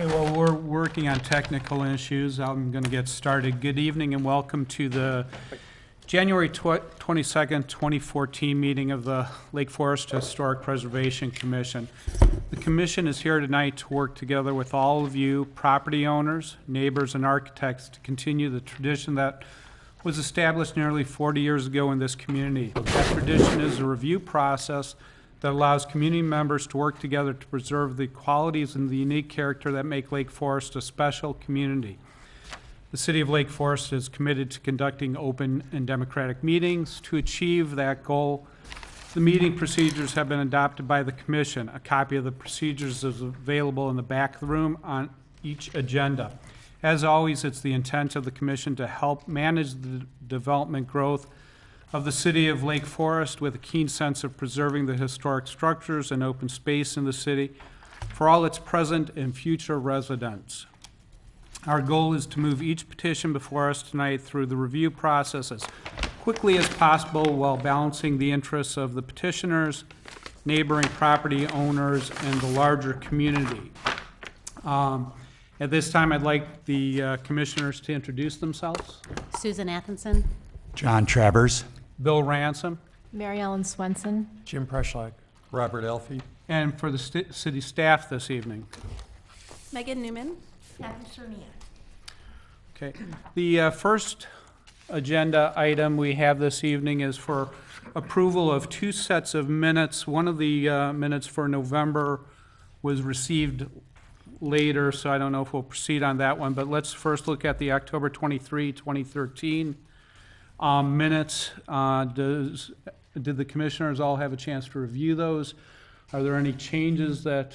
Okay, well, we're working on technical issues. I'm going to get started. Good evening and welcome to the January 22nd, 2014 meeting of the Lake Forest Historic Preservation Commission. The commission is here tonight to work together with all of you, property owners, neighbors, and architects to continue the tradition that was established nearly 40 years ago in this community. That tradition is a review process that allows community members to work together to preserve the qualities and the unique character that make Lake Forest a special community. The City of Lake Forest is committed to conducting open and democratic meetings. To achieve that goal, the meeting procedures have been adopted by the Commission. A copy of the procedures is available in the back of the room on each agenda. As always, it's the intent of the Commission to help manage the development growth of the City of Lake Forest with a keen sense of preserving the historic structures and open space in the city for all its present and future residents. Our goal is to move each petition before us tonight through the review process as quickly as possible while balancing the interests of the petitioners, neighboring property owners, and the larger community. At this time, I'd like the commissioners to introduce themselves. Susan Athenson. John Travers. Bill Ransom. Mary Ellen Swenson. Jim Preschlack. Robert Alfe. And for the city staff this evening. Megan Newman. Okay. The first agenda item we have this evening is for approval of two sets of minutes. One of the minutes for November was received later, so I don't know if we'll proceed on that one, but let's first look at the October 23, 2013 minutes. Did the commissioners all have a chance to review those? Are there any changes that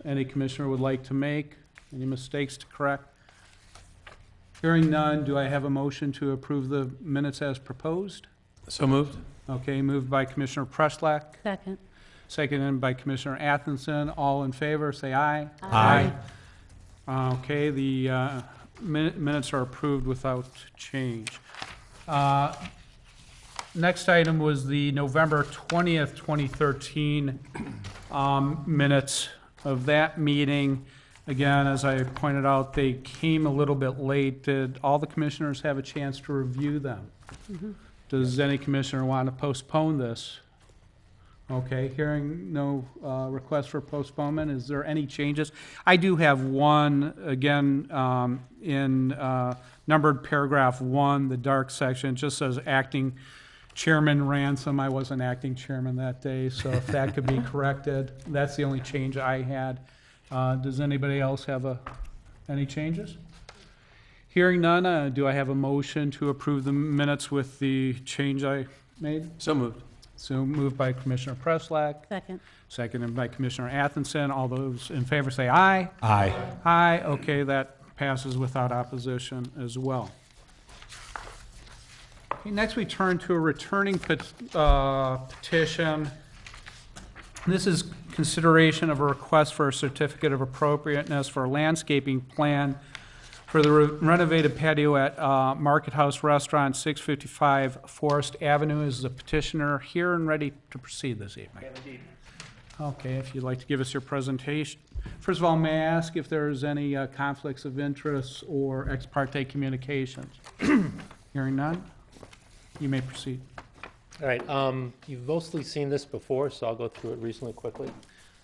any commissioner would like to make? Any mistakes to correct? Hearing none, do I have a motion to approve the minutes as proposed? So moved. Okay, moved by Commissioner Preschlack, Second. seconded by Commissioner Athenson. All in favor, say aye. Aye. Okay, the minutes are approved without change. Next item was the November 20th, 2013 minutes of that meeting. Again, as I pointed out, they came a little bit late. Did all the commissioners have a chance to review them? Mm-hmm. Does any commissioner want to postpone this? Okay, hearing no request for postponement, is there any changes? I do have one, again, in numbered paragraph 1, the dark section, it just says acting Chairman Ransom. I wasn't acting chairman that day, so if that could be corrected, that's the only change I had. Does anybody else have any changes? Hearing none, do I have a motion to approve the minutes with the change I made? So moved. So moved by Commissioner Preschlack, Second. seconded by Commissioner Athenson. All those in favor say aye. Aye. Aye. Okay, that passes without opposition as well. Okay, next we turn to a returning petition. This is consideration of a request for a certificate of appropriateness for a landscaping plan for the renovated patio at Market House Restaurant, 655 Forest Avenue. Is the petitioner here and ready to proceed this evening? Okay, if you'd like to give us your presentation. First of all, may I ask if there's any conflicts of interest or ex parte communications? Hearing none, you may proceed. All right, you've mostly seen this before, so I'll go through it reasonably quickly.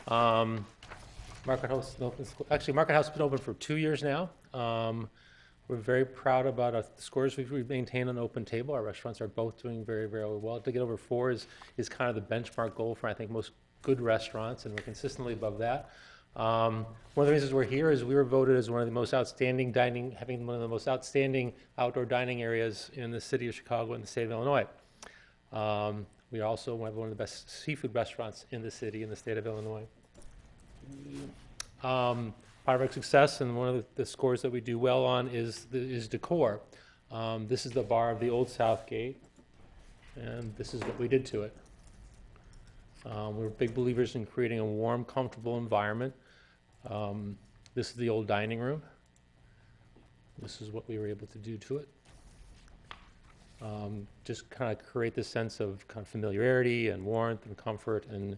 Market House has been open for 2 years now. We're very proud about the scores we've maintained on the open table. Our restaurants are both doing very, very well. To get over 4 is kind of the benchmark goal for, I think, most good restaurants, and we're consistently above that. One of the reasons we're here is we were voted as one of the most outstanding having one of the most outstanding outdoor dining areas in the city of Chicago and the state of Illinois. We also have one of the best seafood restaurants in the city, in the state of Illinois. Part of our success, and one of the scores that we do well on, is decor. This is the bar of the Old South Gate, and this is what we did to it. We're big believers in creating a warm, comfortable environment. This is the old dining room. This is what we were able to do to it. Just kind of create this sense of kind of familiarity and warmth and comfort, and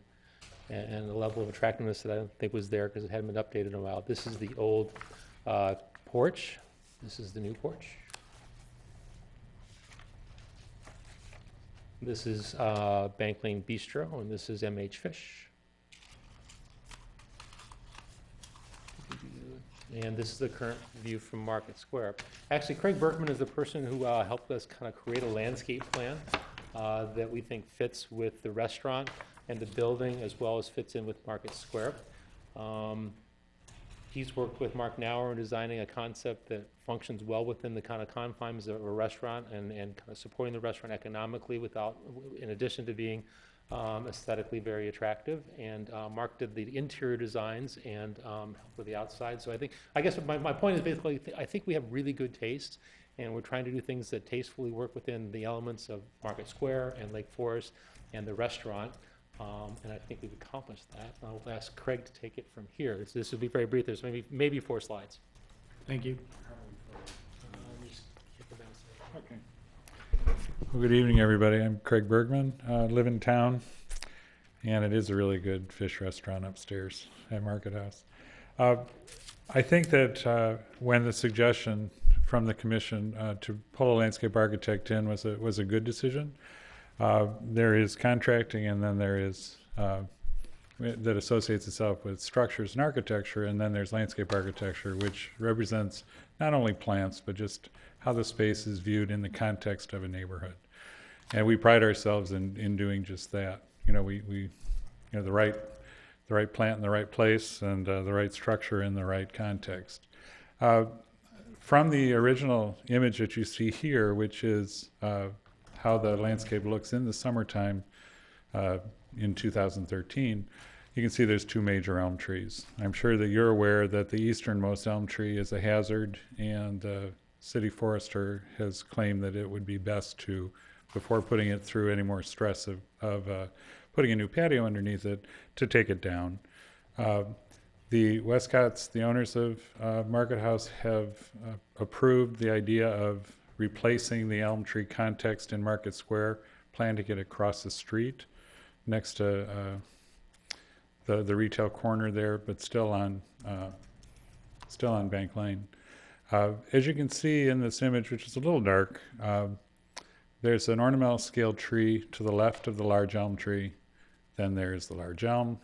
and a level of attractiveness that I don't think was there because it hadn't been updated in a while. This is the old porch. This is the new porch. This is Bank Lane Bistro, and this is MH Fish. And this is the current view from Market Square. Actually, Craig Berkman is the person who helped us kind of create a landscape plan that we think fits with the restaurant and the building, as well as fits in with Market Square. He's worked with Mark Nauer in designing a concept that functions well within the kind of confines of a restaurant and kind of supporting the restaurant economically without, in addition to being aesthetically very attractive. And Mark did the interior designs and for the outside. So I guess my point is basically, I think we have really good taste, and we're trying to do things that tastefully work within the elements of Market Square and Lake Forest and the restaurant. And I think we've accomplished that. I'll ask Craig to take it from here. This will be very brief. There's maybe 4 slides. Thank you. Okay. Well, good evening, everybody. I'm Craig Bergman. Live in town, and it is a really good fish restaurant upstairs at Market House. I think that when the suggestion from the commission to pull a landscape architect in was a good decision. There is contracting, and then there is that associates itself with structures and architecture, and then there's landscape architecture, which represents not only plants, but just how the space is viewed in the context of a neighborhood. And we pride ourselves in doing just that. You know, the right plant in the right place, and the right structure in the right context. From the original image that you see here, which is how the landscape looks in the summertime in 2013, you can see there's 2 major elm trees. I'm sure that you're aware that the easternmost elm tree is a hazard, and the city forester has claimed that it would be best to, before putting it through any more stress of putting a new patio underneath it, to take it down. The Westcotts, the owners of Market House, have approved the idea of replacing the elm tree context in Market Square, plan to get across the street next to the retail corner there, but still on Bank Lane. As you can see in this image, which is a little dark, there's an ornamental scale tree to the left of the large elm tree. Then there's the large elm,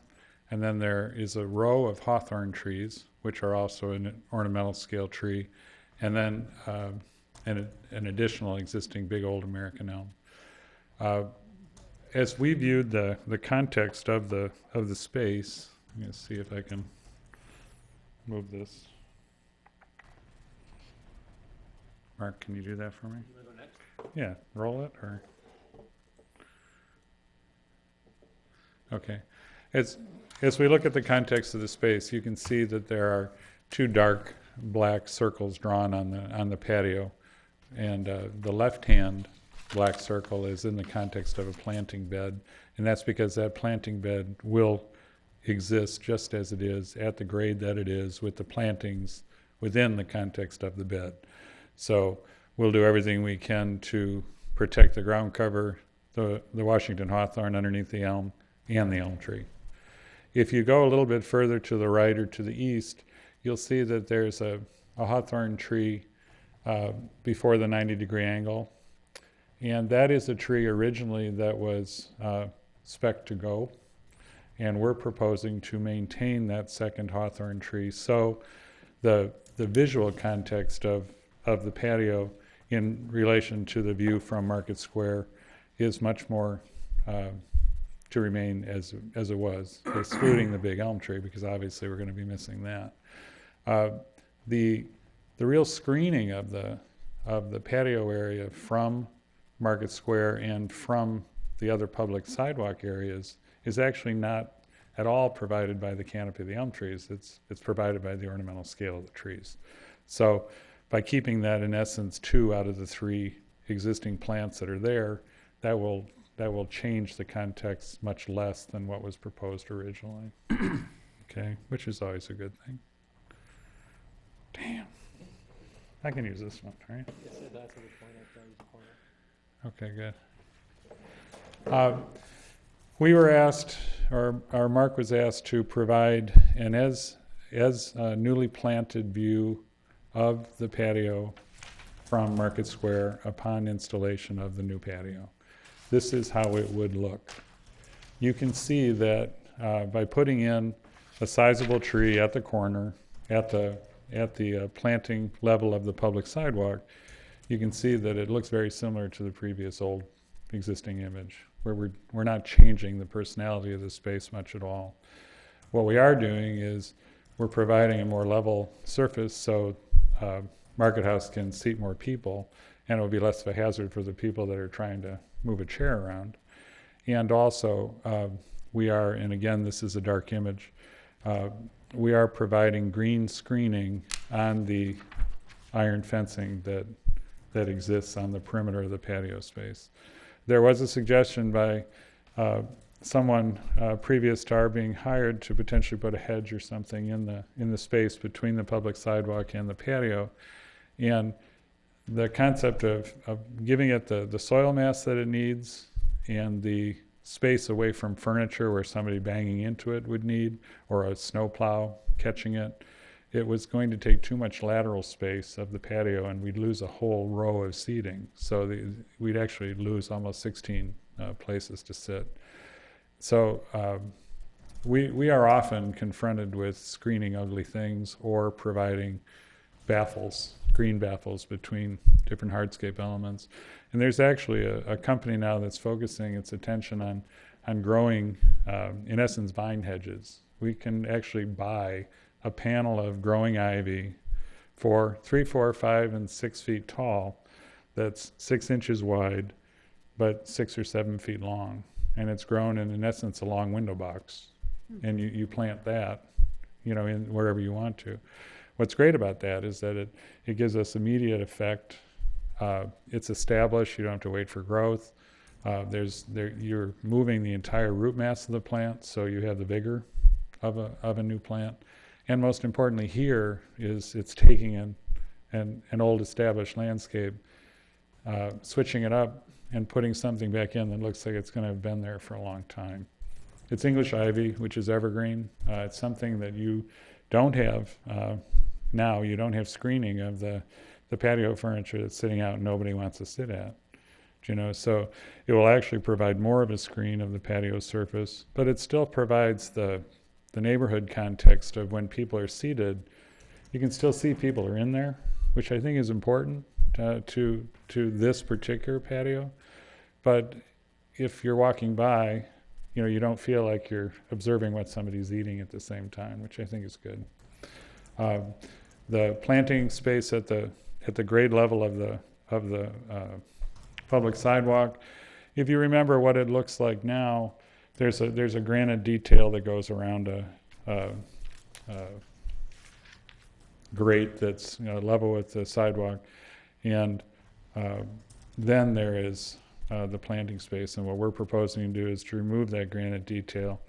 and then there is a row of hawthorn trees, which are also an ornamental scale tree, and then an additional existing big old American elm. As we viewed the context of the space, I'm going to see if I can move this. Mark, can you do that for me? You wanna go next? Yeah, roll it, or? Okay. As we look at the context of the space, you can see that there are 2 dark black circles drawn on the patio, and the left-hand black circle is in the context of a planting bed, and that's because that planting bed will exist just as it is at the grade that it is, with the plantings within the context of the bed. So we'll do everything we can to protect the ground cover, the Washington hawthorn underneath the elm, and the elm tree. If you go a little bit further to the right or to the east, you'll see that there's a hawthorn tree before the 90-degree angle. And that is a tree originally that was spec'd to go. And we're proposing to maintain that second hawthorn tree. So the visual context of the patio in relation to the view from Market Square is much more to remain as it was, excluding the big elm tree, because obviously we're going to be missing that. The real screening of the patio area from Market Square and from the other public sidewalk areas is actually not at all provided by the canopy of the elm trees. It's provided by the ornamental scale of the trees. So by keeping that, in essence, 2 out of the 3 existing plants that are there, that will change the context much less than what was proposed originally. Okay, which is always a good thing. Damn. I can use this one, right? Yes, that's a good point. Okay, good. We were asked or Mark was asked to provide an as newly planted view of the patio from Market Square upon installation of the new patio. This is how it would look. You can see that by putting in a sizable tree at the corner, at the planting level of the public sidewalk, you can see that it looks very similar to the previous old existing image, where we're not changing the personality of the space much at all. What we are doing is we're providing a more level surface so Market House can seat more people, and it will be less of a hazard for the people that are trying to move a chair around. And also, we are, and again, this is a dark image, we are providing green screening on the iron fencing that exists on the perimeter of the patio space. There was a suggestion by someone previous to our being hired to potentially put a hedge or something in the space between the public sidewalk and the patio. And the concept of giving it the soil mass that it needs and the space away from furniture where somebody banging into it would need, or a snowplow catching it, it was going to take too much lateral space of the patio, and we'd lose a whole row of seating. So we'd actually lose almost 16 places to sit. So we are often confronted with screening ugly things or providing baffles, green baffles between different hardscape elements. And there's actually a company now that's focusing its attention on growing, in essence, vine hedges. We can actually buy a panel of growing ivy for 3, 4, 5, and 6 feet tall that's 6 inches wide, but 6 or 7 feet long. And it's grown in essence, a long window box. And you plant that, in wherever you want to. What's great about that is that it gives us immediate effect. It's established, you don't have to wait for growth. You're moving the entire root mass of the plant, so you have the vigor of a new plant. And most importantly here is it's taking an old established landscape, switching it up and putting something back in that looks like it's going to have been there for a long time. It's English ivy, which is evergreen. It's something that you don't have now. You don't have screening of the patio furniture that's sitting out and nobody wants to sit at. So it will actually provide more of a screen of the patio surface, but it still provides the neighborhood context of when people are seated. You can still see people are in there, which I think is important to this particular patio. But if you're walking by, you don't feel like you're observing what somebody's eating at the same time, which I think is good. The planting space at the grade level of the public sidewalk, if you remember what it looks like now, there's a granite detail that goes around a grate that's level with the sidewalk, and then there is the planting space. And what we're proposing to do is to remove that granite detail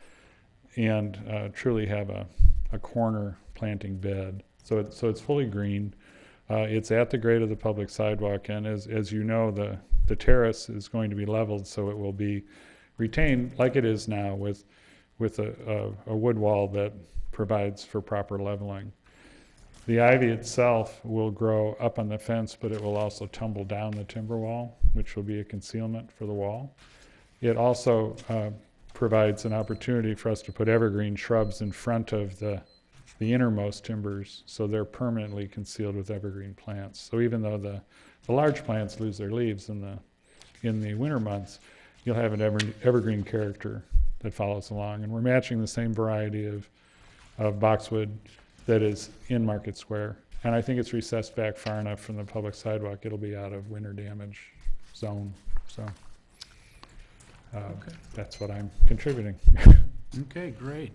and truly have a corner planting bed. So it's fully green. It's at the grade of the public sidewalk, and as you know, the terrace is going to be leveled, so it will be retained like it is now with a wood wall that provides for proper leveling. The ivy itself will grow up on the fence, but it will also tumble down the timber wall, which will be a concealment for the wall. It also provides an opportunity for us to put evergreen shrubs in front of the innermost timbers, so they're permanently concealed with evergreen plants. So even though the large plants lose their leaves in the winter months, you'll have an evergreen character that follows along. And we're matching the same variety of boxwood that is in Market Square. And I think it's recessed back far enough from the public sidewalk, it'll be out of winter damage zone. So that's what I'm contributing. Okay, great.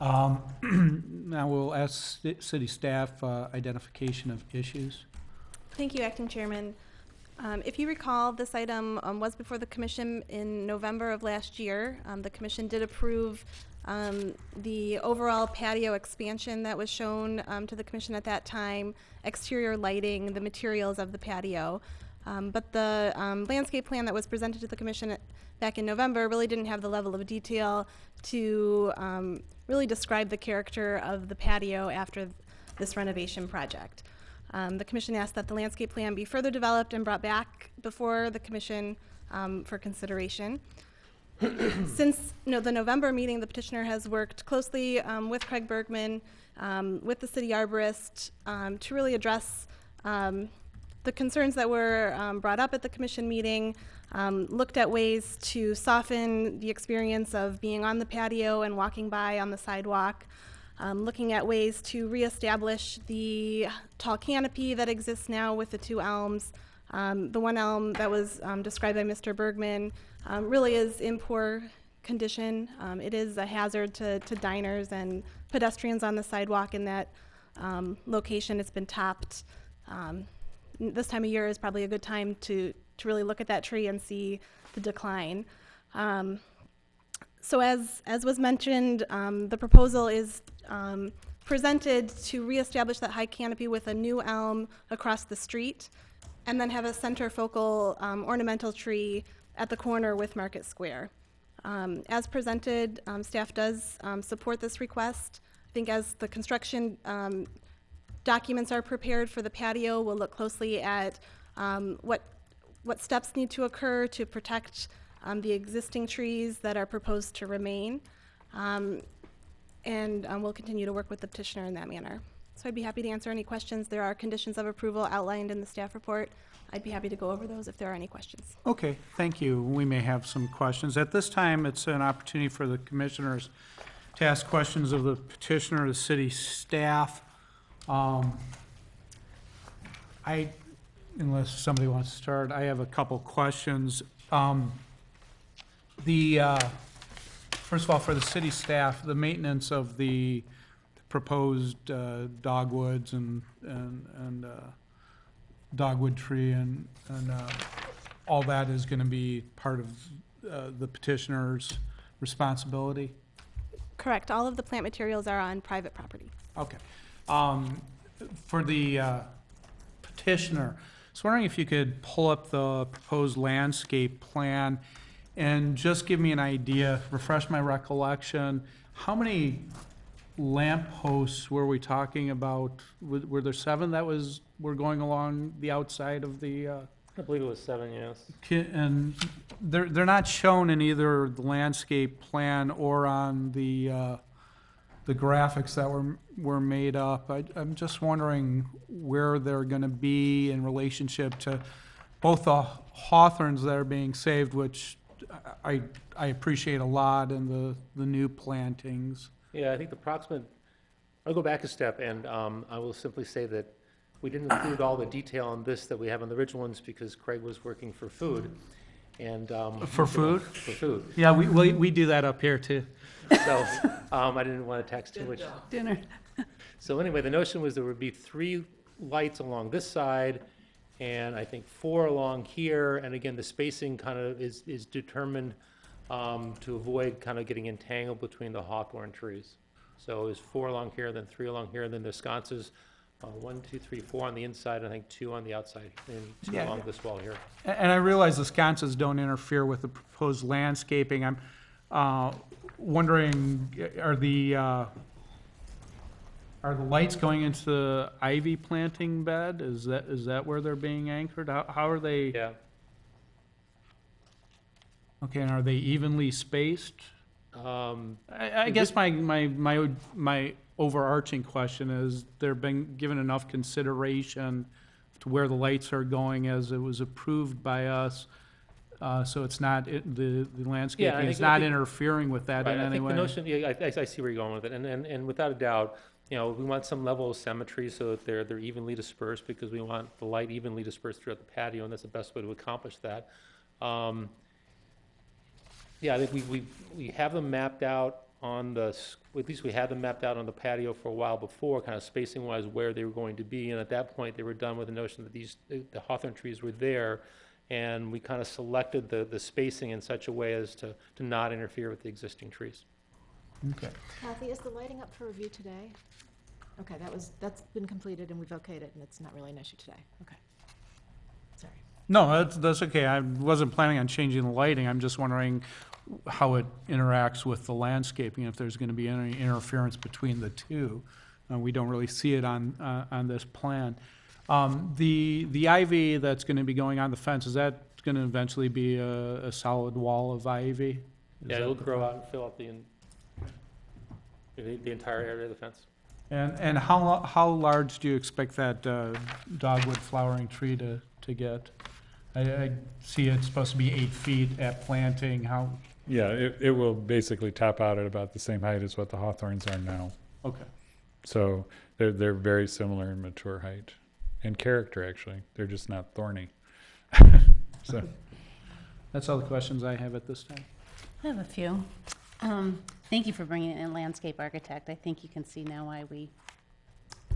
Now we'll ask city staff identification of issues. Thank you, Acting Chairman. If you recall, this item was before the Commission in November of last year. The Commission did approve the overall patio expansion that was shown to the Commission at that time, exterior lighting, the materials of the patio. But the landscape plan that was presented to the commission back in November really didn't have the level of detail to really describe the character of the patio after this renovation project. The commission asked that the landscape plan be further developed and brought back before the commission for consideration. Since the November meeting, the petitioner has worked closely with Craig Bergman, with the city arborist, to really address the concerns that were brought up at the commission meeting, looked at ways to soften the experience of being on the patio and walking by on the sidewalk, looking at ways to reestablish the tall canopy that exists now with the two elms. The one elm that was described by Mr. Bergman really is in poor condition. It is a hazard to diners and pedestrians on the sidewalk in that location. It's been topped. This time of year is probably a good time to really look at that tree and see the decline. So as was mentioned, the proposal is presented to reestablish that high canopy with a new elm across the street, and then have a center focal ornamental tree at the corner with Market Square. As presented, staff does support this request. I think as the construction documents are prepared for the patio, we'll look closely at what steps need to occur to protect the existing trees that are proposed to remain. And we'll continue to work with the petitioner in that manner. So I'd be happy to answer any questions. There are conditions of approval outlined in the staff report. I'd be happy to go over those if there are any questions. Okay, thank you. We may have some questions. At this time, it's an opportunity for the commissioners to ask questions of the petitioner, the city staff. Unless somebody wants to start, I have a couple questions. First of all, for the city staff, the maintenance of the proposed dogwoods and dogwood tree and all that is going to be part of the petitioner's responsibility? Correct. All of the plant materials are on private property. Okay. For the petitioner, I was wondering if you could pull up the proposed landscape plan and just give me an idea, refresh my recollection. How many lamp posts were we talking about? Were there 7 that were going along the outside of the? I believe it was 7, yes. And they're not shown in either the landscape plan or on the graphics that were made up. I'm just wondering where they're going to be in relationship to both the hawthorns that are being saved, which I appreciate a lot, and the new plantings. Yeah, I think the approximate, I'll go back a step, and I will simply say that we didn't include all the detail on this that we have on the original ones because Craig was working for food. And For food? For food. Yeah, we do that up here too. So I didn't want to tax too much. Dinner. So anyway, the notion was there would be 3 lights along this side, and I think 4 along here. And again, the spacing kind of is determined to avoid kind of getting entangled between the hawthorn trees. So there's 4 along here, then 3 along here, and then the sconces, 1, 2, 3, 4 on the inside, I think 2 on the outside, and 2 Yeah. along this wall here. And I realize the sconces don't interfere with the proposed landscaping. I'm wondering, are the lights going into the ivy planting bed? Is that where they're being anchored? How are they? Yeah. Okay, and are they evenly spaced? I Is guess it- my overarching question is, they've been given enough consideration to where the lights are going as it was approved by us, so it's not, the landscaping is I not think- interfering with that Right, in I any think the way? notion, yeah, I see where you're going with it, and without a doubt, we want some level of symmetry so that they're evenly dispersed, because we want the light evenly dispersed throughout the patio, and that's the best way to accomplish that. Yeah, I think we have them mapped out on at least we had them mapped out on the patio for a while before, kind of spacing-wise where they were going to be, and at that point, they were done with the notion that the hawthorn trees were there, and we kind of selected the spacing in such a way as to not interfere with the existing trees. Okay. Kathy, is the lighting up for review today? Okay, that's been completed and we've okayed it, and it's not really an issue today. Okay. Sorry. No, that's okay. I wasn't planning on changing the lighting. I'm just wondering how it interacts with the landscaping, if there's going to be any interference between the two. We don't really see it on this plan. The ivy that's going to be going on the fence, is that going to eventually be a solid wall of ivy? Is Yeah, that it'll the grow plan? out and fill up the entire area of the fence. And how large do you expect that dogwood flowering tree to get? I see it's supposed to be 8 feet at planting. How? Yeah, it will basically top out at about the same height as what the hawthorns are now. Okay. So they're very similar in mature height and character, actually. They're just not thorny. So That's all the questions I have at this time. I have a few. Thank you for bringing in landscape architect. I think you can see now why we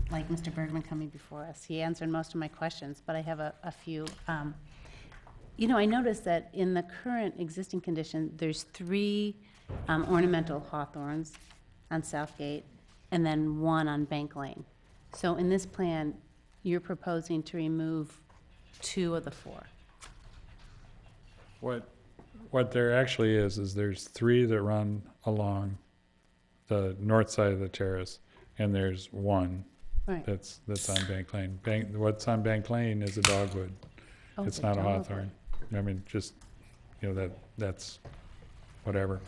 like Mr. Bergman coming before us. He answered most of my questions, but I have a few. You know, I noticed that in the current existing condition, there's 3 ornamental hawthorns on Southgate and then 1 on Bank Lane. So in this plan, you're proposing to remove 2 of the 4. what there actually is there's 3 that run along the north side of the terrace, and there's 1 Right. that's on Bank Lane. What's on Bank Lane is a dogwood. Oh, It's the not a dogwood. hawthorn. I mean, just, you know, that's whatever.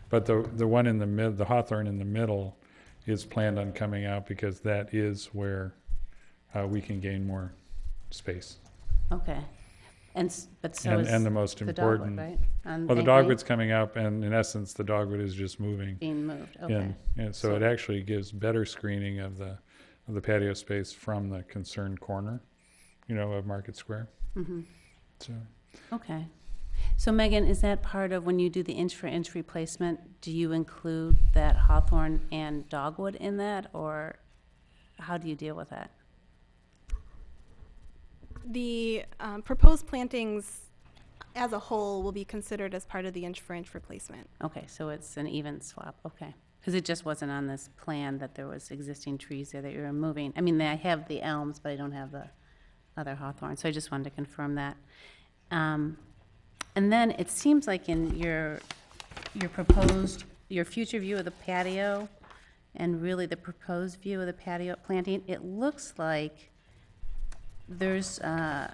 But the one in the the hawthorn in the middle is planned on coming out because that is where we can gain more space. Okay. But so is And the most the important. dogwood, right? On Well, the Bank Lane? dogwood's coming up, and in essence, the dogwood is just moving. Being moved, okay. And so it actually gives better screening of the patio space from the concerned corner, you know, of Market Square. Mm-hmm. So Okay. So Megan, is that part of when you do the inch-for-inch replacement, do you include that hawthorn and dogwood in that, or how do you deal with that? The proposed plantings as a whole will be considered as part of the inch-for-inch replacement. Okay, so it's an even swap, okay. Because it just wasn't on this plan that there was existing trees there that you're removing. I mean, I have the elms, but I don't have the other hawthorn, so I just wanted to confirm that. And then it seems like in your future view of the patio, and really the proposed view of the patio planting, it looks like there's, I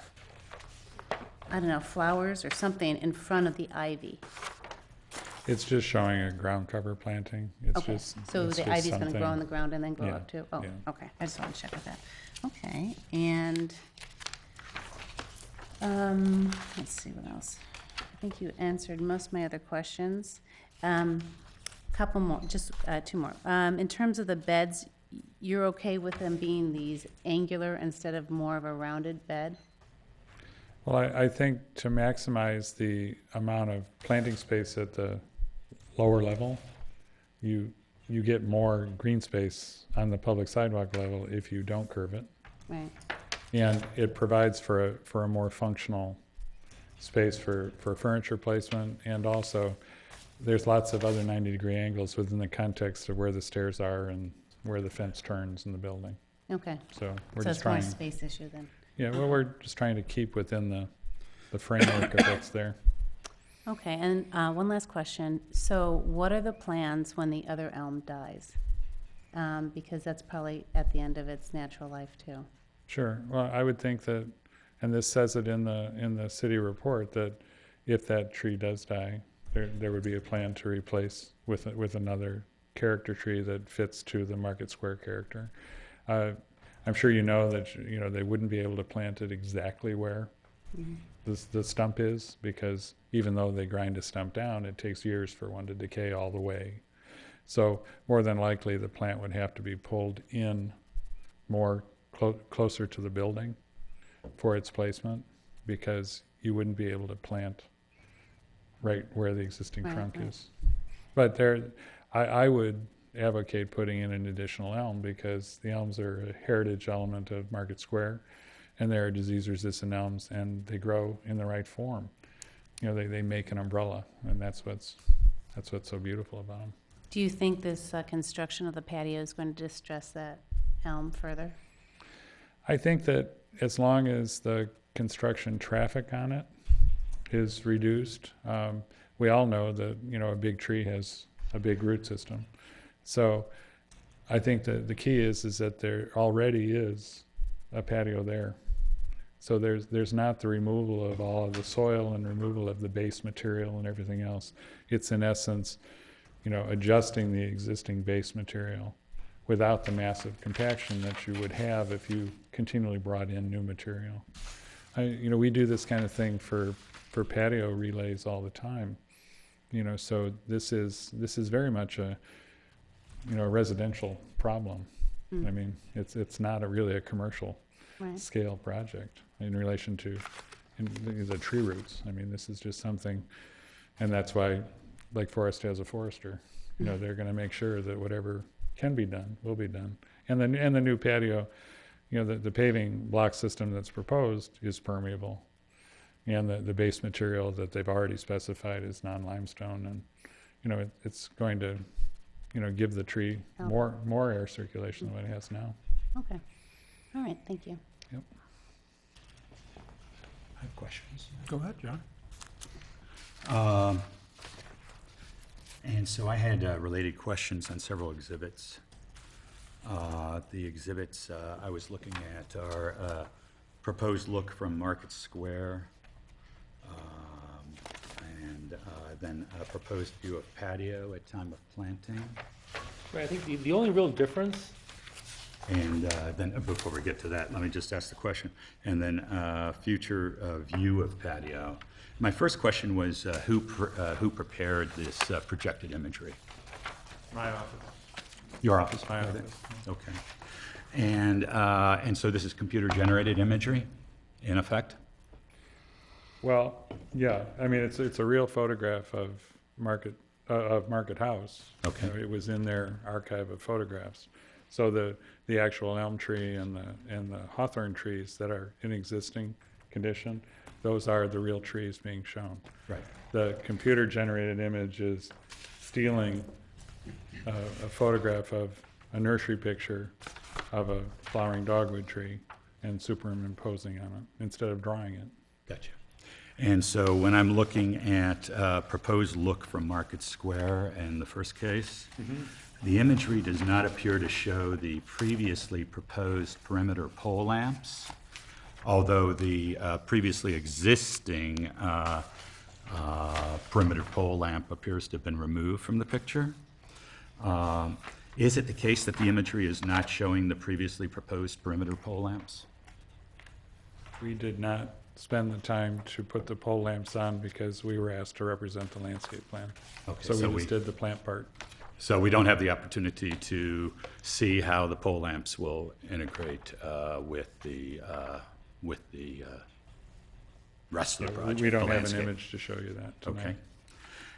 don't know, flowers or something in front of the ivy. it's just showing a ground cover planting. It's Okay, just so it's the just ivy's gonna grow something- in the ground and then grow Yeah, up too? Oh, yeah. okay, I just wanted to check with that. Okay, and, let's see what else. I think you answered most of my other questions. Couple more, just 2 more. In terms of the beds, you're okay with them being these angular instead of more of a rounded bed? Well, I think to maximize the amount of planting space at the lower level, you get more green space on the public sidewalk level if you don't curve it. Right, And it provides for a more functional space for furniture placement, and also there's lots of other 90-degree angles within the context of where the stairs are and where the fence turns in the building. okay. So we're So just it's more a trying, space issue then? yeah, well, we're just trying to keep within the framework of what's there. Okay, and one last question. So what are the plans when the other elm dies? Because that's probably at the end of its natural life too. Sure. Well, I would think that, and this says it in the city report, that if that tree does die, there would be a plan to replace with another character tree that fits to the Market Square character. I'm sure you know that they wouldn't be able to plant it exactly where the stump is, because even though they grind a stump down, it takes years for one to decay all the way. So more than likely, the plant would have to be pulled in more closer to the building for its placement, because you wouldn't be able to plant right where the existing Right, trunk right. is. But I would advocate putting in an additional elm, because the elms are a heritage element of Market Square, and they're disease-resistant elms, and they grow in the right form. They make an umbrella, and that's what's so beautiful about them. Do you think this construction of the patio is going to distress that elm further? I think that as long as the construction traffic on it is reduced. We all know that, a big tree has a big root system. So I think that the key is that there already is a patio there. So there's not the removal of all of the soil and removal of the base material and everything else. It's in essence, adjusting the existing base material without the massive compaction that you would have if you continually brought in new material. We do this kind of thing for patio relays all the time. So this is very much a residential problem. I mean, it's not really a commercial scale project in relation to the tree roots. I mean, this is just something, and that's why Lake Forest has a forester. They're going to make sure that whatever can be done will be done. And the new patio, the paving block system that's proposed is permeable, and the base material that they've already specified is non-limestone, and it's going to give the tree more air circulation than what it has now. Okay. All right, thank you. Yep. I have questions. Go ahead, John. And so I had related questions on several exhibits. The exhibits I was looking at are proposed look from Market Square, and then a proposed view of patio at time of planting. Right, I think the only real difference, And then, before we get to that, let me just ask the question. And then future view of patio. My first question was who prepared this projected imagery? My office. Your office? My prepared it? office. Okay. And so this is computer-generated imagery, in effect? Well, yeah, I mean, it's a real photograph of Market House. Okay. It was in their archive of photographs. So the actual elm tree and the hawthorn trees that are in existing condition, those are the real trees being shown. Right. The computer-generated image is stealing a photograph of a nursery picture of a flowering dogwood tree and superimposing on it instead of drawing it. Gotcha. And so when I'm looking at proposed look from Market Square in the first case, the imagery does not appear to show the previously proposed perimeter pole lamps, although the previously existing perimeter pole lamp appears to have been removed from the picture. Is it the case that the imagery is not showing the previously proposed perimeter pole lamps? We did not spend the time to put the pole lamps on because we were asked to represent the landscape plan. Okay, So so we we- just did the plant part. So we don't have the opportunity to see how the pole lamps will integrate with the rest of the project. We the don't have an landscape. image to show you that tonight. Okay.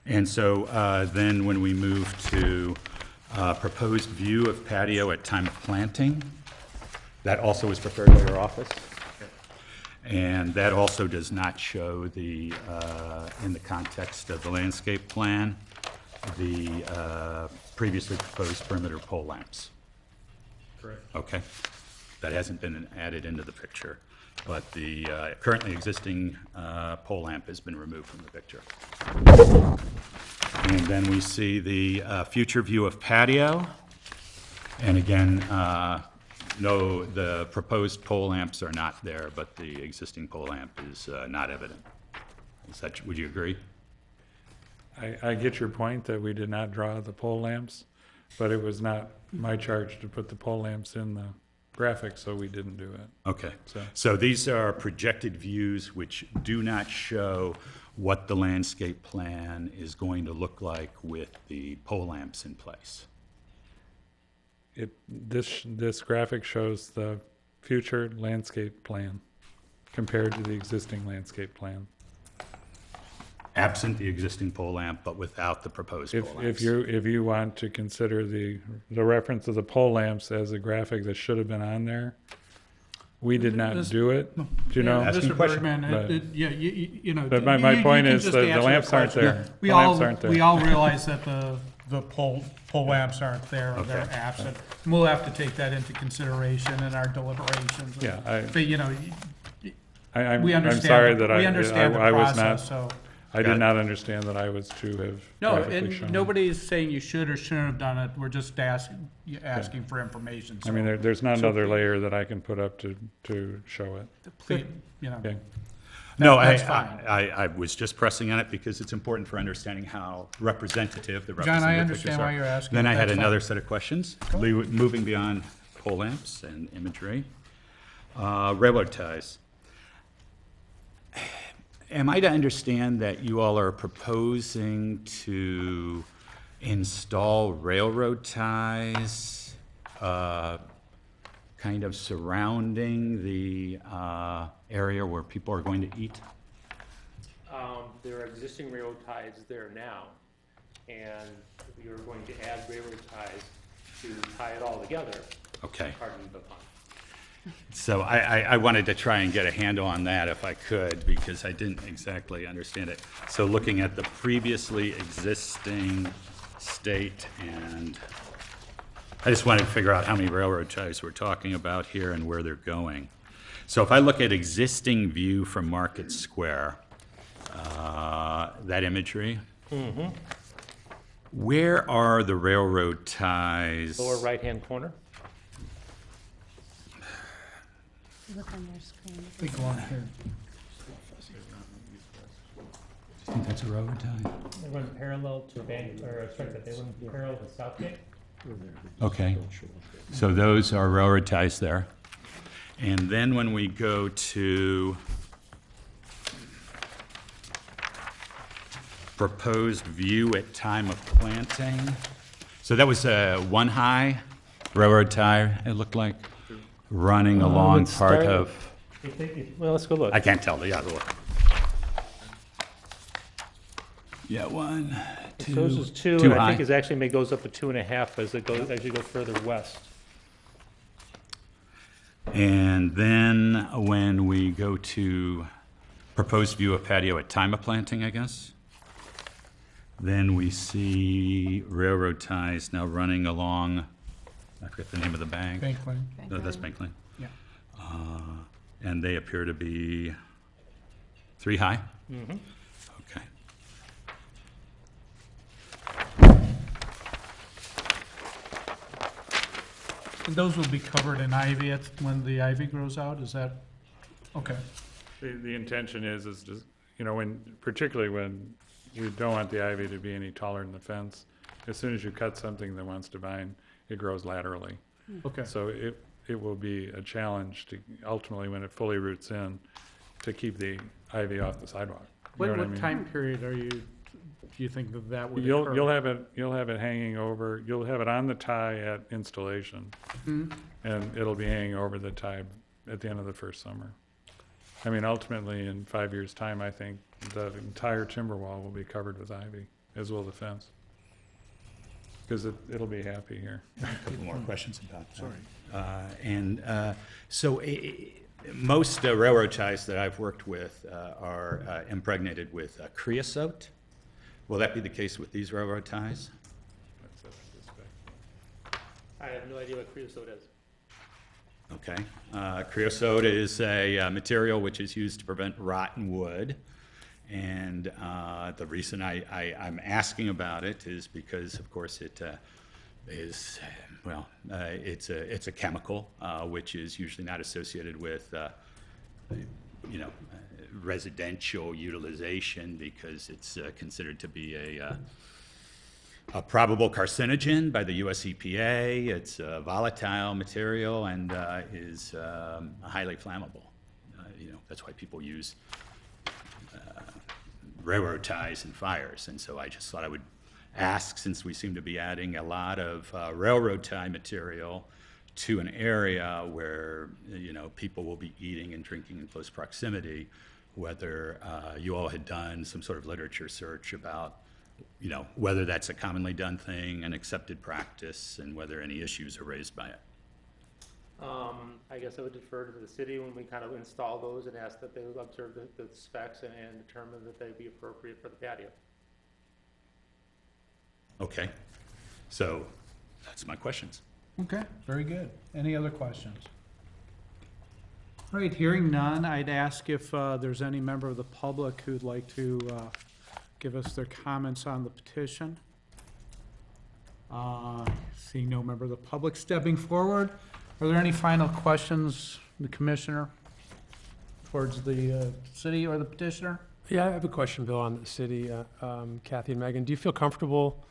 And so then when we move to proposed view of patio at time of planting, that also was prepared by your office? And that also does not show the, in the context of the landscape plan, the previously proposed perimeter pole lamps. Correct. Okay. That hasn't been added into the picture, but the currently existing pole lamp has been removed from the picture. And then we see the future view of patio. And again, no, the proposed pole lamps are not there, but the existing pole lamp is not evident. Is that, would you agree? I get your point that we did not draw the pole lamps, but it was not my charge to put the pole lamps in the graphic, so we didn't do it. Okay. So- So these are projected views which do not show what the landscape plan is going to look like with the pole lamps in place. This graphic shows the future landscape plan compared to the existing landscape plan. Absent the existing pole lamp, but without the proposed pole lamps. If you want to consider the reference of the pole lamps as a graphic that should have been on there, we did not This- do it, do you know? Asking Mr. question, Bergman, but- yeah, you know. But my you point can is just that the answer lamps aren't question. there. We The all, lamps aren't there. we all realize that the pole lamps aren't there, or they're Okay. absent. We'll have to take that into consideration in our deliberations. Yeah, But, you know, We I'm understand, sorry that we understand the I was process, not, so. I Got did it. not understand that I was to have No, graphically shown. and nobody's saying you should or shouldn't have done it, we're just asking for information, I mean, so, there's not so another layer that I can put up to show it. please, you know. Okay. No, that's I, fine. I was just pressing on it because it's important for understanding how representative the John, I representative understand pictures why are. you're asking. Then I had That's another fine. set of questions, moving beyond pole lamps and imagery. Railroad ties. Am I to understand that you all are proposing to install railroad ties kind of surrounding the area where people are going to eat? There are existing railroad ties there now, and we are going to add railroad ties to tie it all together. Okay. Pardon the pun. So I wanted to try and get a handle on that if I could, because I didn't exactly understand it. So looking at the previously existing state, and I just wanted to figure out how many railroad ties we're talking about here and where they're going. So if I look at existing view from Market Square, that imagery, where are the railroad ties? Lower right-hand corner. Look on your screen. They go on here. I think that's a railroad tie. They run parallel to Bank, or sorry, they run parallel to Southgate. Okay, so those are railroad ties there. And then when we go to proposed view at time of planting, so that was a one high railroad tie, it looked like, running along it's part starting- of, Well, let's go look. I can't tell, yeah, look. Yeah, one, two, Those is two, too and I high. think it actually goes up to 2.5 as it goes, as you go further west. And then when we go to proposed view of patio at time of planting, I guess, then we see railroad ties now running along, I forget the name of the bank. Bank Lane. No, that's Bank Lane. Yeah. And they appear to be 3 high? Mm-hmm. Okay. And those will be covered in ivy when the ivy grows out, is that, okay. The intention is just, you know, particularly when you don't want the ivy to be any taller than the fence, as soon as you cut something that wants to vine, it grows laterally. Okay. So it will be a challenge to, ultimately, when it fully roots in, to keep the ivy off the sidewalk. You know What what I mean? time period do you think that would You'll occur? you'll have it hanging over, you'll have it on the tie at installation, Mhm. and it'll be hanging over the tie at the end of the first summer. I mean, ultimately, in 5 years' time, I think the entire timber wall will be covered with ivy, as will the fence. Because it'll be happy here. A couple more questions about that. Sorry. So most railroad ties that I've worked with are impregnated with creosote. Will that be the case with these railroad ties? I have no idea what creosote is. Okay. Creosote is a material which is used to prevent rotten wood. And the reason I'm asking about it is because, of course, it is, well, it's a chemical which is usually not associated with, you know, residential utilization because it's considered to be a probable carcinogen by the US EPA. It's a volatile material and is highly flammable. You know, that's why people use railroad ties and fires. And so I just thought I would ask, since we seem to be adding a lot of railroad tie material to an area where, you know, people will be eating and drinking in close proximity, whether you all had done some sort of literature search about, you know, whether that's a commonly done thing, an accepted practice, and whether any issues are raised by it. I guess I would defer to the city when we kind of install those and ask that they observe the specs and determine that they be appropriate for the patio. Okay, so that's my questions. Okay, very good. Any other questions? All right, hearing none, I'd ask if there's any member of the public who'd like to give us their comments on the petition. Seeing no member of the public stepping forward, are there any final questions, the commissioner, towards the city or the petitioner? Yeah, I have a question, Bill, on the city. Kathy and Megan, do you feel comfortable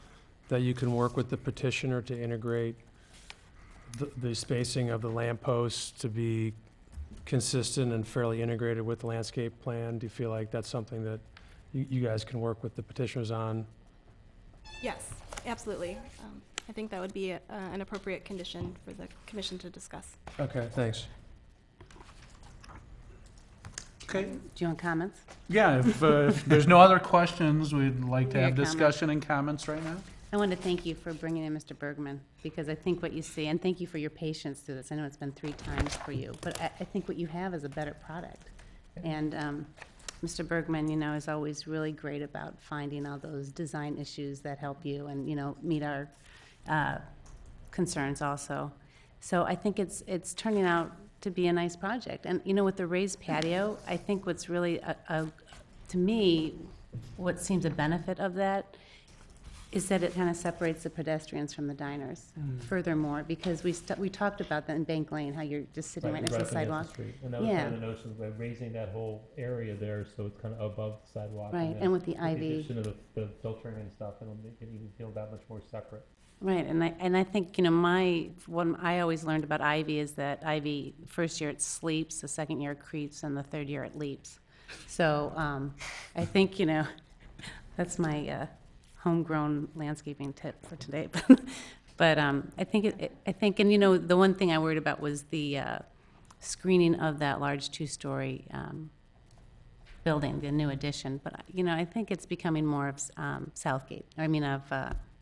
that you can work with the petitioner to integrate the spacing of the lampposts to be consistent and fairly integrated with the landscape plan? Do you feel like that's something that you guys can work with the petitioners on? Yes, absolutely. I think that would be an appropriate condition for the commission to discuss. Okay, thanks. Okay. Do you want comments? Yeah, if there's no other questions, we'd like to Your have comments. discussion and comments right now. I want to thank you for bringing in Mr. Bergman, because I think what you see, and thank you for your patience through this. I know it's been 3 times for you, but I think what you have is a better product. And Mr. Bergman, you know, is always really great about finding all those design issues that help you and, you know, meet our concerns also. So I think it's turning out to be a nice project. And, you know, with the raised patio, I think what's really, to me, what seems a benefit of that is that it kind of separates the pedestrians from the diners. Furthermore, because we talked about that in Bank Lane, how you're just sitting right next to the sidewalk. And that was Yeah. kind of the notion by raising that whole area there, so it's kind of above the sidewalk. Right, then and with the ivy. addition of the filtering and stuff, it'll make it even feel that much more separate. Right, and I think, you know, what I always learned about ivy is that ivy, first year it sleeps, the second year it creeps, and the third year it leaps. So I think, you know, that's my homegrown landscaping tip for today. But I think, and you know, the one thing I worried about was the screening of that large 2-story building, the new addition. But, you know, I think it's becoming more of Southgate, of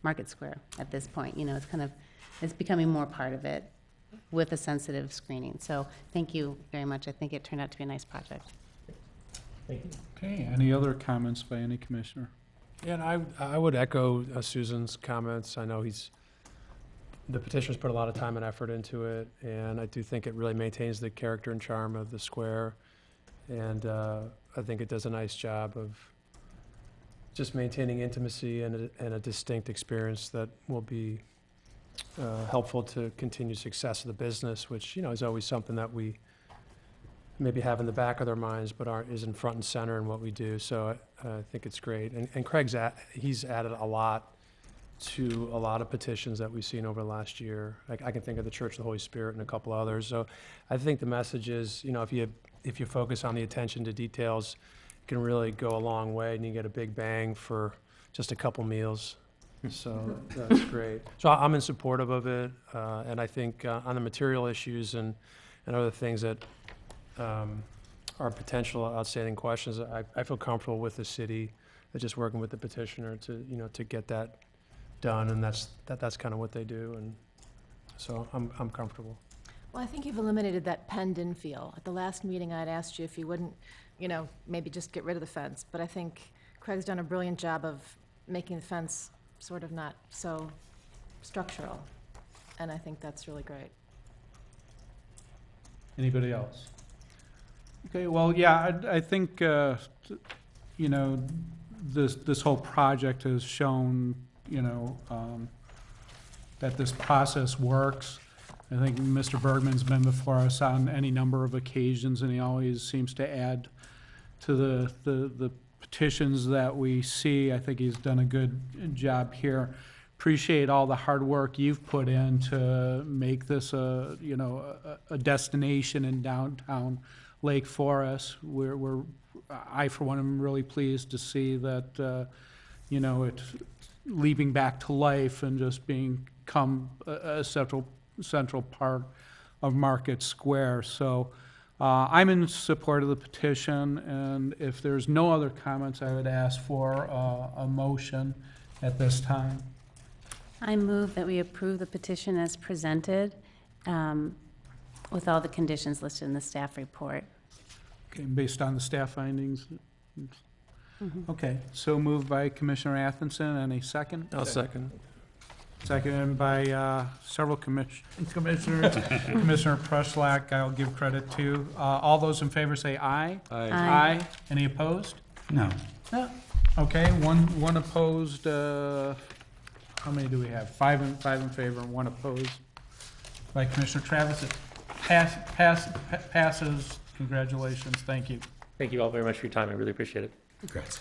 Market Square at this point. You know, it's becoming more part of it with a sensitive screening. So thank you very much. I think it turned out to be a nice project. Thank you. Okay, any other comments by any commissioner? Yeah, and I would echo Susan's comments. I know the petitioner's put a lot of time and effort into it, and I do think it really maintains the character and charm of the square. And I think it does a nice job of just maintaining intimacy and a distinct experience that will be helpful to continued success of the business, which, you know, is always something that we maybe have in the back of their minds, but isn't front and center in what we do. So I think it's great. And Craig's he's added a lot to a lot of petitions that we've seen over the last year. I can think of the Church of the Holy Spirit and a couple others. So I think the message is, you know, if you focus on the attention to details, it can really go a long way, and you get a big bang for just a couple meals. So that's great. So I'm in support of it, and I think on the material issues and other things that are potential outstanding questions, I feel comfortable with the city, just working with the petitioner to get that done, and that's kind of what they do, and so I'm comfortable. Well, I think you've eliminated that penned-in feel. At the last meeting, I'd asked you if you wouldn't, you know, maybe just get rid of the fence, but I think Craig's done a brilliant job of making the fence sort of not so structural, and I think that's really great. Anybody else? Okay, well, yeah, I think, you know, this whole project has shown, you know, that this process works. I think Mr. Bergman's been before us on any number of occasions, and he always seems to add to the petitions that we see. I think he's done a good job here. Appreciate all the hard work you've put in to make this a destination in downtown Lake Forest. I for one am really pleased to see that you know, it's leaping back to life and just become a central part of Market Square. So I'm in support of the petition, and if there's no other comments, I would ask for a motion at this time. I move that we approve the petition as presented with all the conditions listed in the staff report. Okay, based on the staff findings? Okay, so moved by Commissioner Athenson, and a second? I'll second. Seconded by several commissioners. Commissioner Preschlack, I'll give credit to. All those in favor say aye. Aye. Any opposed? No. No. Okay, one opposed. How many do we have? Five in favor and one opposed. By Commissioner Travers, it passes. Congratulations. Thank you. Thank you all very much for your time. I really appreciate it. Congrats.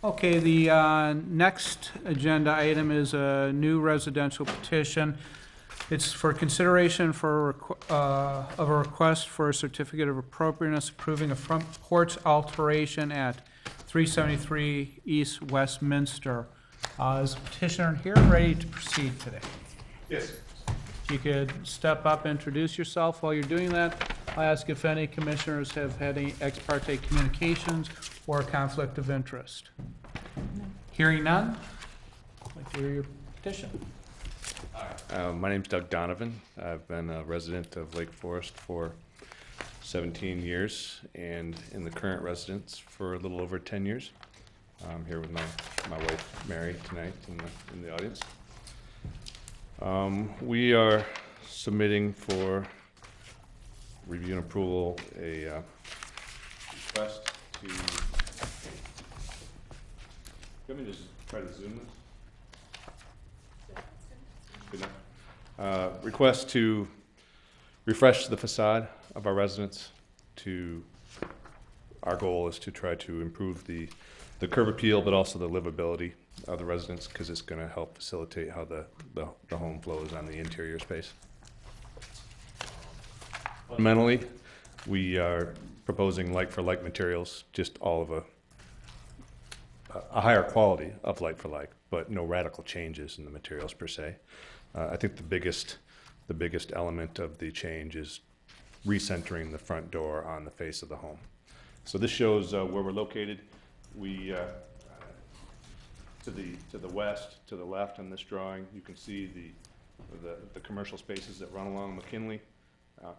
Okay, the next agenda item is a new residential petition. It's for consideration for of a request for a certificate of appropriateness approving a front porch alteration at 373 East Westminster. Is the petitioner here ready to proceed today? Yes. If you could step up, introduce yourself. While you're doing that, I'll ask if any commissioners have had any ex parte communications or conflict of interest. Hearing none, I'd like to hear your petition. My name's Doug Donovan. I've been a resident of Lake Forest for 17 years and in the current residence for a little over 10 years. I'm here with my wife, Mary, tonight in the audience. We are submitting for review and approval a request to... Let me just try to zoom this. Good enough. Request to refresh the facade of our residence. Our goal is to try to improve the curb appeal, but also the livability of the residence, because it's going to help facilitate how the home flows on the interior space. Fundamentally, we are proposing like-for-like materials, just all of a higher quality of like-for-like, but no radical changes in the materials per se. I think the biggest element of the change is recentering the front door on the face of the home. So this shows where we're located. We to the west, to the left on this drawing, you can see the commercial spaces that run along McKinley.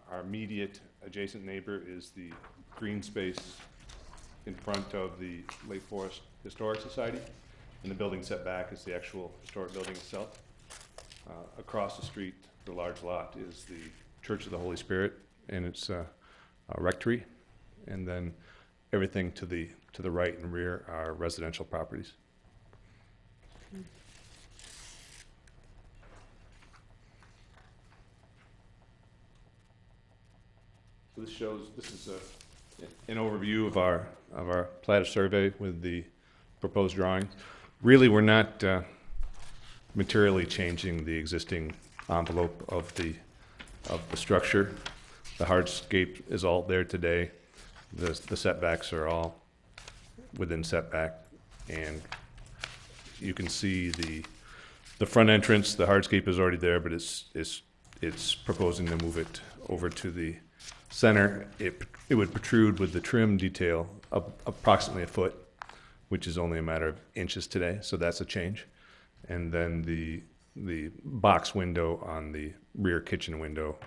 Our immediate adjacent neighbor is the green space in front of the Lake Forest Historic Society, and the building setback is the actual historic building itself. Across the street, the large lot, is the Church of the Holy Spirit and its rectory, and then everything to the right and rear are residential properties. So this is an overview of our plat survey with the proposed drawing. Really, we're not materially changing the existing envelope of the structure. The hardscape is all there today. The setbacks are all within setback, and you can see the front entrance. The hardscape is already there, but it's proposing to move it over to the center. It would protrude with the trim detail of approximately a foot, which is only a matter of inches today, so that's a change. And then the box window on the rear kitchen window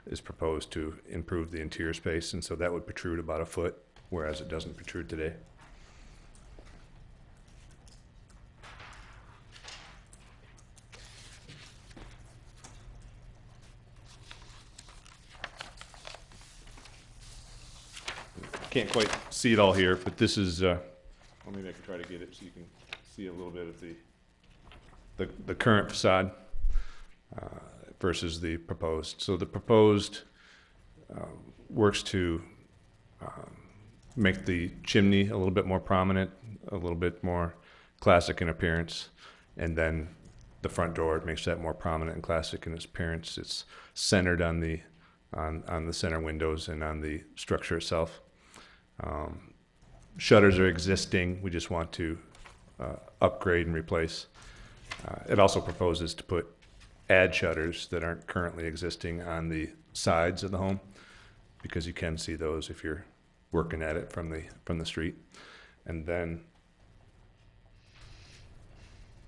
is proposed to improve the interior space, and so that would protrude about a foot, whereas it doesn't protrude today. Can't quite see it all here, but this is, well, maybe I can try to get it so you can see a little bit of the current facade versus the proposed. So the proposed works to make the chimney a little bit more prominent, a little bit more classic in appearance, and then the front door makes that more prominent and classic in its appearance. It's centered on the center windows and on the structure itself. Shutters are existing. We just want to upgrade and replace. It also proposes to add shutters that aren't currently existing on the sides of the home, because you can see those if you're working at it from the street. And then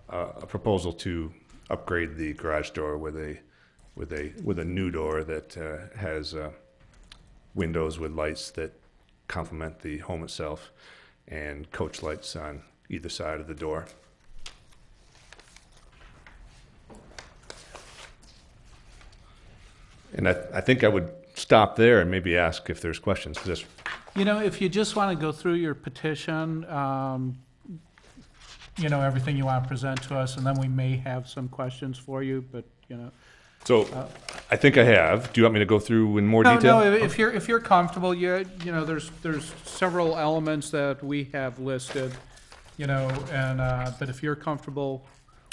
a proposal to upgrade the garage door with a new door that has windows with lights that complement the home itself, and coach lights on either side of the door. And I think I would stop there and maybe ask if there's questions, because You know, if you just want to go through your petition, you know, everything you want to present to us, and then we may have some questions for you, but, you know. so I think I have. Do you want me to go through in more No, detail? no, if you're comfortable, you know, there's several elements that we have listed, you know, and, but if you're comfortable,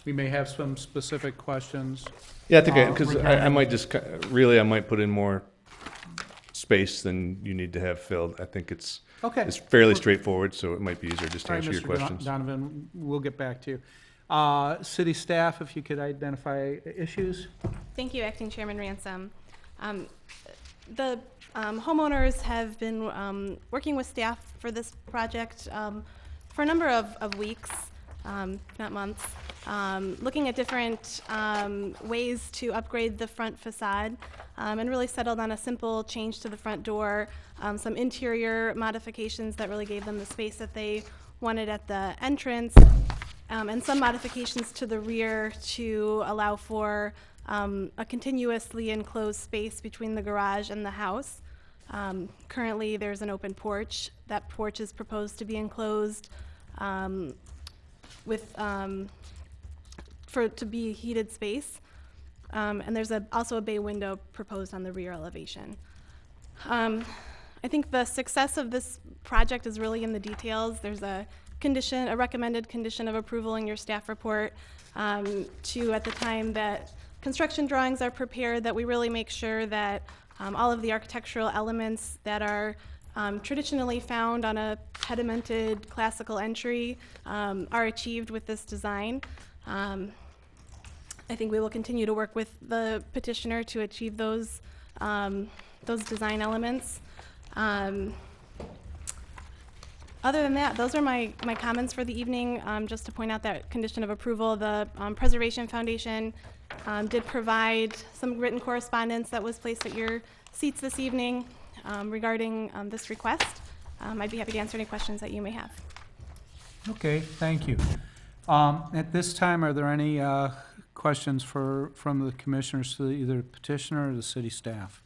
we may have some specific questions. Yeah, I think because I regarding- might just, really, I might put in more space than you need to have filled. I think it's Okay. fairly straightforward, so it might be easier just to All right, answer your Mr. questions. Donovan, we'll get back to you. City staff, if you could identify issues? Thank you, Acting Chairman Ransom. The homeowners have been working with staff for this project for a number of weeks, not months, looking at different ways to upgrade the front facade, and really settled on a simple change to the front door, some interior modifications that really gave them the space that they wanted at the entrance, and some modifications to the rear to allow for a continuously enclosed space between the garage and the house. Currently, there's an open porch. That porch is proposed to be enclosed with to be heated space, and there's also a bay window proposed on the rear elevation. I think the success of this project is really in the details. There's a recommended condition of approval in your staff report to, at the time that construction drawings are prepared, that we really make sure that all of the architectural elements that are traditionally found on a pedimented classical entry are achieved with this design. I think we will continue to work with the petitioner to achieve those design elements. Other than that, those are my comments for the evening. Just to point out that condition of approval, the Preservation Foundation did provide some written correspondence that was placed at your seats this evening regarding this request. I'd be happy to answer any questions that you may have. Okay, thank you. At this time, are there any questions from the commissioners to either the petitioner or the city staff?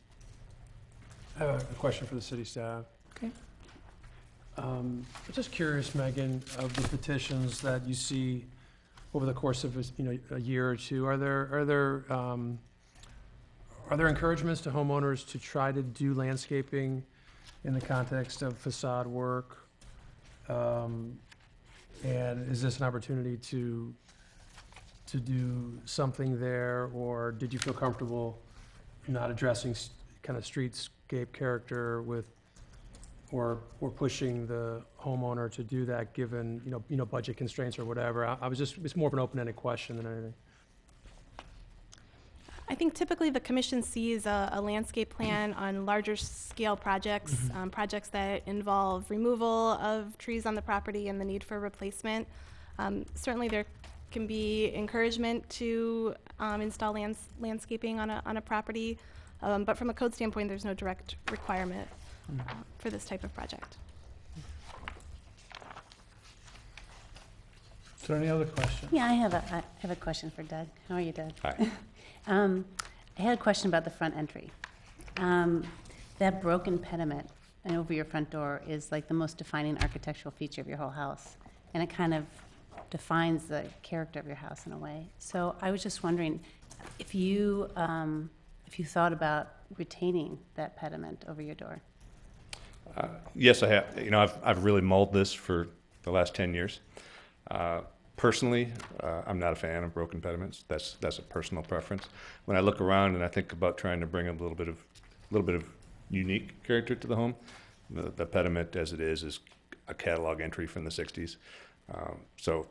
I have a question for the city staff. Okay. I'm just curious, Megan, of the petitions that you see over the course of a year or two, are there encouragements to homeowners to try to do landscaping in the context of facade work? And is this an opportunity to do something there, or did you feel comfortable not addressing kind of streetscape character with, or pushing the homeowner to do that, given budget constraints or whatever? It's more of an open-ended question than anything. I think typically the commission sees a landscape plan on larger scale projects, projects that involve removal of trees on the property and the need for replacement. Certainly there can be encouragement to install landscaping on a property, but from a code standpoint, there's no direct requirement for this type of project. Is there any other questions? Yeah, I have a question for Doug. How are you, Doug? Hi. I had a question about the front entry. That broken pediment over your front door is like the most defining architectural feature of your whole house, and it kind of defines the character of your house in a way. So I was just wondering if you thought about retaining that pediment over your door. Yes, I have. I've really mulled this for the last 10 years. Personally, I'm not a fan of broken pediments. That's a personal preference. When I look around and I think about trying to bring a little bit of unique character to the home, the pediment as it is a catalog entry from the 60s. So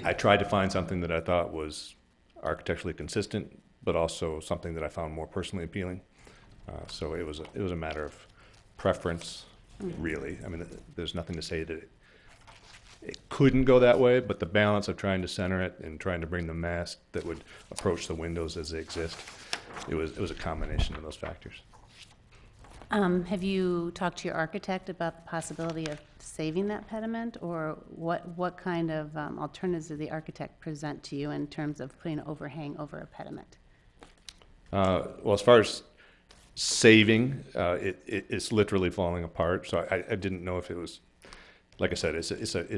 I tried to find something that I thought was architecturally consistent, but also something that I found more personally appealing. So it was a matter of preference, really. I mean, there's nothing to say that it couldn't go that way, but the balance of trying to center it and trying to bring the mass that would approach the windows as they exist, it was a combination of those factors. Have you talked to your architect about the possibility of saving that pediment, or what kind of alternatives did the architect present to you in terms of putting an overhang over a pediment? Well, as far as saving, it's literally falling apart. So I didn't know if it was, like I said, it's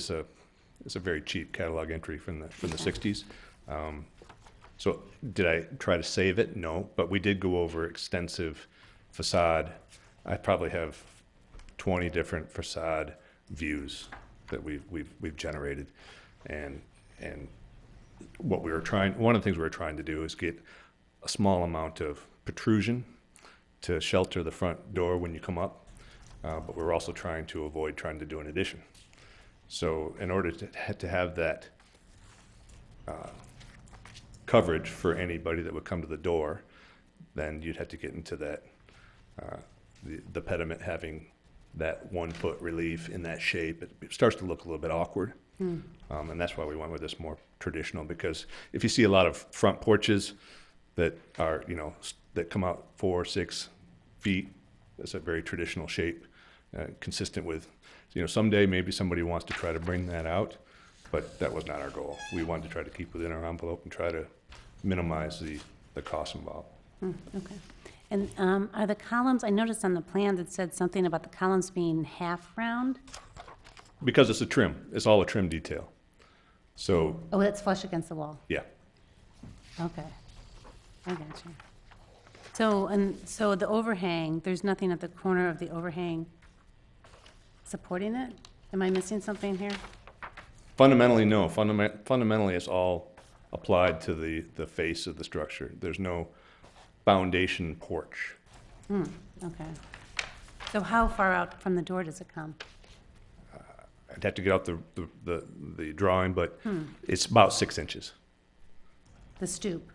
a very cheap catalog entry from the 60s. So did I try to save it? No, but we did go over extensive facade. I probably have 20 different facade views that we've generated, and what we were trying, one of the things we were trying to do is get a small amount of protrusion to shelter the front door when you come up, but we're also trying to avoid trying to do an addition. So in order to have that coverage for anybody that would come to the door, then you'd have to get into that, the pediment having that 1 foot relief in that shape. It starts to look a little bit awkward. And that's why we went with this more traditional, because if you see a lot of front porches that are, that come out 4 or 6 feet, that's a very traditional shape, consistent with, someday maybe somebody wants to try to bring that out, but that was not our goal. We wanted to try to keep within our envelope and try to minimize the costs involved. Okay. And are the columns, I noticed on the plans it said something about the columns being half round? Because it's a trim. It's all a trim detail. So, Oh, that's flush against the wall. yeah. Okay. I got you. So the overhang, there's nothing at the corner of the overhang supporting it? Am I missing something here? Fundamentally, no. Fundamentally, it's all applied to the face of the structure. There's no foundation porch. Okay. So how far out from the door does it come? I'd have to get out the drawing, but it's about 6 inches. The stoop?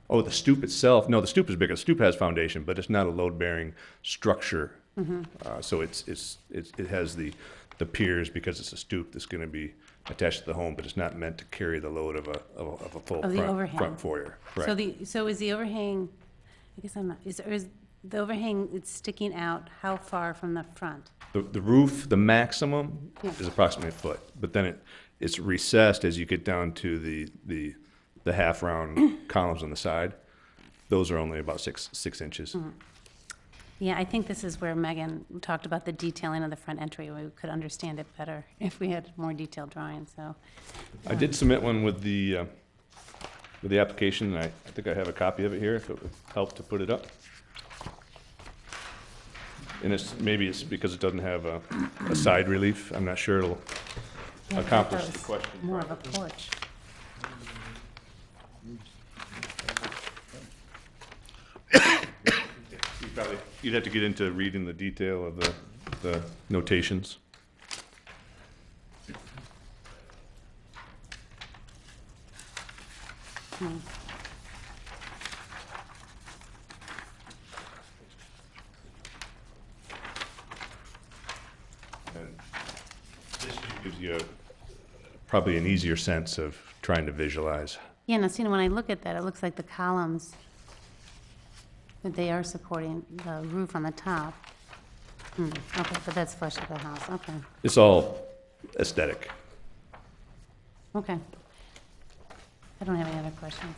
Oh, the stoop itself? No, the stoop is bigger. The stoop has foundation, but it's not a load-bearing structure. So it has the piers because it's a stoop that's going to be attached to the home, but it's not meant to carry the load of a full Of the overhang. front foyer. Correct. So is the overhang, I guess I'm not, is the overhang, it's sticking out how far from the front? The roof, the maximum is approximately a foot, but then it's recessed as you get down to the half-round columns on the side. Those are only about six inches. Yeah, I think this is where Megan talked about the detailing of the front entry. We could understand it better if we had more detailed drawings, so. I did submit one with the application, and I think I have a copy of it here, if it would help to put it up. And maybe it's because it doesn't have a side relief. I'm not sure it'll Yeah, I thought accomplish that the was question. More of a porch. You'd have to get into reading the detail of the notations. And this gives you probably an easier sense of trying to visualize. Yeah, now, see, when I look at that, it looks like the columns, that they are supporting the roof on the top. Okay, but that's flush with the house, okay. It's all aesthetic. Okay. I don't have any other questions.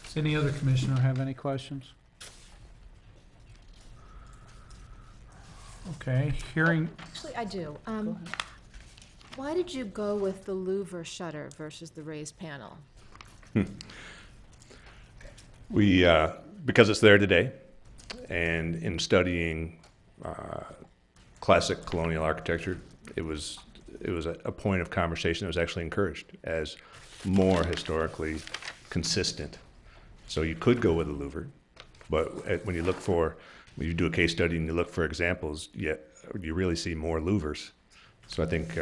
Does any other commissioner have any questions? Okay, hearing, Actually, I do. Why did you go with the louver shutter versus the raised panel? We, because it's there today, and in studying classic colonial architecture, it was a point of conversation that was actually encouraged as more historically consistent. So you could go with a louver, but when you do a case study and you look for examples, yet you really see more louvers. So I think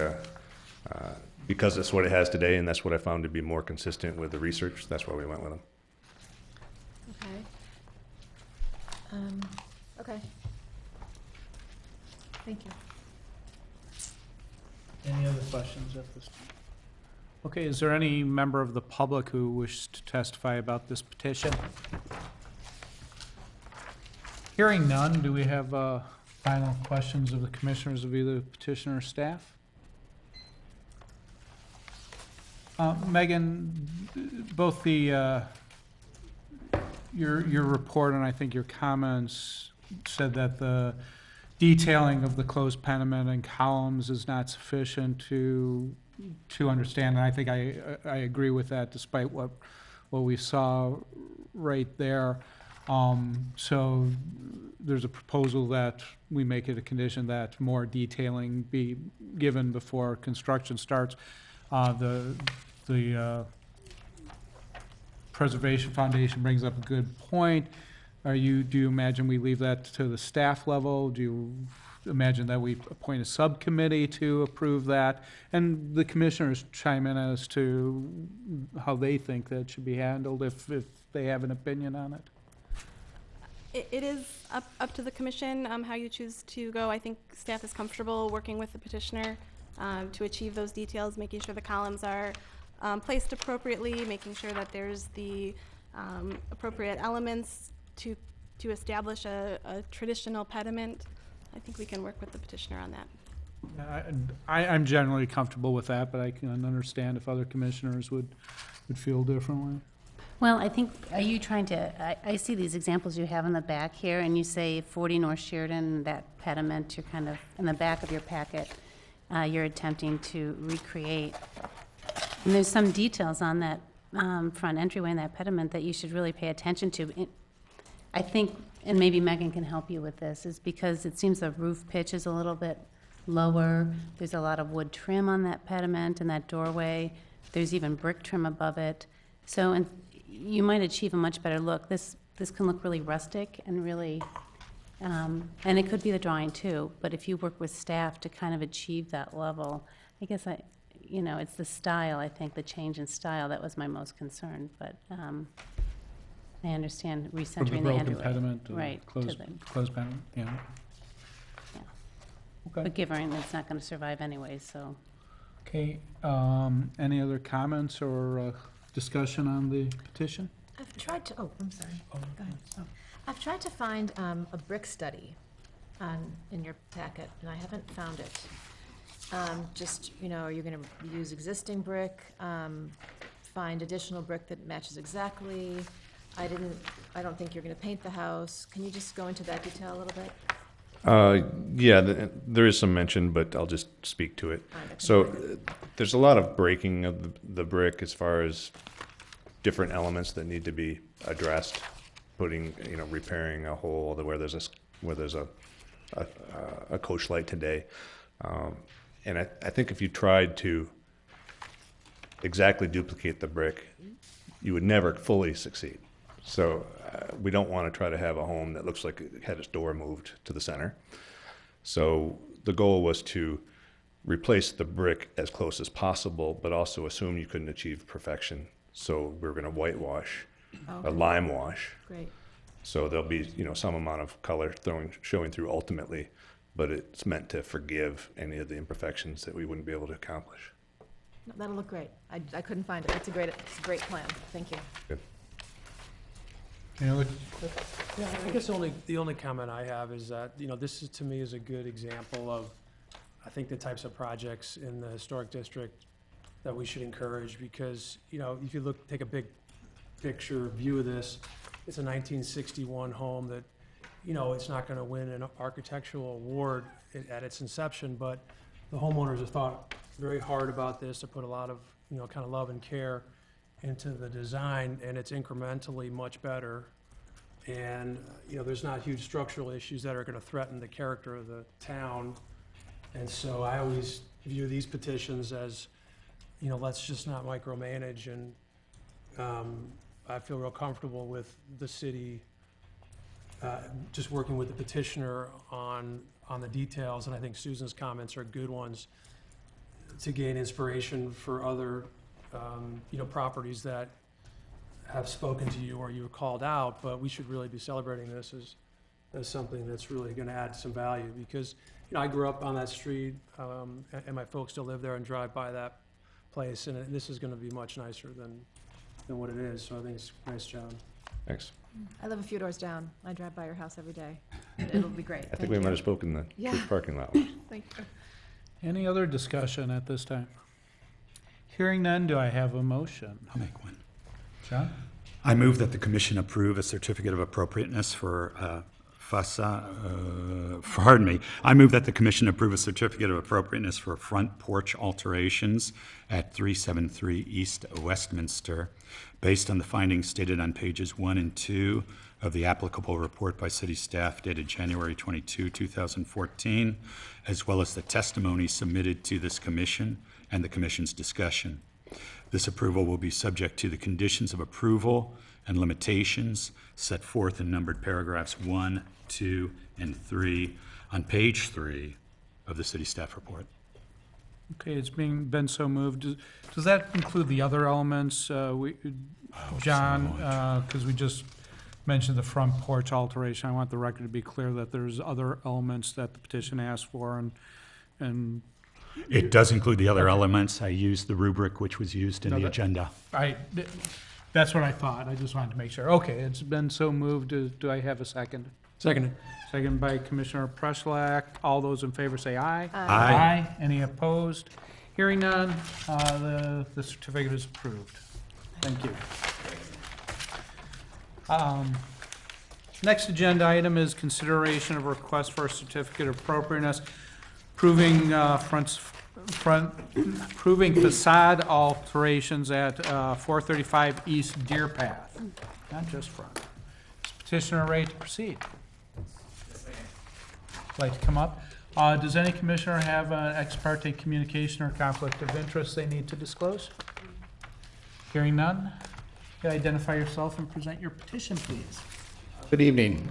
because that's what it has today, and that's what I found to be more consistent with the research, that's why we went with them. Okay. Okay. Thank you. any other questions at this time? Okay, is there any member of the public who wishes to testify about this petition? Hearing none, do we have final questions of the commissioners of either petitioner or staff? Megan, both the, your report and I think your comments said that the detailing of the closed pediment and columns is not sufficient to understand, and I think I agree with that despite what we saw right there. So there's a proposal that we make it a condition that more detailing be given before construction starts. The Preservation Foundation brings up a good point. Do you imagine we leave that to the staff level? Do you imagine that we appoint a subcommittee to approve that? And the commissioners chime in as to how they think that should be handled if they have an opinion on it. It is up to the commission how you choose to go. I think staff is comfortable working with the petitioner to achieve those details, making sure the columns are placed appropriately, making sure that there's the appropriate elements to establish a traditional pediment. I think we can work with the petitioner on that. I'm generally comfortable with that, but I can understand if other commissioners would feel differently. Well, I think, are you trying to, I see these examples you have in the back here, and you say 40 North Sheridan, that pediment, you're kind of, in the back of your packet, you're attempting to recreate. And there's some details on that front entryway and that pediment that you should really pay attention to. I think, and maybe Megan can help you with this, is because it seems the roof pitch is a little bit lower. There's a lot of wood trim on that pediment and that doorway. There's even brick trim above it. So, and you might achieve a much better look. This can look really rustic and really, and it could be the drawing too, but if you work with staff to kind of achieve that level, I guess it's the style, I think, the change in style, that was my most concern, but I understand From recentering the the broken entryway. pediment to the Right, closed pediment, yeah. Yeah. Okay. But given it's not going to survive anyway, so. Okay, any other comments or discussion on the petition? I've tried to, I'm sorry. Go ahead. Oh. I've tried to find a brick study in your packet, and I haven't found it. Are you going to use existing brick, find additional brick that matches exactly? I don't think you're going to paint the house. Can you just go into that detail a little bit? Yeah, there is some mention, but I'll just speak to it. So there's a lot of breaking of the brick as far as different elements that need to be addressed, repairing a hole where there's a coach light today. And I think if you tried to exactly duplicate the brick, you would never fully succeed. So we don't want to try to have a home that looks like it had its door moved to the center. So the goal was to replace the brick as close as possible, but also assume you couldn't achieve perfection. So we're going to whitewash, a lime wash. Great. So there'll be some amount of color showing through ultimately, but it's meant to forgive any of the imperfections that we wouldn't be able to accomplish. No, that'll look great. I couldn't find it. It's a great plan. Thank you. Good. Any other? Yeah, I guess the only comment I have is that, this is, to me, is a good example of, I think, the types of projects in the historic district that we should encourage, because, if you take a big picture view of this, it's a 1961 home that, it's not going to win an architectural award at its inception, but the homeowners have thought very hard about this, to put a lot of, kind of love and care into the design, and it's incrementally much better. And, there's not huge structural issues that are going to threaten the character of the town. And so I always view these petitions as, let's just not micromanage. And I feel real comfortable with the city just working with the petitioner on the details. And I think Susan's comments are good ones to gain inspiration for other properties that have spoken to you or you were called out, but we should really be celebrating this as something that's really going to add some value, because I grew up on that street, and my folks still live there and drive by that place, and this is going to be much nicer than what it is. So I think it's a nice job. Thanks. I live a few doors down. I drive by your house every day. It'll be great. I think we might have spoken in the church parking lot. Thank you. Any other discussion at this time? Hearing none, do I have a motion? I'll make one. John? I move that the commission approve a certificate of appropriateness for I move that the commission approve a certificate of appropriateness for front porch alterations at 373 East Westminster, based on the findings stated on pages 1 and 2 of the applicable report by city staff dated January 22, 2014, as well as the testimony submitted to this commission and the commission's discussion. This approval will be subject to the conditions of approval and limitations set forth in numbered paragraphs 1, 2, and 3 on page 3 of the city staff report. Okay, it's been so moved. Does that include the other elements, John? Because we just mentioned the front porch alteration. I want the record to be clear that there's other elements that the petition asked for, and It does include the other elements. I used the rubric which was used in No, the that- agenda. that's what I thought. I just wanted to make sure. Okay, it's been so moved. Do I have a second? Seconded. Second by Commissioner Preschlack. All those in favor say aye. Aye. Any opposed? Hearing none, the certificate is approved. Thank you. Next agenda item is consideration of a request for a certificate of appropriateness, proving proving facade alterations at 435 East Deerpath, not just front. Is petitioner ready to proceed? Like to come up? Does any commissioner have an ex parte communication or conflict of interest they need to disclose? Hearing none, can you identify yourself and present your petition, please? Good evening.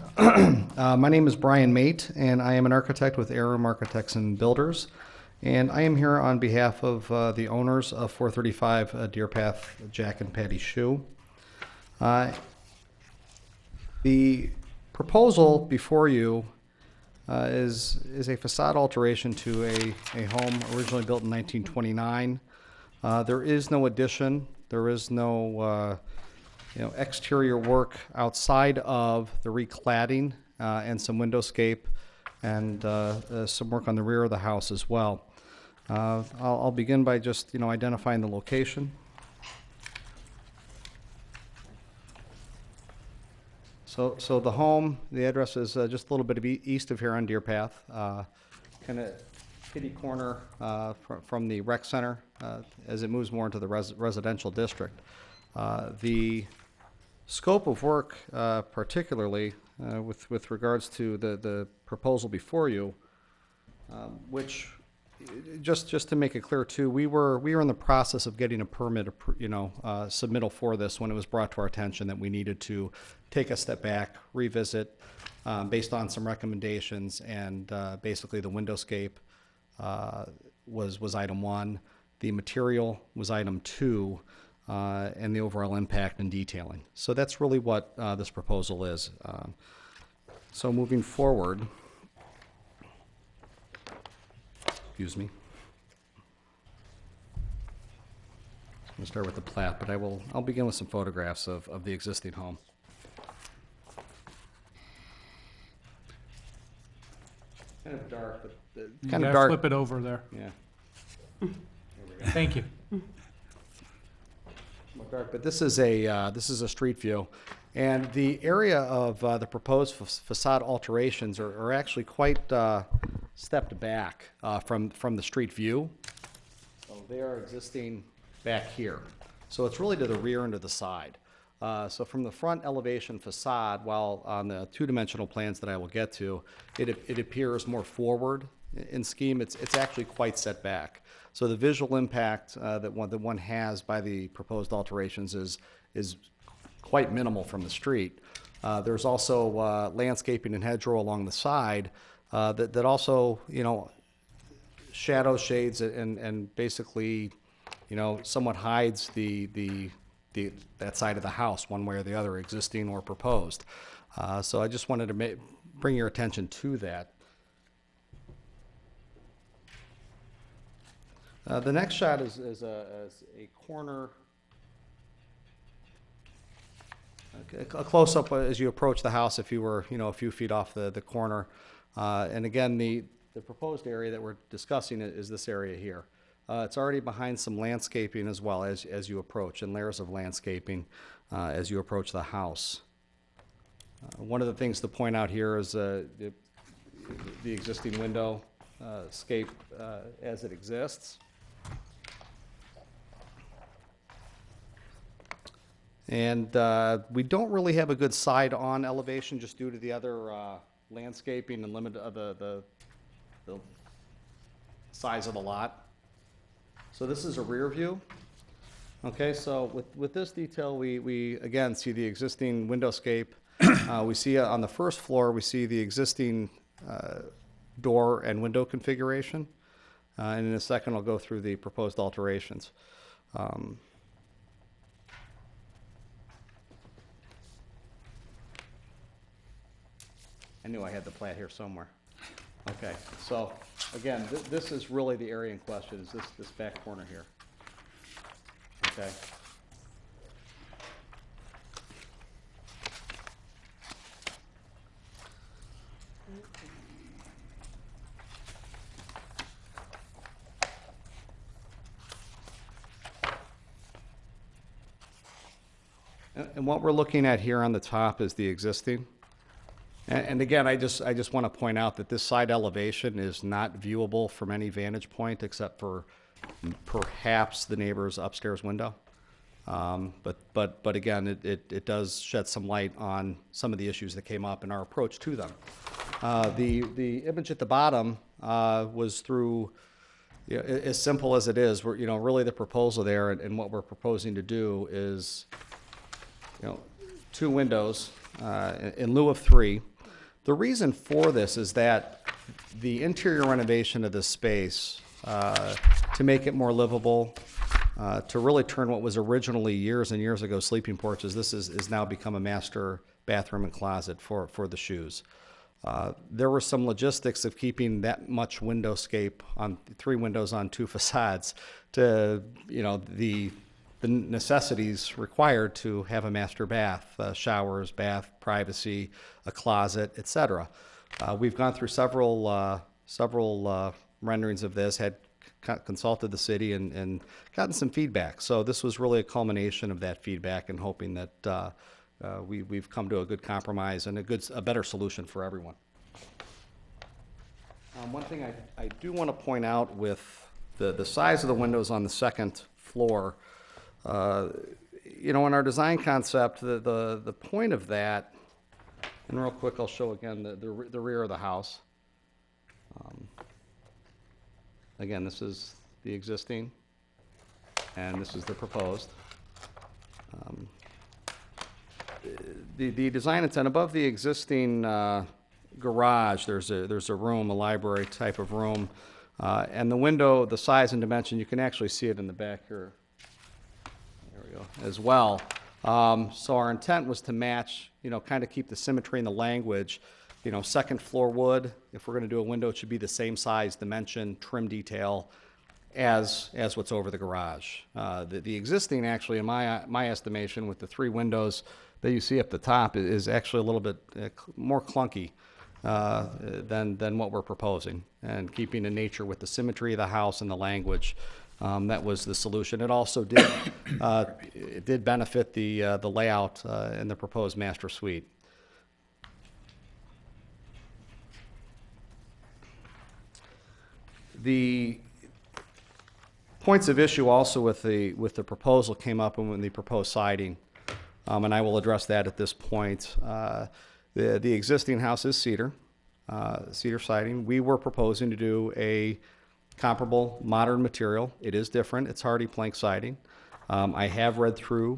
My name is Brian Mate, and I am an architect with Aram Architects and Builders. And I am here on behalf of the owners of 435 Deerpath Jack and Patty Shoe. The proposal before you is a facade alteration to a home originally built in 1929. There is no addition. There is no exterior work outside of the recladding and some windowscape and some work on the rear of the house as well. I'll begin by just identifying the location. So the home, the address is just a little bit east of here on Deerpath, kind of kitty corner from the rec center as it moves more into the residential district. The scope of work, particularly with regards to the proposal before you, which just to make it clear too, we were in the process of getting a permit, submittal for this when it was brought to our attention that we needed to take a step back, revisit, based on some recommendations, and basically the windowscape was item 1, the material was item 2, and the overall impact and detailing. So that's really what this proposal is. So moving forward, excuse me. I'm going to start with the plat, but I'll begin with some photographs of the existing home. Kind of dark, but You kind of gotta dark. flip it over there. Yeah. Thank you. More dark, but this is a street view, and the area of the proposed facade alterations are actually quite stepped back from the street view. So they are existing back here. So it's really to the rear and to the side. So from the front elevation facade, while on the two-dimensional plans that I will get to, it appears more forward in scheme. It's actually quite set back. So the visual impact that one has by the proposed alterations is quite minimal from the street. There's also landscaping and hedgerow along the side that also shadows, shades, and basically somewhat hides that side of the house one way or the other, existing or proposed. So I just wanted to bring your attention to that. The next shot is a corner, a close-up as you approach the house if you were a few feet off the corner. And again, the proposed area that we're discussing is this area here. It's already behind some landscaping as well as you approach, and layers of landscaping as you approach the house. One of the things to point out here is the existing window scape as it exists. And we don't really have a good side-on elevation just due to the other landscaping and limit of the size of the lot. So this is a rear view. Okay, so with this detail, we again see the existing windowscape. We see on the first floor, we see the existing door and window configuration. And in a second, I'll go through the proposed alterations. I knew I had the plat here somewhere. Okay, so again, this is really the area in question, is this back corner here. Okay. And what we're looking at here on the top is the existing. And again, I just want to point out that this side elevation is not viewable from any vantage point except for perhaps the neighbor's upstairs window. But again, it does shed some light on some of the issues that came up in our approach to them. The image at the bottom was through, as simple as it is, really the proposal there and what we're proposing to do is, two windows in lieu of three. The reason for this is that the interior renovation of this space, to make it more livable, to really turn what was originally years and years ago sleeping porches, this is now become a master bathroom and closet for the shoes. There were some logistics of keeping that much windowscape on 3 windows on 2 facades to, the necessities required to have a master bath, showers, bath, privacy, a closet, etc. We've gone through several renderings of this, had consulted the city and gotten some feedback. So this was really a culmination of that feedback and hoping that we've come to a good compromise and a better solution for everyone. One thing I do want to point out with the size of the windows on the second floor, in our design concept, the point of that, and real quick I'll show again the rear of the house. Again, this is the existing, and this is the proposed. The design intent above the existing garage, there's a room, a library type of room, and the window, the size and dimension, you can actually see it in the back here. There we go, as well. So our intent was to match, kind of keep the symmetry in the language. Second floor wood, if we're going to do a window, it should be the same size, dimension, trim detail as what's over the garage. The existing, actually, in my estimation, with the 3 windows that you see up the top, is actually a little bit more clunky than what we're proposing. And keeping in nature with the symmetry of the house and the language, that was the solution. It also did it did benefit the layout in the proposed master suite. The points of issue also with the proposal came up when the proposed siding, and I will address that at this point. The existing house is cedar siding. We were proposing to do a comparable modern material. It is different. It's hardy plank siding. I have read through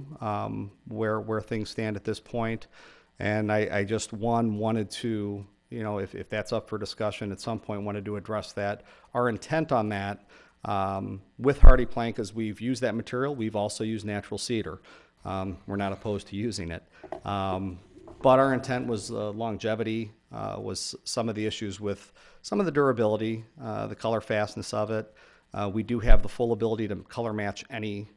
where things stand at this point, and I just wanted to, if that's up for discussion at some point, wanted to address that. Our intent on that with hardy plank is we've used that material. We've also used natural cedar. We're not opposed to using it. But our intent was longevity, was some of the issues with some of the durability, the color fastness of it. We do have the full ability to color match any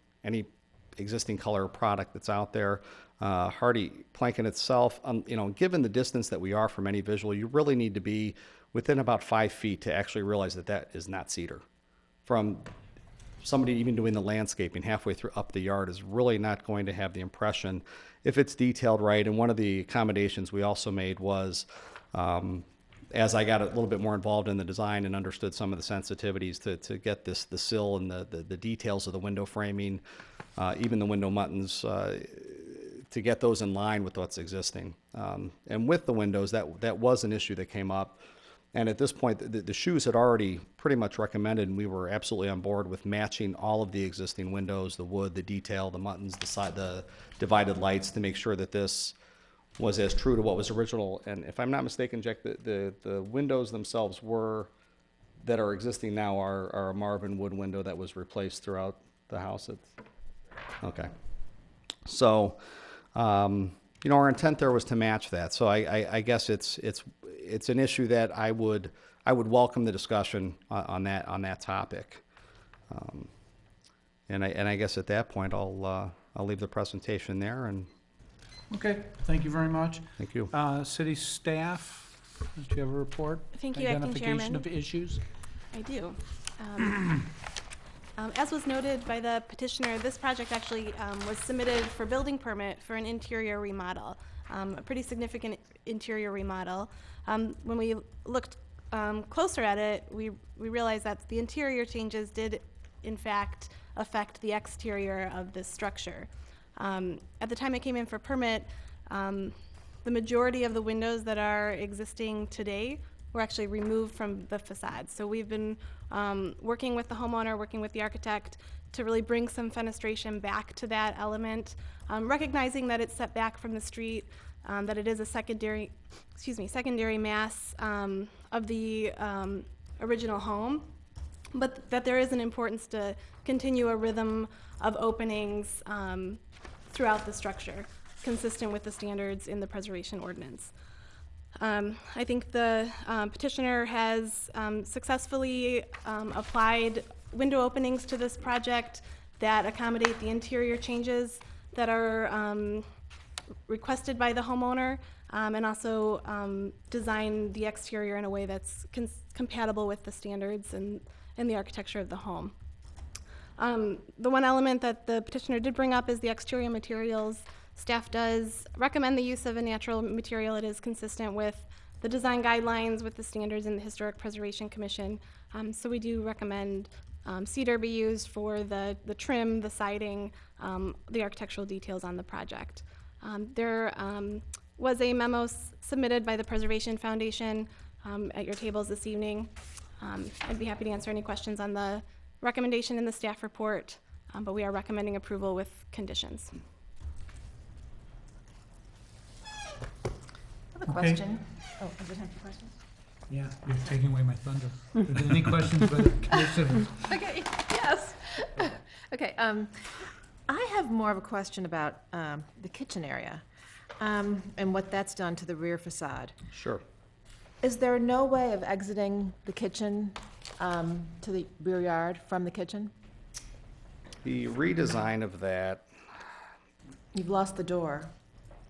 existing color product that's out there. Hardy plank in itself, given the distance that we are from any visual, you really need to be within about 5 feet to actually realize that is not cedar. From somebody even doing the landscaping halfway through up the yard is really not going to have the impression if it's detailed right. And one of the accommodations we also made was, as I got a little bit more involved in the design and understood some of the sensitivities to get the sill and the details of the window framing, even the window muttons, to get those in line with what's existing. And with the windows, that was an issue that came up. And at this point, the shoes had already pretty much recommended, and we were absolutely on board with matching all of the existing windows, the wood, the detail, the muttons, the divided lights, to make sure that this was as true to what was original. And if I'm not mistaken, Jack, the windows themselves that are existing now are a Marvin wood window that was replaced throughout the house. Okay. So, our intent there was to match that. So I guess it's an issue that I would welcome the discussion on that topic. And I guess at that point I'll leave the presentation there, and Okay, thank you very much. thank you. City staff, do you have a report? Thank you, Acting Identification Chairman. of issues? I do. As was noted by the petitioner, this project actually was submitted for building permit for an interior remodel, a pretty significant interior remodel. When we looked closer at it, we realized that the interior changes did, in fact, affect the exterior of this structure. At the time it came in for permit, the majority of the windows that are existing today were actually removed from the facade. So we've been working with the homeowner, working with the architect to really bring some fenestration back to that element, recognizing that it's set back from the street, that it is a secondary mass of the original home, but that there is an importance to continue a rhythm of openings throughout the structure, consistent with the standards in the preservation ordinance. I think the petitioner has successfully applied window openings to this project that accommodate the interior changes that are requested by the homeowner, and also design the exterior in a way that's compatible with the standards and the architecture of the home. The one element that the petitioner did bring up is the exterior materials. Staff does recommend the use of a natural material. It is consistent with the design guidelines, with the standards in the Historic Preservation Commission. So we do recommend cedar be used for the trim, the siding, the architectural details on the project. There was a memo submitted by the Preservation Foundation at your tables this evening. I'd be happy to answer any questions on the recommendation in the staff report, but we are recommending approval with conditions. I have a question. Oh, does it have questions? Yeah, you're taking away my thunder. Are there any questions by the commission? Okay, yes. Okay, I have more of a question about the kitchen area and what that's done to the rear facade. Sure. Is there no way of exiting the kitchen to the rear yard from the kitchen? The redesign of that, You've lost the door.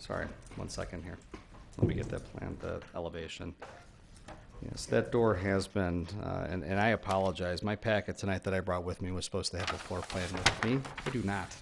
sorry, 1 second here. Let me get that plan, the elevation. Yes, that door has been, and I apologize, my packet tonight that I brought with me was supposed to have a floor plan with me. I do not.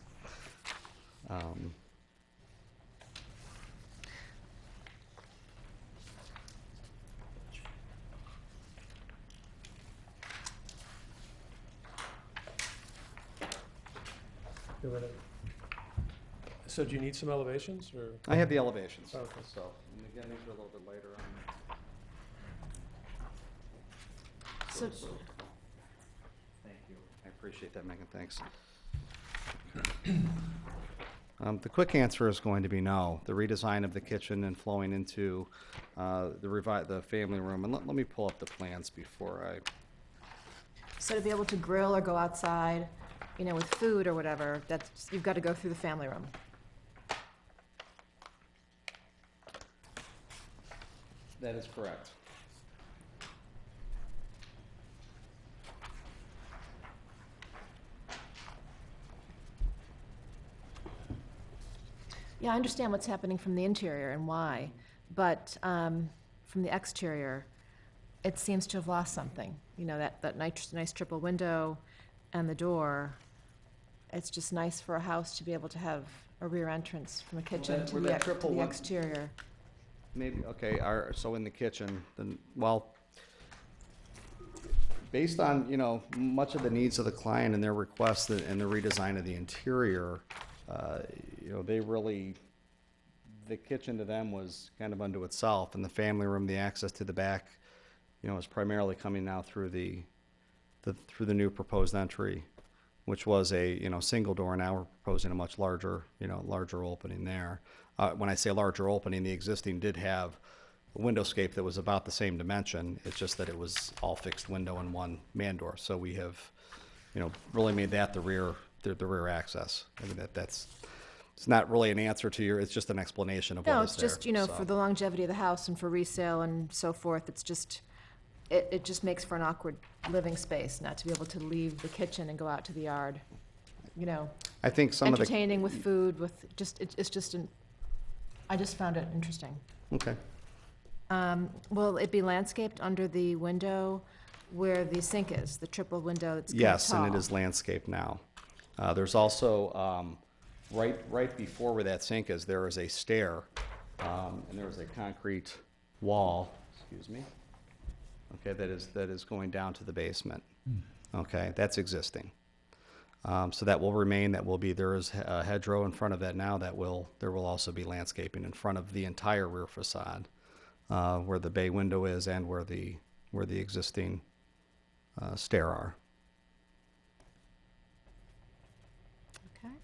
So do you need some elevations, or? I have the elevations. Okay. So, and again, these are a little bit later on. So, Thank you. I appreciate that, Megan, thanks. The quick answer is going to be no. The redesign of the kitchen and flowing into the family room, and let me pull up the plans before I... so to be able to grill or go outside, with food or whatever, you've got to go through the family room. That is correct. Yeah, I understand what's happening from the interior and why, but from the exterior, it seems to have lost something. That nice triple window, and the door, it's just nice for a house to be able to have a rear entrance from a kitchen to where the that triple one- exterior. Maybe, okay, so in the kitchen, then, well, based on, much of the needs of the client and their requests and the redesign of the interior, they really, the kitchen to them was kind of unto itself, and the family room, the access to the back, is primarily coming now through the new proposed entry, which was a, single door. Now we're proposing a much larger, larger opening there. When I say larger opening, the existing did have a windowscape that was about the same dimension. It's just that it was all fixed window and one man door. So we have, really made that the rear access. I mean, it's not really an answer to it's just an explanation of what No, is it's just, there, for the longevity of the house and for resale and so forth, it's just, it just makes for an awkward living space, not to be able to leave the kitchen and go out to the yard. I think some of the. Entertaining with food, with just, it's just, I just found it interesting. Okay. Will it be landscaped under the window where the sink is, the triple window that's kind of Yes, and it tall? is landscaped now. There's also, right before where that sink is, there is a stair, and there is a concrete wall, excuse me, okay, that is going down to the basement. Okay, that's existing. So that will remain, there is a hedgerow in front of that now there will also be landscaping in front of the entire rear facade, where the bay window is and where the existing stair are. Okay.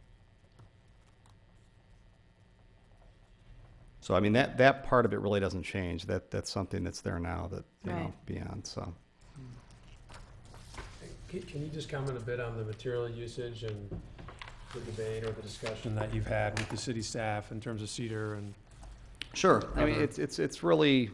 So I mean, that part of it really doesn't change. That's something that's there now that, Right. beyond, so. Can you just comment a bit on the material usage and the debate or the discussion that you've had with the city staff in terms of cedar and? Sure. I mean, Other- it's really,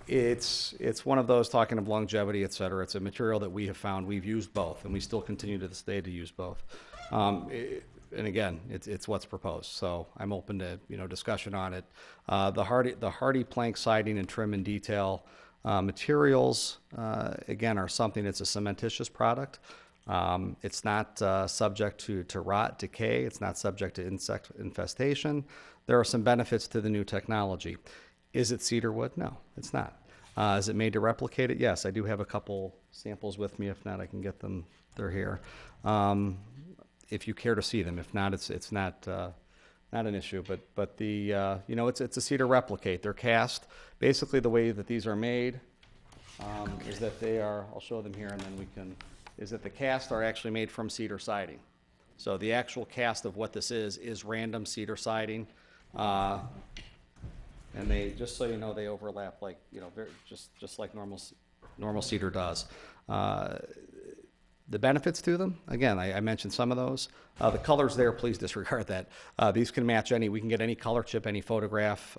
it's one of those, talking of longevity, et cetera. It's a material that we have found, we've used both, and we still continue to this day to use both. And again, it's what's proposed, so I'm open to, discussion on it. The hardy plank siding and trim and detail materials, again, are something, it's a cementitious product. It's not subject to rot, decay. It's not subject to insect infestation. There are some benefits to the new technology. Is it cedar wood? No, it's not. Is it made to replicate it? Yes, I do have a couple samples with me. If not, I can get them. They're here. If you care to see them. If not, it's not an issue. But the it's a cedar replicate. They're cast. Basically, the way that these are made is that they are. I'll show them here, and then we can. Is that the cast are actually made from cedar siding. So the actual cast of what this is random cedar siding. And they, just so you know, they overlap like, just like normal cedar does. The benefits to them, again, I mentioned some of those. The colors there, please disregard that. These can match we can get any color chip, any photograph,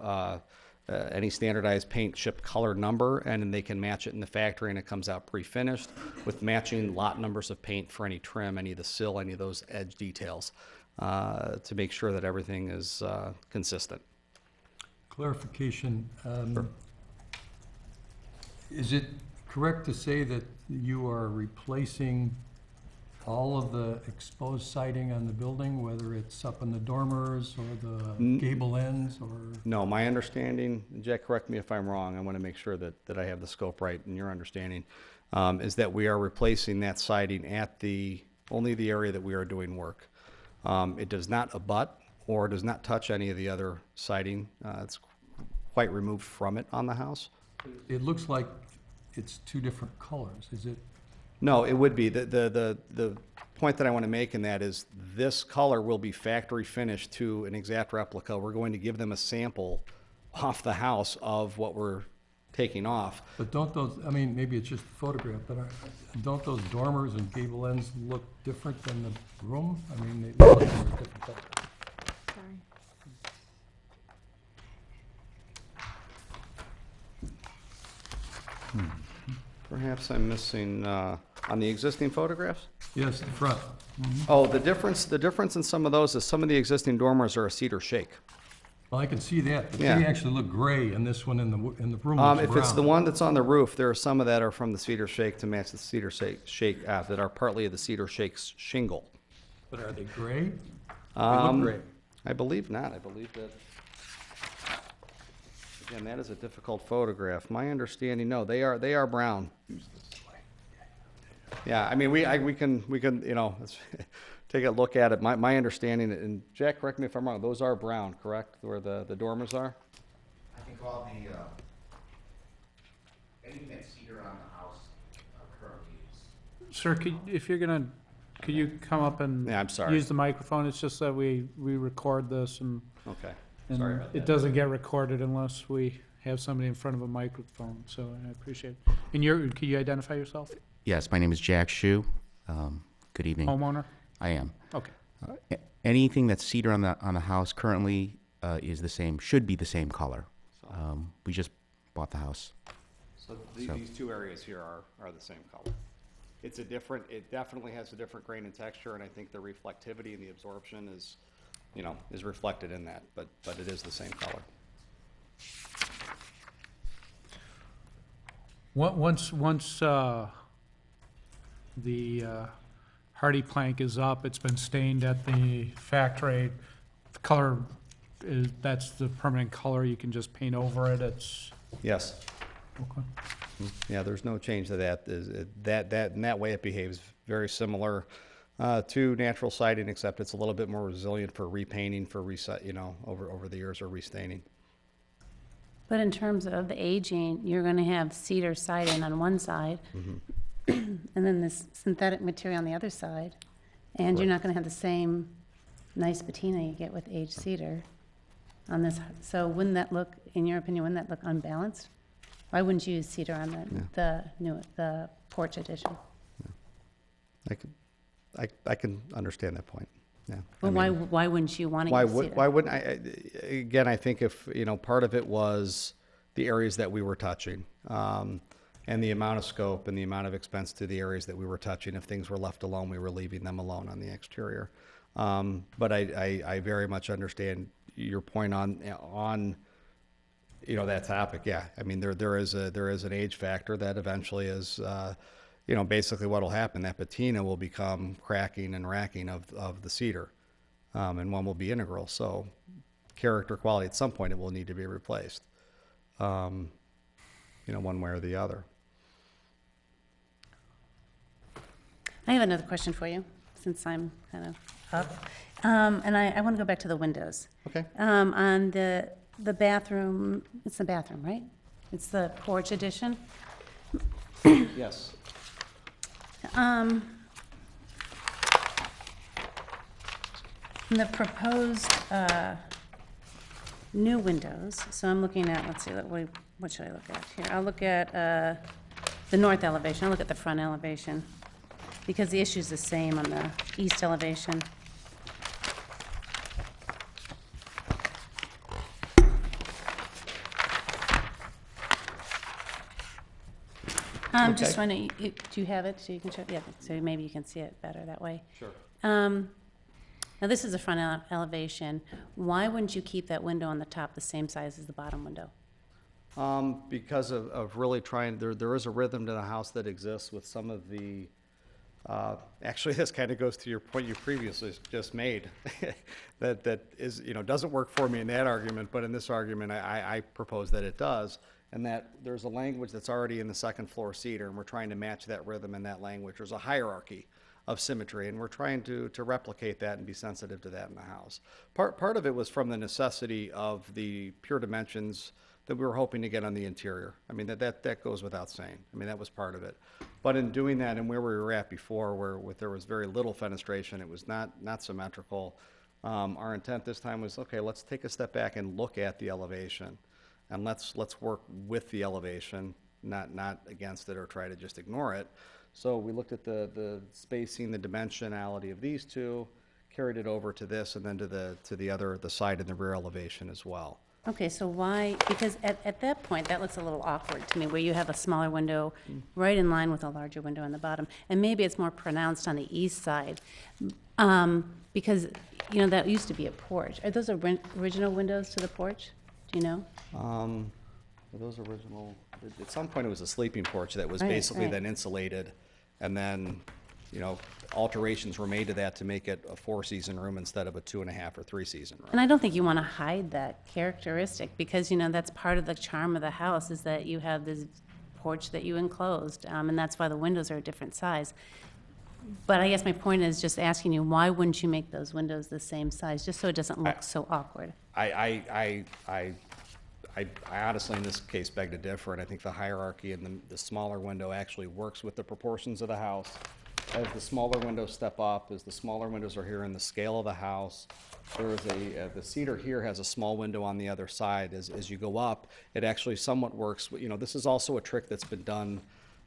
any standardized paint chip color number, and then they can match it in the factory, and it comes out pre-finished with matching lot numbers of paint for any trim, any of the sill, any of those edge details, to make sure that everything is consistent. Clarification. Is it correct to say that you are replacing all of the exposed siding on the building, whether it's up in the dormers or the gable ends or? No, my understanding, Jack, correct me if I'm wrong, I want to make sure that I have the scope right in your understanding, is that we are replacing that siding at only the area that we are doing work. It does not abut or does not touch any of the other siding. It's quite removed from it on the house. It looks like it's two different colors, is it? No, it would be. The point that I want to make in that is this color will be factory finished to an exact replica. We're going to give them a sample off the house of what we're taking off. But don't those, I mean, maybe it's just a photograph, but don't those dormers and gable ends look different than the room? I mean, they look like they're different colors. Sorry. Perhaps I'm missing, on the existing photographs? Yes, the front. Oh, the difference in some of those is some of the existing dormers are a cedar shake. Well, I can see that, but Yeah. they actually look gray, and this one in the room looks brown. If it's the one that's on the roof, there are some of that are from the cedar shake to match the cedar shake, that are partly of the cedar shake's shingle. But are they gray? They Um, look gray. I believe not. I believe that, again, that is a difficult photograph. My understanding, no, they are brown. Yeah, I mean, we can, you know, let's take a look at it. My understanding, and Jack, correct me if I'm wrong, those are brown, correct, where the dormers are? I think all the, anything that's cedar on the house currently is. Sir, if you're gonna, could you come up and Yeah, I'm sorry. use the microphone? It's just that we record this and Okay, and sorry about it that. doesn't get recorded unless we have somebody in front of a microphone, so I appreciate it. And could you identify yourself? Yes, my name is Jack Shu. Good evening. Homeowner? I am. Okay. Anything that's cedar on the house currently is the same, should be the same color. We just bought the house. So these two areas here are the same color. It's a different, it definitely has a different grain and texture, and I think the reflectivity and the absorption is, you know, is reflected in that, but it is the same color. Once the hardy plank is up, it's been stained at the factory. The color that's the permanent color. You can just paint over it. It's Yes. okay. Yeah, there's no change to that. In that way, it behaves very similar to natural siding, except it's a little bit more resilient for repainting, for you know, over the years, or restaining. But in terms of the aging, you're going to have cedar siding on one side, and then this synthetic material on the other side, and you're not going to have the same nice patina you get with aged cedar on this. So wouldn't that look, in your opinion, wouldn't that look unbalanced? Why wouldn't you use cedar on the porch addition? I can understand that point. Yeah. But I mean, why wouldn't you want to use cedar? why wouldn't I? Again, I think if, you know, part of it was the areas that we were touching, and the amount of scope and the amount of expense to the areas that we were touching. If things were left alone, we were leaving them alone on the exterior. But I very much understand your point on you know, that topic. Yeah, I mean, there is an age factor that eventually is, you know, basically what will happen. That patina will become cracking and racking of the cedar, and one will be integral. So character, quality, at some point it will need to be replaced, you know, one way or the other. I have another question for you, since I'm kind of up. And I want to go back to the windows. Okay. On the bathroom, it's the bathroom, right? It's the porch addition. Yes. The proposed new windows, so I'm looking at, let's see, what should I look at here? I'll look at the north elevation, I'll look at the front elevation, because the issue's the same on the east elevation. I'm just wondering, do you have it, so you can show, yeah, so maybe you can see it better that way. Sure. Now, this is the front elevation. Why wouldn't you keep that window on the top the same size as the bottom window? Because of really trying, there is a rhythm to the house that exists with some of the, actually, this kind of goes to your point you previously just made, that is, you know, doesn't work for me in that argument, but in this argument, I propose that it does, and that there's a language that's already in the second floor cedar, and we're trying to match that rhythm in that language. There's a hierarchy of symmetry, and we're trying to replicate that and be sensitive to that in the house. Part of it was from the necessity of the pure dimensions that we were hoping to get on the interior. I mean, that goes without saying. I mean, that was part of it. But in doing that, and where we were at before, where there was very little fenestration, it was not symmetrical. Our intent this time was, okay, let's take a step back and look at the elevation, and let's work with the elevation, not against it or try to just ignore it. So we looked at the spacing, the dimensionality of these two, carried it over to this, and then to the side and the rear elevation as well. Okay, so why, because at that point, that looks a little awkward to me, where you have a smaller window right in line with a larger window on the bottom, and maybe it's more pronounced on the east side. Because, that used to be a porch. Are those original windows to the porch? Do you know? Were those original, at some point it was a sleeping porch that was Right, basically right. then insulated, and then, alterations were made to that to make it a 4-season room instead of a 2.5 or 3-season room. And I don't think you want to hide that characteristic, because, that's part of the charm of the house, is that you have this porch that you enclosed, and that's why the windows are a different size. But I guess my point is just asking you, why wouldn't you make those windows the same size, just so it doesn't look so awkward? I honestly, in this case, beg to differ, and I think the hierarchy and the smaller window actually works with the proportions of the house. As the smaller windows step up, as the smaller windows are here in the scale of the house, there is the cedar here has a small window on the other side. As you go up, it actually somewhat works. This is also a trick that's been done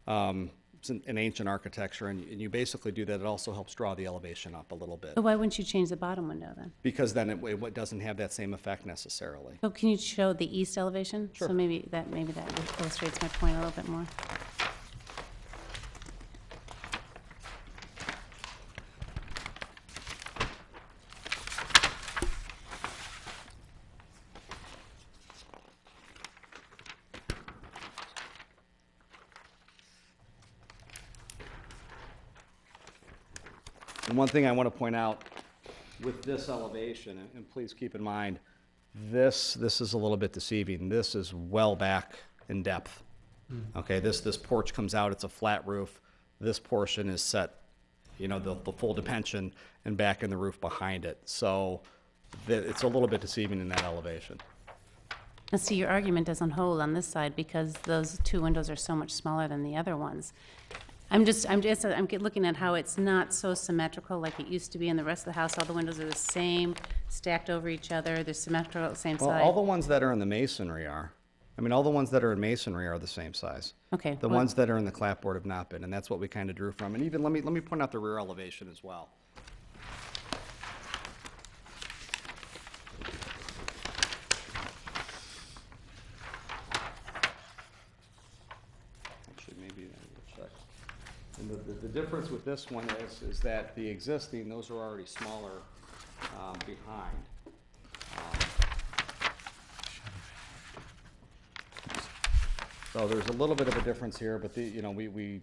in ancient architecture, and you basically do that. It also helps draw the elevation up a little bit, So why wouldn't you change the bottom window then? because then it doesn't have that same effect necessarily. So can you show the east elevation? Sure. So maybe that illustrates my point a little bit more. And one thing I want to point out with this elevation, and please keep in mind, this is a little bit deceiving. This is well back in depth. Okay, this porch comes out, it's a flat roof. This portion is set, the full dimension and back in the roof behind it. So it's a little bit deceiving in that elevation. And see, your argument doesn't hold on this side because those two windows are so much smaller than the other ones. I'm looking at how it's not so symmetrical like it used to be in the rest of the house. All the windows are the same, stacked over each other. They're symmetrical, same Well, side. all the ones that are in the masonry are. All the ones that are in masonry are the same size. Okay. The well, ones that are in the clapboard have not been, and that's what we kind of drew from. And even, let me point out the rear elevation as well. Actually, maybe I will check. And the difference with this one is that the existing, those are already smaller behind. So there's a little bit of a difference here, but we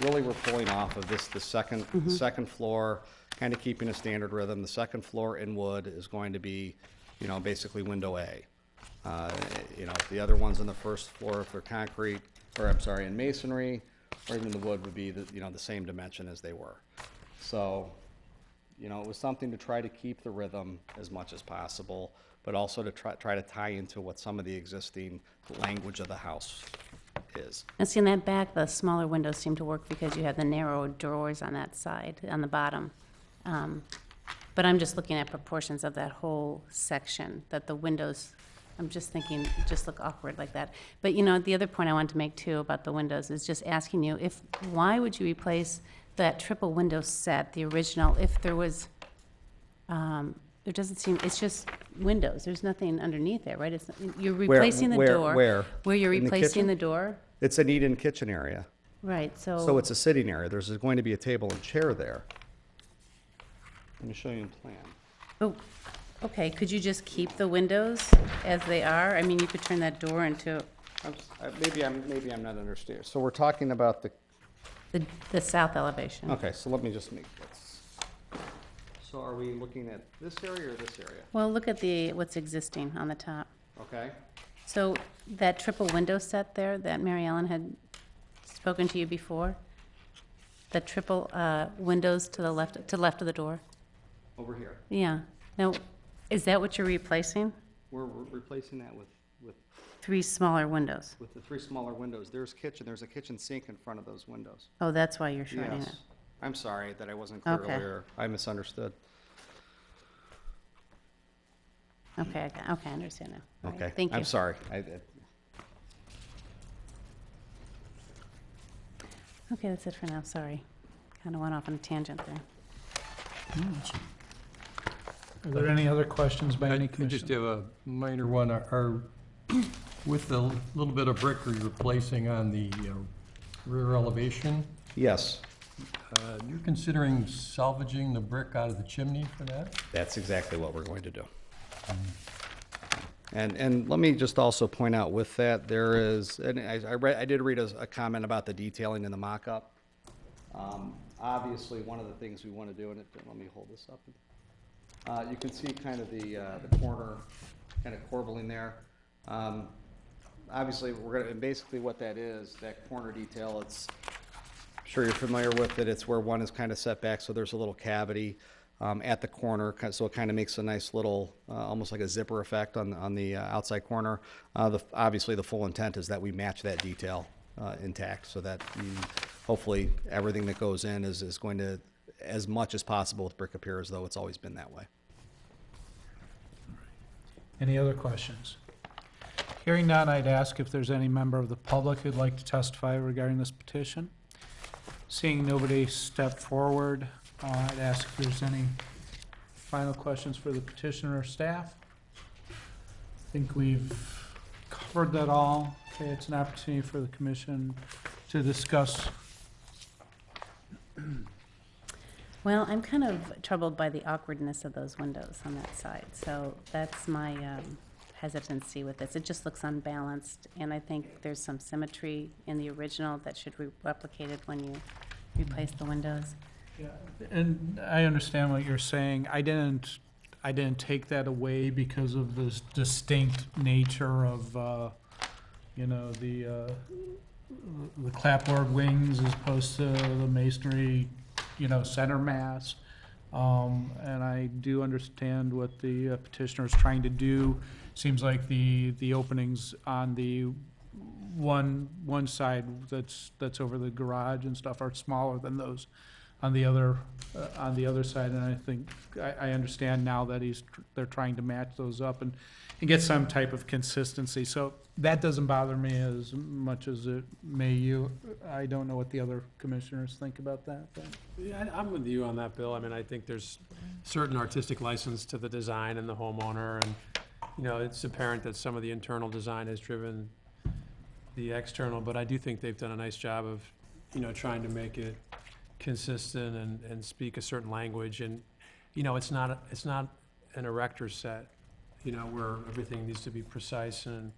really were pulling off of the second floor, kind of keeping a standard rhythm. The second floor in wood is going to be, basically window A. The other ones on the first floor, if they're concrete, or I'm sorry, in masonry, or even the wood would be the same dimension as they were. So, it was something to try to keep the rhythm as much as possible, but also to try to tie into what some of the existing language of the house is. And see, in that back, the smaller windows seem to work because you have the narrow doors on that side, on the bottom. But I'm just looking at proportions of that whole section, that the windows, I'm just thinking, just look awkward like that. But, the other point I wanted to make, too, about the windows is just asking you, why would you replace that triple window set, the original, if there was, there doesn't seem, it's just windows. There's nothing underneath there, right? You're replacing the door. Where? Where you're In the replacing kitchen? the door? It's an eat-in kitchen area. Right, So it's a sitting area. There's going to be a table and chair there. Let me show you a plan. Oh, okay, could you just keep the windows as they are? You could turn that door into Maybe I'm not understanding. So we're talking about the south elevation. okay, so let me just make this. So are we looking at this area or this area? Well, look at what's existing on the top. Okay? So that triple window set there that Mary Ellen had spoken to you before, the triple windows to the left of the door? Over here. Yeah. Now, is that what you're replacing? We're replacing that with 3 smaller windows? the 3 smaller windows. There's a kitchen sink in front of those windows. Oh, that's why you're showing it. Yes. I'm sorry that I wasn't clear Okay. earlier. I misunderstood. Okay, I understand now. All right, Okay. Thank you. I'm sorry. Okay, that's it for now, sorry. Kind of went off on a tangent there. Are there any other questions by any I just commissioner? have a minor one. With the little bit of brick you're replacing on the rear elevation, Yes. You're considering salvaging the brick out of the chimney for that? That's exactly what we're going to do. And let me just also point out with that, there is, and I did read a comment about the detailing in the mock-up. Obviously, one of the things we want to do, and let me hold this up. You can see kind of the corner kind of corbelling there. Obviously, we're going to, and basically what that is, that corner detail, it's, I'm sure you're familiar with it, it's where one is kind of set back, so there's a little cavity at the corner, so it kind of makes a nice little, almost like a zipper effect on the outside corner. Obviously, the full intent is that we match that detail intact, so that hopefully everything that goes in is going to, as much as possible with brick appear as though it's always been that way. Any other questions? Hearing none, I'd ask if there's any member of the public who'd like to testify regarding this petition. Seeing nobody step forward, I'd ask if there's any final questions for the petitioner or staff. I think we've covered that all. Okay, it's an opportunity for the commission to discuss. Well, I'm kind of troubled by the awkwardness of those windows on that side, so that's my hesitancy with this. It just looks unbalanced, and I think there's some symmetry in the original that should be replicated when you replace the windows. Yeah, and I understand what you're saying. I didn't take that away because of the distinct nature of, you know, the clapboard wings as opposed to the masonry, you know, center mass. And I do understand what the petitioner is trying to do. Seems like the openings on the one side that's over the garage and stuff are smaller than those on the other side. And I think I understand now that they're trying to match those up and get some type of consistency. So that doesn't bother me as much as it may you. I don't know what the other commissioners think about that. But. Yeah, I'm with you on that, Bill. I mean, I think there's certain artistic license to the design and the homeowner, and, you know, it's apparent that some of the internal design has driven the external, but I do think they've done a nice job of, you know, trying to make it consistent and speak a certain language. And, you know, it's not an erector set, you know, where everything needs to be precise and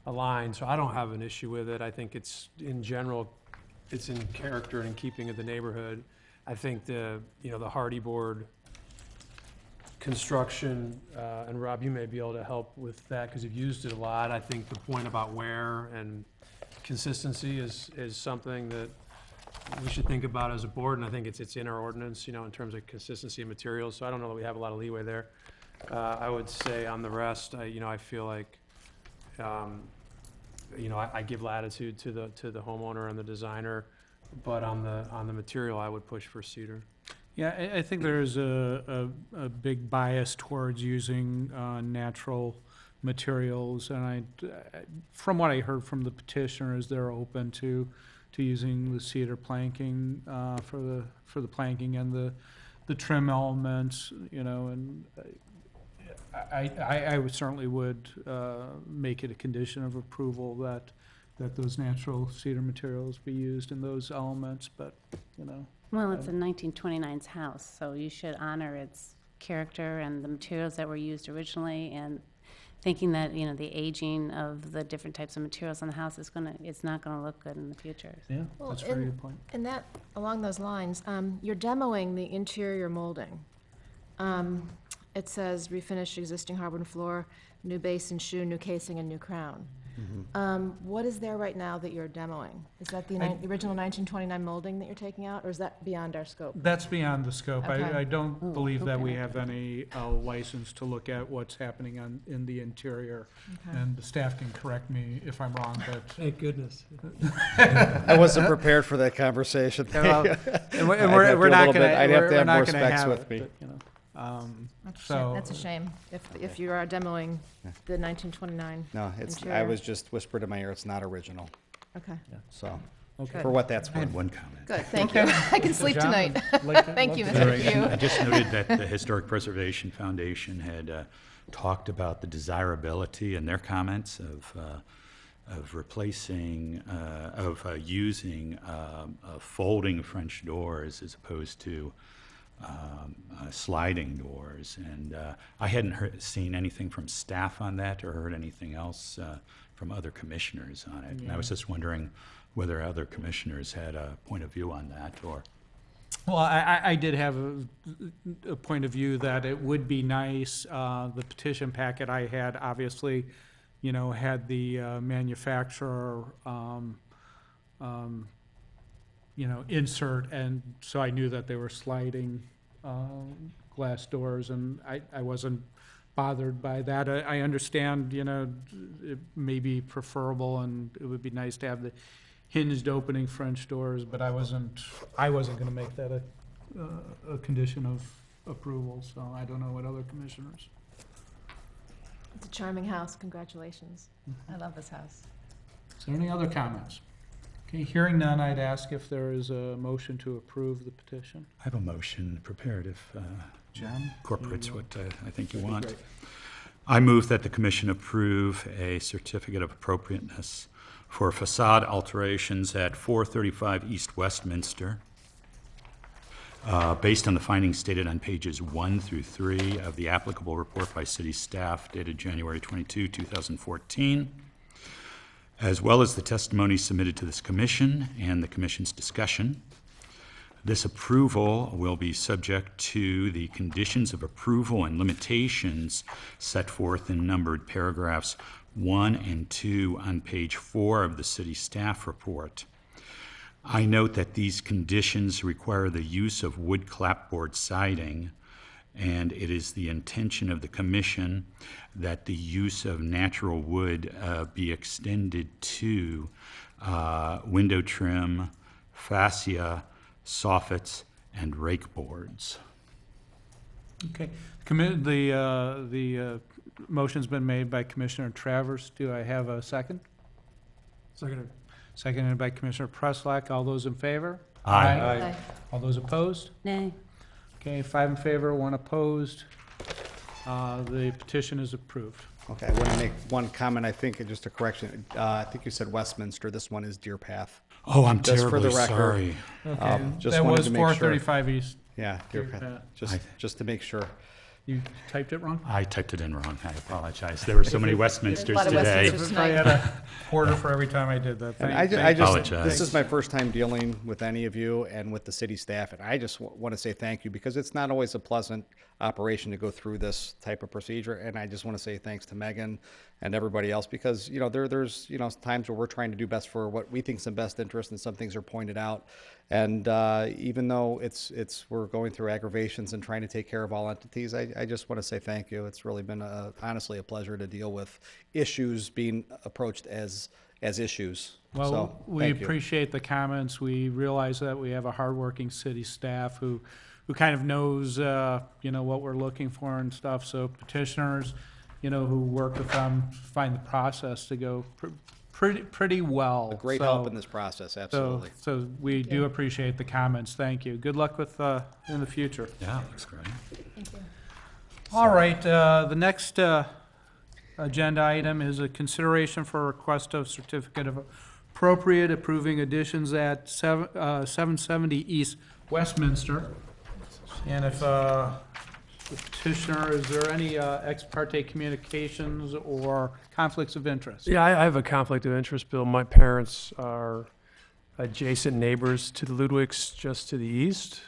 aligned. So I don't have an issue with it. I think it's, in general, it's in character and in keeping of the neighborhood. I think the hardy board construction, and Rob, you may be able to help with that because you've used it a lot. I think the point about wear and consistency is something that we should think about as a board, and I think it's in our ordinance, you know, in terms of consistency of materials. So I don't know that we have a lot of leeway there. I would say on the rest, I feel like, I give latitude to the homeowner and the designer, but on the material, I would push for cedar. Yeah, I think there's a big bias towards using natural materials, and from what I heard from the petitioners, they're open to using the cedar planking for the planking and the trim elements, you know, and I would certainly make it a condition of approval that those natural cedar materials be used in those elements, but, you know. Well, it's a 1929's house, so you should honor its character and the materials that were used originally, and thinking that, you know, the aging of the different types of materials on the house it's not gonna look good in the future. Yeah, Well, that's a very good point. And that, along those lines, you're demoing the interior molding. It says refinish existing hardwood floor, new base and shoe, new casing, and new crown. What is there right now that you're demoing? Is that the original 1929 molding that you're taking out, or is that beyond our scope? That's beyond the scope. Okay. I don't believe that we okay. have any license to look at what's happening in the interior. Okay. And the staff can correct me if I'm wrong, but. Thank goodness. I wasn't prepared for that conversation. Well, and we're I'd have to not a little gonna, bit- I'd have to we're have not more gonna specs have with it, me. but, you know. That's a shame, if you are demoing the 1929. No, I interior. was just whispered in my ear, it's not original, Okay, so, Okay. for what that's I worth. had one comment. good, thank you. I can sleep John, tonight. I'd like to- Thank you, love to Mr. hear Pugh. I just noted that the Historic Preservation Foundation had talked about the desirability in their comments of replacing, using folding French doors as opposed to sliding doors. And I hadn't seen anything from staff on that or heard anything else from other commissioners on it. And I was just wondering whether other commissioners had a point of view on that, or... Well, I did have a point of view that it would be nice, the petition packet I had, obviously, you know, had the manufacturer, you know, insert, and so I knew that they were sliding glass doors, and I wasn't bothered by that. I understand, you know, it may be preferable, and it would be nice to have the hinged opening French doors, but I wasn't gonna make that a condition of approval, so I don't know what other commissioners. It's a charming house, congratulations. I love this house. Is there any other comments? Okay, hearing none, I'd ask if there is a motion to approve the petition. I have a motion prepared if John? incorporates what I think you want. I move that the commission approve a certificate of appropriateness for facade alterations at 435 East Westminster, based on the findings stated on pages 1 through 3 of the applicable report by city staff dated January 22, 2014, as well as the testimony submitted to this commission and the commission's discussion. This approval will be subject to the conditions of approval and limitations set forth in numbered paragraphs 1 and 2 on page 4 of the city staff report. I note that these conditions require the use of wood clapboard siding, and it is the intention of the commission that the use of natural wood be extended to window trim, fascia, soffits, and rake boards. Okay, the motion's been made by Commissioner Travers. Do I have a second? Seconded. Seconded by Commissioner Preschlack. All those in favor? Aye. All those opposed? Nay. Okay, 5 in favor, 1 opposed. The petition is approved. Okay, I want to make one comment, I think, just a correction. I think you said Westminster, this one is Deerpath. Oh, I'm Just for the terribly record. sorry. Okay, Just that wanted was to make sure. 435 East. Yeah, Deerpath, just to make sure. You typed it wrong? I typed it in wrong. I apologize. There were so many Westminsters lot of today. Westminsters. I had a quarter for every time I did that. And Thank- I just, Apologize. this is my first time dealing with any of you and with the city staff, and I just want to say thank you, because it's not always a pleasant operation to go through this type of procedure, and I just want to say thanks to Megan and everybody else, because, you know, there's, you know, times where we're trying to do best for what we think is in best interest, and some things are pointed out, and even though we're going through aggravations and trying to take care of all entities, I just want to say thank you. It's really been honestly a pleasure to deal with issues being approached as issues. Well, So, we thank you. appreciate the comments. We realize that we have a hardworking city staff who kind of knows, you know, what we're looking for and stuff. So petitioners, you know, who work with them, find the process to go pretty well. A great So- help in this process, absolutely. So we do appreciate the comments. Thank you. Good luck with, in the future. Yeah, looks great. Thank you. All right, the next agenda item is a consideration for a request of certificate of appropriate approving additions at 770 East Westminster. And if the petitioner, is there any ex parte communications or conflicts of interest? Yeah, I have a conflict of interest, Bill. My parents are adjacent neighbors to the Ludwigs, just to the east.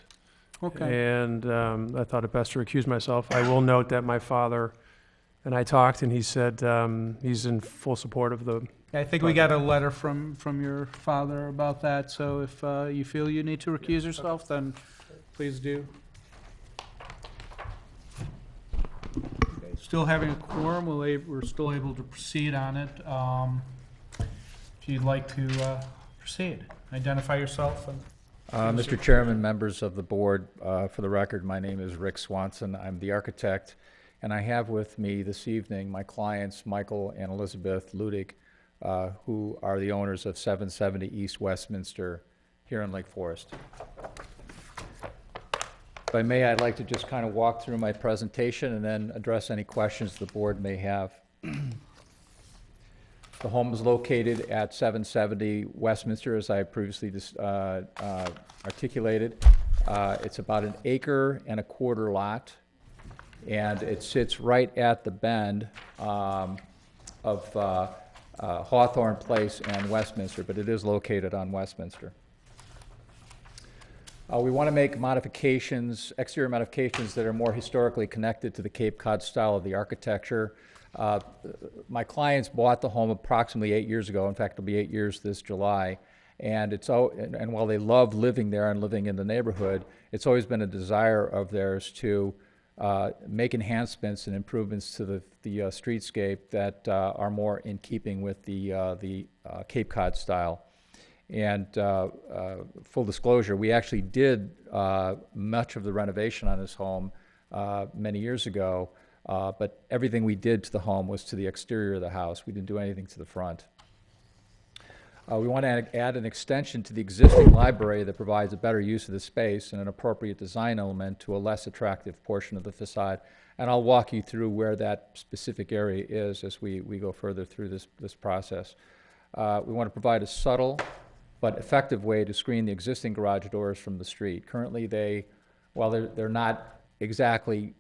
Okay. And I thought it best to recuse myself. I will note that my father and I talked, and he said he's in full support of the. I think we got a letter from your father about that, so if you feel you need to recuse yourself, then please do. Okay, still having a quorum, we're still able to proceed on it. If you'd like to proceed, identify yourself and. Mr. Chairman, members of the board, for the record, my name is Rick Swenson. I'm the architect, and I have with me this evening my clients, Michael and Elizabeth Ludig, who are the owners of 770 East Westminster here in Lake Forest. If I may, I'd like to just kind of walk through my presentation and then address any questions the board may have. The home is located at 770 Westminster, as I previously articulated. It's about 1.25 acre lot, and it sits right at the bend of Hawthorne Place and Westminster, but it is located on Westminster. We want to make modifications, exterior modifications that are more historically connected to the Cape Cod style of the architecture. My clients bought the home approximately 8 years ago. In fact, it'll be 8 years this July. And and while they love living there and living in the neighborhood, it's always been a desire of theirs to make enhancements and improvements to the streetscape that are more in keeping with the Cape Cod style. And full disclosure, we actually did much of the renovation on this home many years ago, but everything we did to the home was to the exterior of the house. We didn't do anything to the front. We want to add an extension to the existing library that provides a better use of the space and an appropriate design element to a less attractive portion of the facade. And I'll walk you through where that specific area is as we go further through this process. We want to provide a subtle but effective way to screen the existing garage doors from the street. Currently, while they're not exactly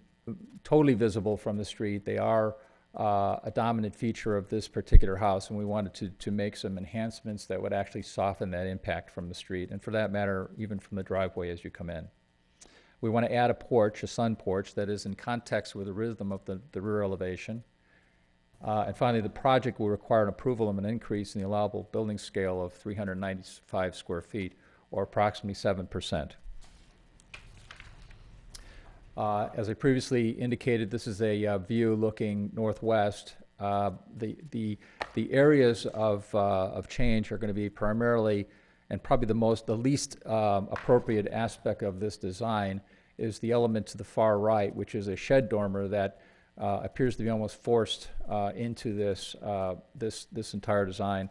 totally visible from the street, they are a dominant feature of this particular house, and we wanted to make some enhancements that would actually soften that impact from the street, and for that matter, even from the driveway as you come in. We want to add a porch, a sun porch, that is in context with the rhythm of the rear elevation. And finally, the project will require an approval of an increase in the allowable building scale of 395 square feet, or approximately 7%. As I previously indicated, this is a view looking northwest. The areas of change are going to be primarily, and probably the least appropriate aspect of this design is the element to the far right, which is a shed dormer that appears to be almost forced into this entire design.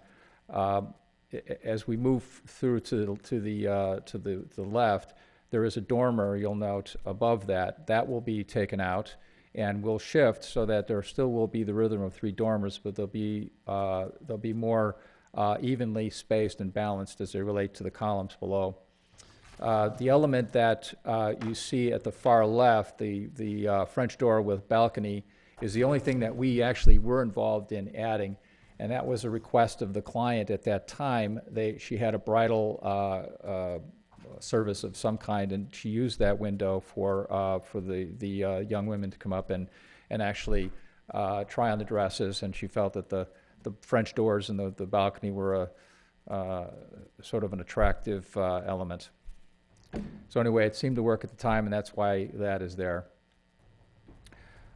As we move through to the left, there is a dormer, you'll note, above that. That will be taken out and will shift so that there still will be the rhythm of 3 dormers, but they'll be more evenly spaced and balanced as they relate to the columns below. The element that you see at the far left, the French door with balcony, is the only thing that we actually were involved in adding, and that was a request of the client at that time. She had a bridal service of some kind, and she used that window for the young women to come up and actually try on the dresses, and she felt that the French doors and the balcony were sort of an attractive element. So anyway, it seemed to work at the time, and that's why that is there.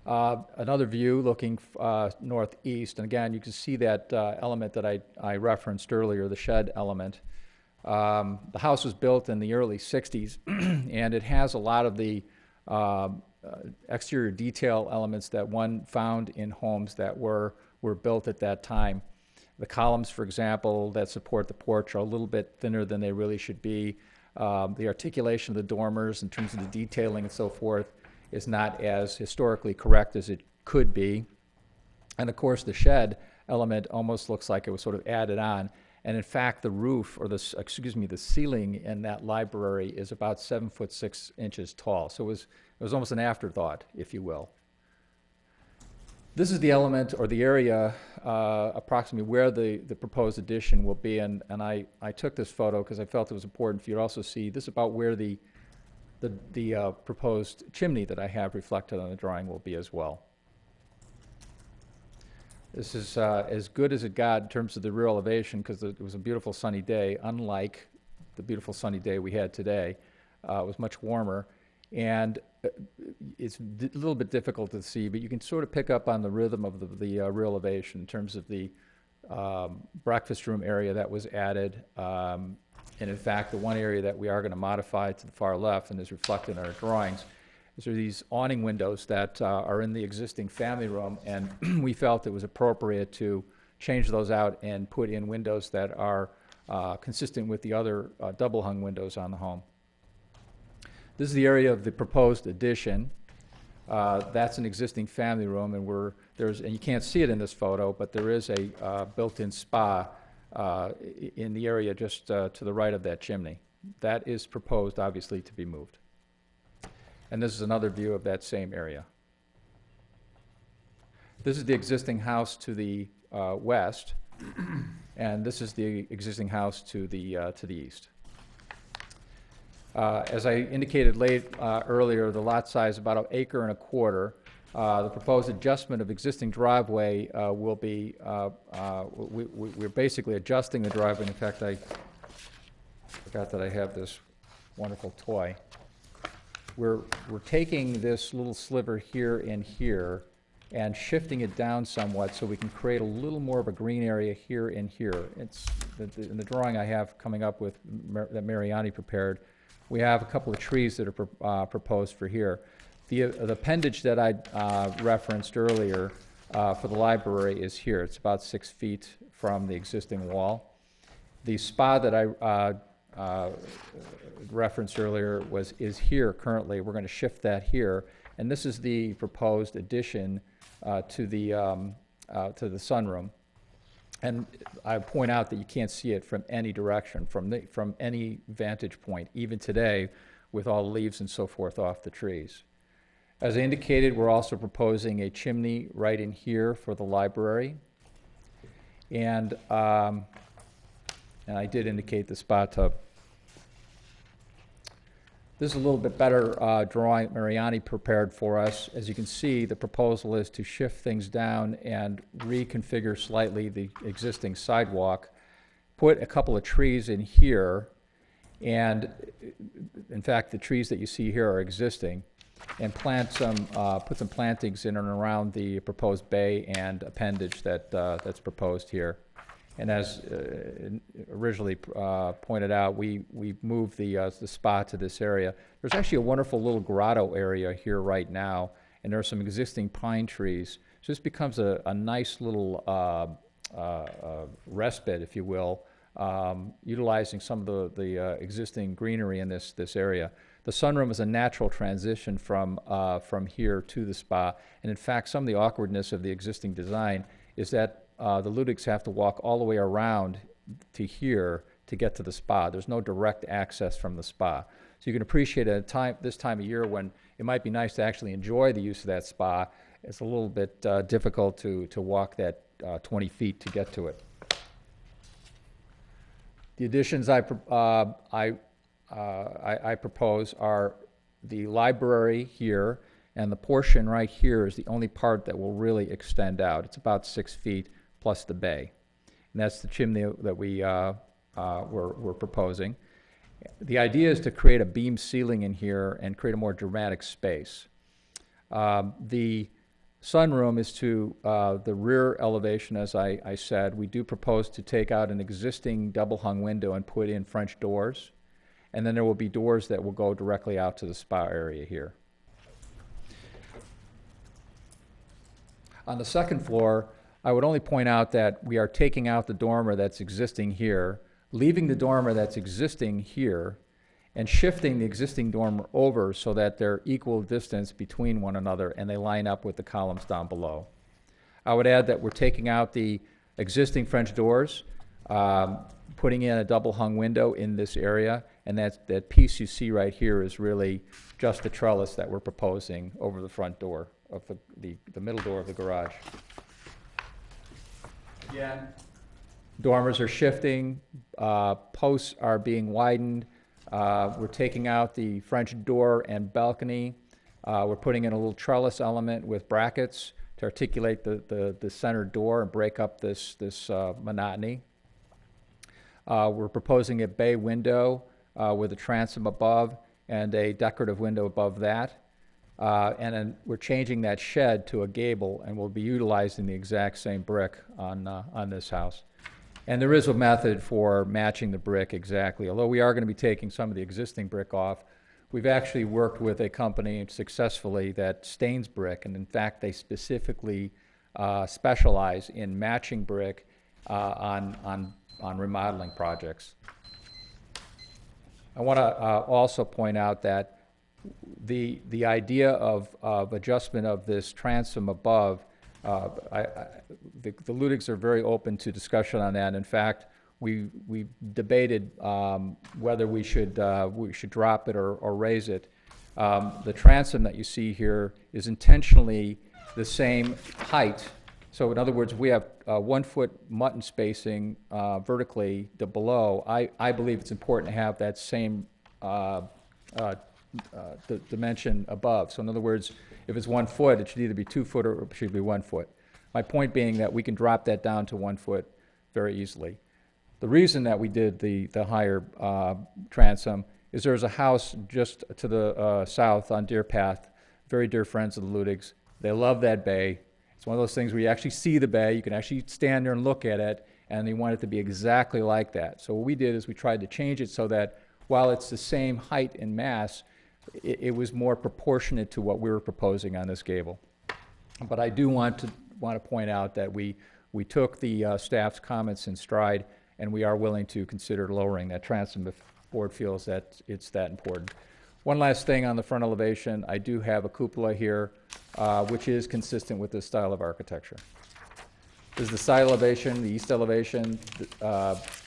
Another view looking northeast, and again, you can see that element that I referenced earlier, the shed element. The house was built in the early 60s, and it has a lot of the exterior detail elements that one found in homes that were built at that time. The columns, for example, that support the porch are a little bit thinner than they really should be. The articulation of the dormers in terms of the detailing and so forth is not as historically correct as it could be. And of course, the shed element almost looks like it was sort of added on. And in fact, the roof, or the ceiling in that library is about 7'6" tall. So it was almost an afterthought, if you will. This is the element or the area approximately where the proposed addition will be, and I took this photo because I felt it was important for you to also see this about where the proposed chimney that I have reflected on the drawing will be as well. This is as good as it got in terms of the rear elevation because it was a beautiful sunny day, unlike the beautiful sunny day we had today. It was much warmer, and it's a little bit difficult to see, but you can sort of pick up on the rhythm of the rear elevation in terms of the breakfast room area that was added. And in fact, the one area that we are going to modify to the far left and is reflected in our drawings are these awning windows that are in the existing family room, and we felt it was appropriate to change those out and put in windows that are consistent with the other double hung windows on the home. This is the area of the proposed addition. That's an existing family room, and and you can't see it in this photo, but there is a built-in spa in the area just to the right of that chimney. That is proposed, obviously, to be moved. And this is another view of that same area. This is the existing house to the west, and this is the existing house to the east. As I indicated earlier, the lot size is about 1.25 acres. The proposed adjustment of existing driveway will be, we're basically adjusting the driveway. In fact, I forgot that I have this wonderful toy. We're taking this little sliver here and here and shifting it down somewhat so we can create a little more of a green area here and here. It's in the drawing I have coming up with that Mariani prepared. We have a couple of trees that are proposed for here. The appendage that I referenced earlier for the library is here. It's about 6 feet from the existing wall. The spa that I referenced earlier is here currently. We're going to shift that here, and this is the proposed addition to the sunroom. And I point out that you can't see it from any direction, from any vantage point, even today, with all the leaves and so forth off the trees. As I indicated, we're also proposing a chimney right in here for the library. And I did indicate the spa tub. This is a little bit better drawing Mariani prepared for us. As you can see, the proposal is to shift things down and reconfigure slightly the existing sidewalk, put a couple of trees in here, and in fact, the trees that you see here are existing, and plant put some plantings in and around the proposed bay and appendage that's proposed here. And as originally pointed out, we moved the spa to this area. There's actually a wonderful little grotto area here right now, and there are some existing pine trees. So this becomes a nice little respite, if you will, utilizing some of the existing greenery in this area. The sunroom is a natural transition from here to the spa, and in fact, some of the awkwardness of the existing design is that the Ludigs have to walk all the way around to here to get to the spa. There's no direct access from the spa. So you can appreciate at this time of year when it might be nice to actually enjoy the use of that spa, it's a little bit difficult to walk that 20 feet to get to it. The additions I propose are the library here, and the portion right here is the only part that will really extend out. It's about 6 feet plus the bay. And that's the chimney that we're proposing. The idea is to create a beam ceiling in here and create a more dramatic space. The sunroom is to the rear elevation, as I said. We do propose to take out an existing double-hung window and put in French doors. And then there will be doors that will go directly out to the spa area here. On the second floor, I would only point out that we are taking out the dormer that's existing here, leaving the dormer that's existing here, and shifting the existing dormer over so that they're equal distance between one another and they line up with the columns down below. I would add that we're taking out the existing French doors, putting in a double hung window in this area, and that piece you see right here is really just the trellis that we're proposing over the front door of the middle door of the garage. Again, dormers are shifting, posts are being widened. We're taking out the French door and balcony. We're putting in a little trellis element with brackets to articulate the center door and break up this monotony. We're proposing a bay window with a transom above and a decorative window above that. And then we're changing that shed to a gable, and we'll be utilizing the exact same brick on this house. And there is a method for matching the brick exactly. Although we are going to be taking some of the existing brick off, we've actually worked with a company successfully that stains brick, and in fact they specifically specialize in matching brick on remodeling projects. I want to also point out that the idea of adjustment of this transom above, the Ludigs are very open to discussion on that. In fact, we debated whether we should drop it or raise it. The transom that you see here is intentionally the same height. So in other words, we have 1 foot mutton spacing vertically to below. I believe it's important to have that same the dimension above. So in other words, if it's 1 foot, it should either be 2 foot or it should be 1 foot. My point being that we can drop that down to 1 foot very easily. The reason that we did the higher transom is there's a house just to the south on Deerpath, very dear friends of the Ludigs. They love that bay. It's one of those things where you actually see the bay, you can actually stand there and look at it, and they want it to be exactly like that. So what we did is we tried to change it so that while it's the same height and mass, it was more proportionate to what we were proposing on this gable. But I do want to point out that we took the staff's comments in stride, and we are willing to consider lowering that transom if the board feels that it's that important. One last thing on the front elevation, I do have a cupola here, which is consistent with this style of architecture. This is the side elevation, the east elevation.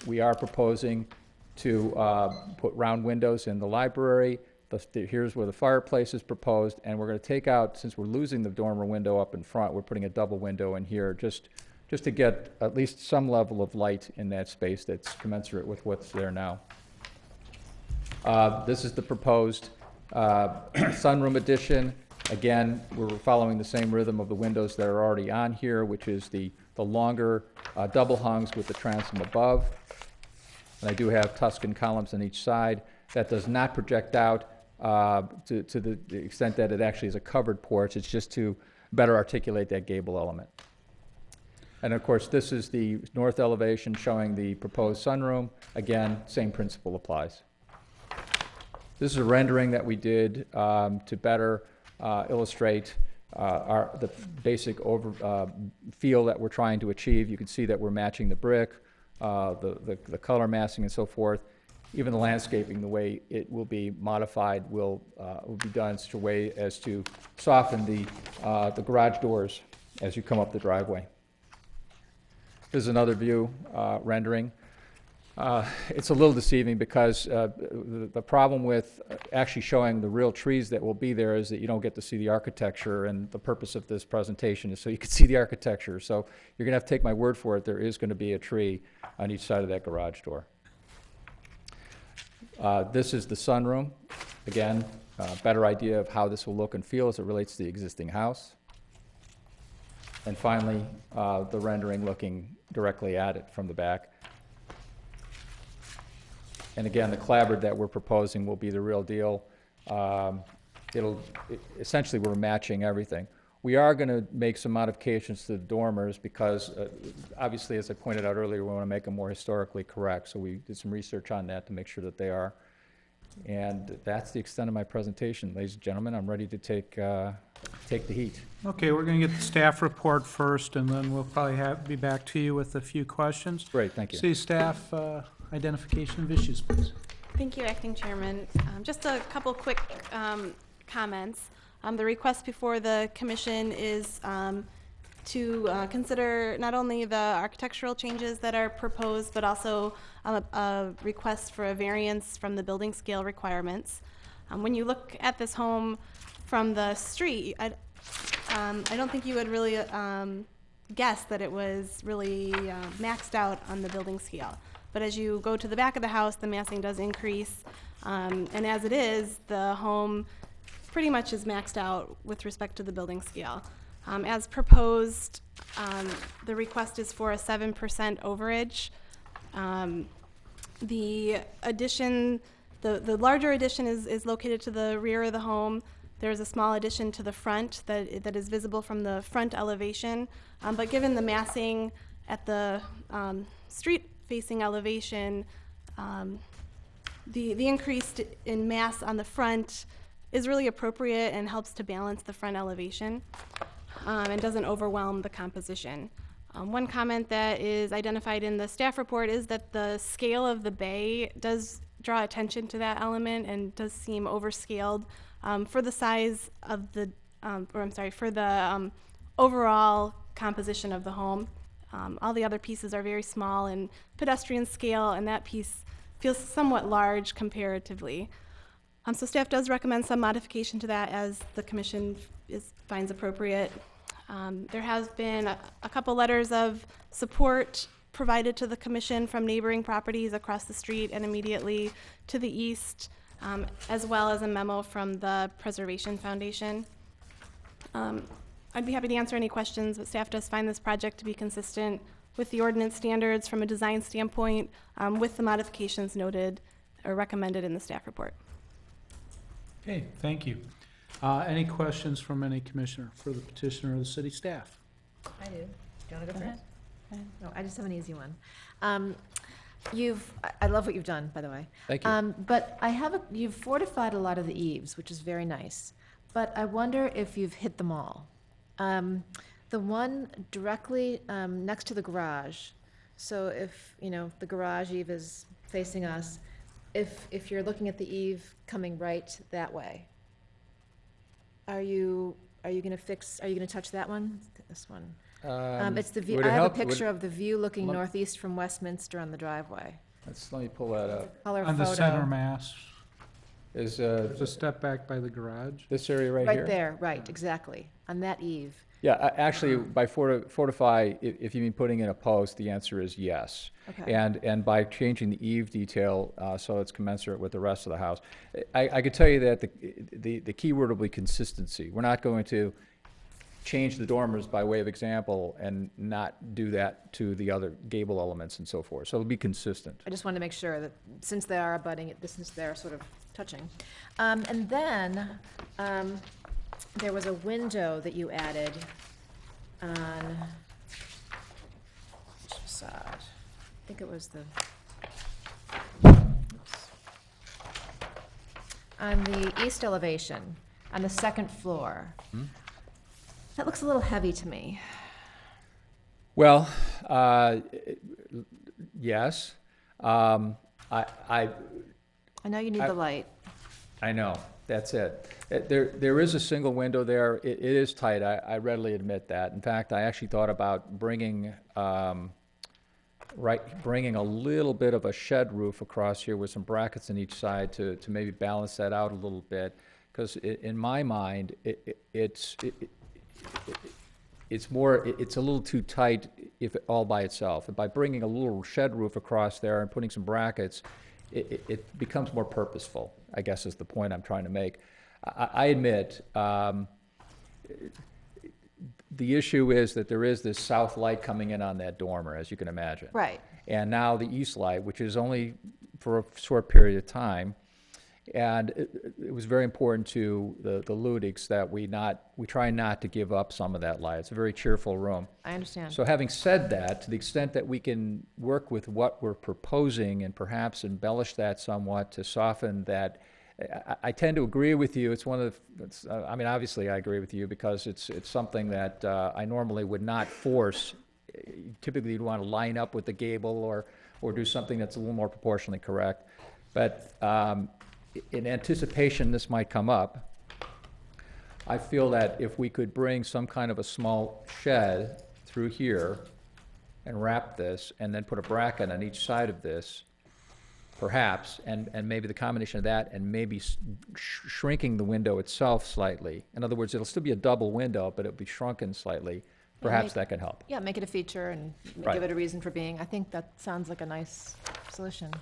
We are proposing to put round windows in the library. Here's where the fireplace is proposed, and we're going to take out, since we're losing the dormer window up in front, we're putting a double window in here just to get at least some level of light in that space that's commensurate with what's there now. This is the proposed sunroom addition. Again, we're following the same rhythm of the windows that are already on here, which is the longer double hungs with the transom above. And I do have Tuscan columns on each side. That does not project out to the extent that it actually is a covered porch. It's just to better articulate that gable element. And of course, this is the north elevation showing the proposed sunroom. Again, same principle applies. This is a rendering that we did to better illustrate the basic feel that we're trying to achieve. You can see that we're matching the brick, the color massing and so forth. Even the landscaping, the way it will be modified will be done in such a way as to soften the garage doors as you come up the driveway. This is another view rendering. It's a little deceiving because the problem with actually showing the real trees that will be there is that you don't get to see the architecture, and the purpose of this presentation is so you can see the architecture. So you're going to have to take my word for it. There is going to be a tree on each side of that garage door. This is the sunroom. Again, better idea of how this will look and feel as it relates to the existing house. And finally, the rendering looking directly at it from the back. And again, the clapboard that we're proposing will be the real deal. Essentially, we're matching everything. We are going to make some modifications to the dormers because, obviously, as I pointed out earlier, we want to make them more historically correct. So we did some research on that to make sure that they are. And that's the extent of my presentation. Ladies and gentlemen, I'm ready to take the heat. Okay, we're going to get the staff report first, and then we'll probably be back to you with a few questions. Great, thank you. See staff identification of issues, please. Thank you, Acting Chairman. Just a couple quick comments. The request before the commission is to consider not only the architectural changes that are proposed, but also a request for a variance from the building scale requirements. When you look at this home from the street, I don't think you would really guess that it was really maxed out on the building scale. But as you go to the back of the house, the massing does increase. And as it is, the home pretty much is maxed out with respect to the building scale. As proposed, the request is for a 7% overage. The addition, the larger addition is located to the rear of the home. There's a small addition to the front that is visible from the front elevation. But given the massing at the street-facing elevation, the increase in mass on the front is really appropriate and helps to balance the front elevation and doesn't overwhelm the composition. One comment that is identified in the staff report is that the scale of the bay does draw attention to that element and does seem overscaled for the size of the, for the overall composition of the home. All the other pieces are very small and pedestrian scale, and that piece feels somewhat large comparatively. So staff does recommend some modification to that as the commission finds appropriate. There has been a couple letters of support provided to the commission from neighboring properties across the street and immediately to the east, as well as a memo from the Preservation Foundation. I'd be happy to answer any questions, but staff does find this project to be consistent with the ordinance standards from a design standpoint, with the modifications noted or recommended in the staff report. Okay, thank you. Any questions from any commissioner for the petitioner or the city staff? I do. Do you want to go Go first? No, I just have an easy one. I love what you've done, by the way. Thank you. But you've fortified a lot of the eaves, which is very nice. But I wonder if you've hit them all. The one directly next to the garage, so if, the garage eve is facing us, if you're looking at the eve coming right that way, are you gonna touch that one? This one? It's the view, would I it have a help- would picture it- of the view looking northeast from Westminster on the driveway. Let me pull that up. Color On the photo. center mass, Is there's a step back by the garage. this area right here? Right there, right, exactly, on that eve. Yeah, actually, by fortify, if you mean putting in a post, the answer is yes. Okay. And by changing the eave detail so it's commensurate with the rest of the house, I could tell you that the key word will be consistency. We're not going to change the dormers by way of example and not do that to the other gable elements and so forth. So it'll be consistent. I just wanted to make sure that since they are abutting, since they're sort of touching. And then, there was a window that you added on, which facade? I think it was on the east elevation, on the second floor. That looks a little heavy to me. Well, yes. I know you need the light. I know, that's it. There is a single window there. It is tight, I readily admit that. In fact, I actually thought about bringing a little bit of a shed roof across here with some brackets on each side to maybe balance that out a little bit. Because in my mind, it's a little too tight if all by itself. And by bringing a little shed roof across there and putting some brackets, it becomes more purposeful, I guess is the point I'm trying to make. I admit, the issue is that there is this south light coming in on that dormer, as you can imagine. Right. And now the east light, which is only for a short period of time. And it was very important to the Ludigs that we try not to give up some of that light. It's a very cheerful room. I understand. So having said that, to the extent that we can work with what we're proposing and perhaps embellish that somewhat to soften that, I tend to agree with you. It's one of the, I mean, obviously I agree with you because it's something that I normally would not force. Typically you'd want to line up with the gable or do something that's a little more proportionally correct. But in anticipation this might come up, I feel that if we could bring some kind of a small shed through here and wrap this and then put a bracket on each side of this, perhaps, and maybe the combination of that and maybe shrinking the window itself slightly. In other words, it'll still be a double window, but it'll be shrunken slightly. Perhaps that can help. Yeah, make it a feature and Right. give it a reason for being. I think that sounds like a nice solution.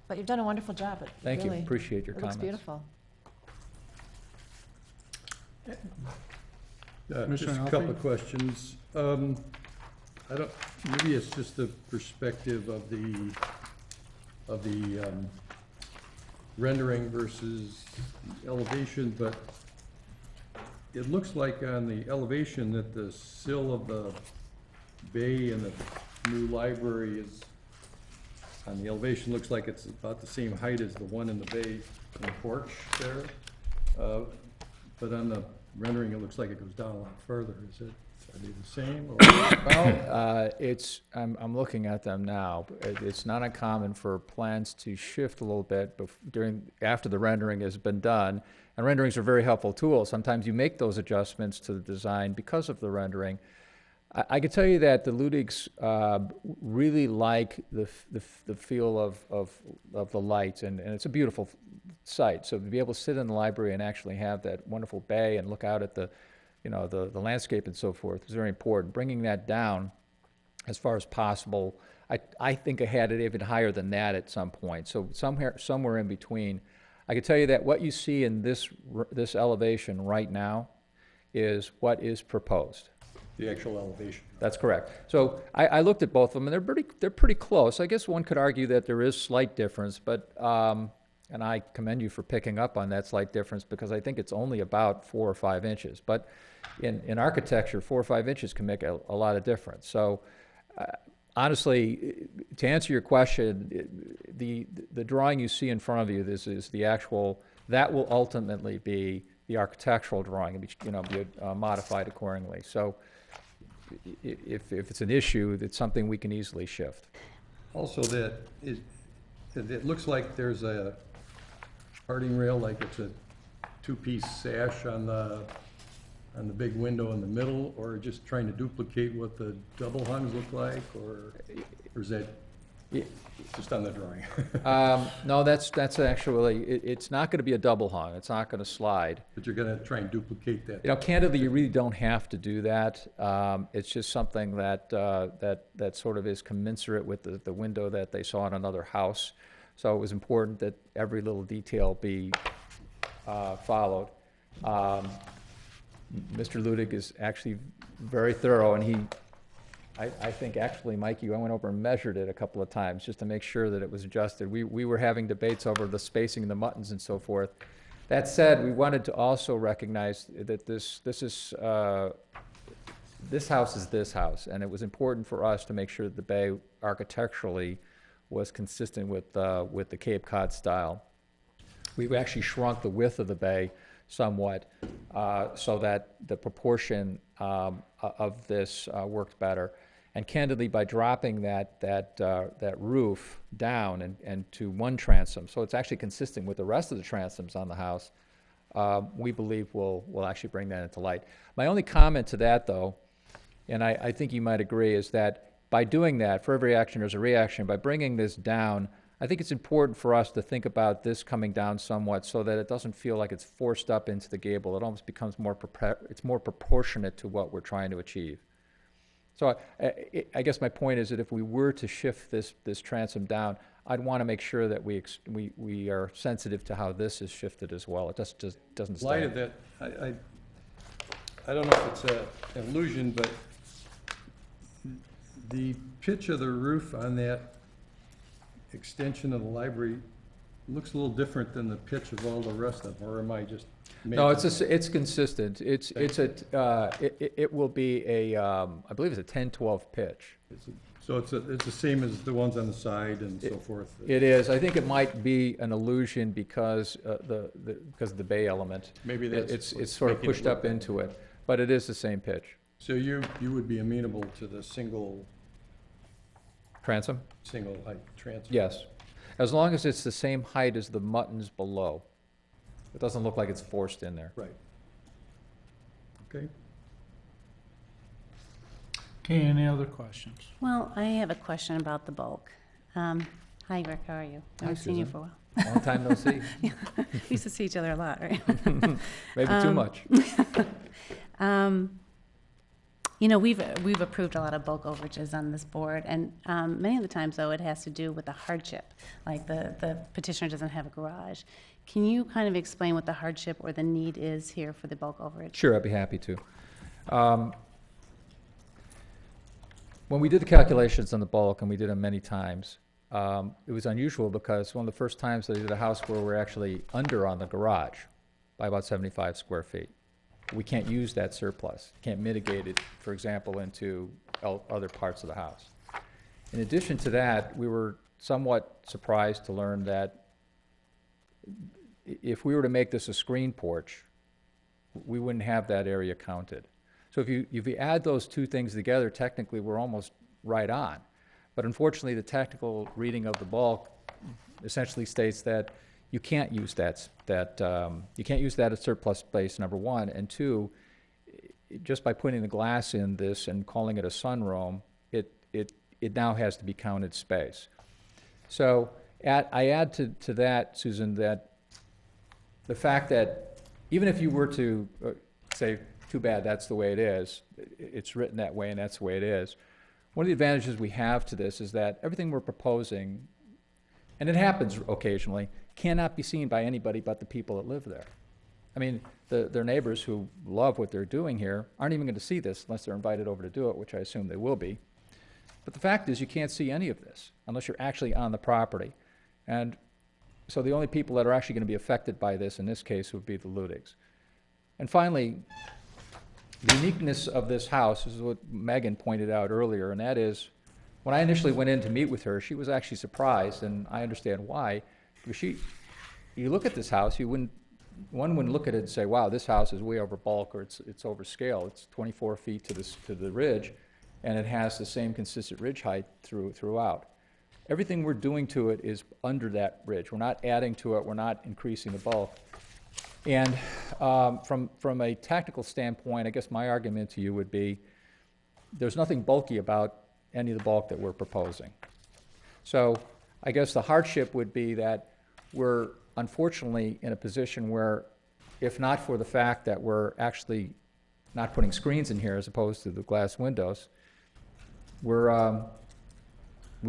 But you've done a wonderful job. Thank you. Appreciate your comments. It looks beautiful. Commissioner Just a Alfe? couple of questions. Maybe it's just the perspective of the rendering versus elevation, but it looks like on the elevation that the sill of the bay and the new library is, on the elevation, looks like it's about the same height as the one in the bay and the porch there. But on the rendering, it looks like it goes down a lot further. Are they the same? Or? Well, I'm looking at them now. It's not uncommon for plans to shift a little bit after the rendering has been done. And renderings are a very helpful tool. Sometimes you make those adjustments to the design because of the rendering. I can tell you that the Ludigs really like the feel of the lights, and it's a beautiful site. So to be able to sit in the library and actually have that wonderful bay and look out at the landscape and so forth is very important. Bringing that down as far as possible, I think I had it even higher than that at some point. So somewhere in between. I can tell you that what you see in this elevation right now is what is proposed. The actual elevation. That's correct. So I looked at both of them, and they're pretty close. I guess one could argue that there is slight difference, but and I commend you for picking up on that slight difference, because I think it's only about 4 or 5 inches. But in architecture, 4 or 5 inches can make a lot of difference. So honestly, to answer your question, the drawing you see in front of you, this is the actual, that will ultimately be the architectural drawing, and be modified accordingly. So if it's an issue, it's something we can easily shift. Also, it looks like there's a parting rail, like it's a 2-piece sash on the big window in the middle, or just trying to duplicate what the double hungs look like, or is that just on the drawing? No, that's actually, it's not going to be a double hung. It's not going to slide. But you're going to try and duplicate that? Candidly, you really don't have to do that. It's just something that sort of is commensurate with the window that they saw in another house. So it was important that every little detail be followed. Mr. Ludig is actually very thorough, and I think actually, Mikey, I went over and measured it a couple of times just to make sure that it was adjusted. We were having debates over the spacing of the muttons and so forth. That said, we wanted to also recognize that this house is this house, and it was important for us to make sure that the bay architecturally was consistent with the Cape Cod style. We've actually shrunk the width of the bay somewhat so that the proportion of this worked better. And candidly, by dropping that roof down and to one transom, so it's actually consistent with the rest of the transoms on the house, we believe will actually bring that into light. My only comment to that, though, and I think you might agree, is that by doing that, for every action there's a reaction. By bringing this down, I think it's important for us to think about this coming down somewhat so that it doesn't feel like it's forced up into the gable. It almost becomes more proportionate to what we're trying to achieve. So I guess my point is that if we were to shift this transom down, I'd want to make sure that we are sensitive to how this is shifted as well. It just doesn't stay. In light of that, I don't know if it's an illusion, but the pitch of the roof on that extension of the library looks a little different than the pitch of all the rest of them, or am I just making No, it's consistent. It will be a I believe it's a 10-12 pitch. So it's the same as the ones on the side and so forth? It is. I think it might be an illusion because of the bay element. Maybe that's it's sort of pushed up into it, but it is the same pitch. So you would be amenable to the single Transom? Single height transom? Yes, as long as it's the same height as the muttons below. It doesn't look like it's forced in there. Right. Okay. Okay, any other questions? Well, I have a question about the bulk. Hi, Rick, how are you? I haven't seen you for a while. Long time no see. We used to see each other a lot, right? Maybe too much. We've approved a lot of bulk overages on this board, and many of the times, though, it has to do with the hardship, like the petitioner doesn't have a garage. Can you kind of explain what the hardship or the need is here for the bulk overage? Sure, I'd be happy to. When we did the calculations on the bulk, and we did them many times, it was unusual because one of the first times they did a house where we're actually under on the garage by about 75 square feet. We can't use that surplus, can't mitigate it, for example, into other parts of the house. In addition to that, we were somewhat surprised to learn that if we were to make this a screen porch, we wouldn't have that area counted. So if you add those two things together, technically we're almost right on. But unfortunately, the technical reading of the bulk essentially states that you can't use you can't use that as surplus space, number one, and two, just by putting the glass in this and calling it a sunroom, it now has to be counted space. So I add to that, Susan, that the fact that even if you were to say, too bad, that's the way it is, it's written that way and that's the way it is, one of the advantages we have to this is that everything we're proposing, and it happens occasionally, cannot be seen by anybody but the people that live there. I mean, their neighbors who love what they're doing here aren't even going to see this unless they're invited over to do it, which I assume they will be. But the fact is you can't see any of this unless you're actually on the property. And so the only people that are actually going to be affected by this in this case would be the Ludigs. And finally, the uniqueness of this house is what Megan pointed out earlier, and that is when I initially went in to meet with her, she was actually surprised, and I understand why. Because you look at this house, one wouldn't look at it and say, wow, this house is way over bulk or it's over scale. It's 24 feet to the ridge, and it has the same consistent ridge height throughout. Everything we're doing to it is under that ridge. We're not adding to it. We're not increasing the bulk. And from a technical standpoint, I guess my argument to you would be there's nothing bulky about any of the bulk that we're proposing. So I guess the hardship would be that we're unfortunately in a position where, if not for the fact that we're actually not putting screens in here as opposed to the glass windows, we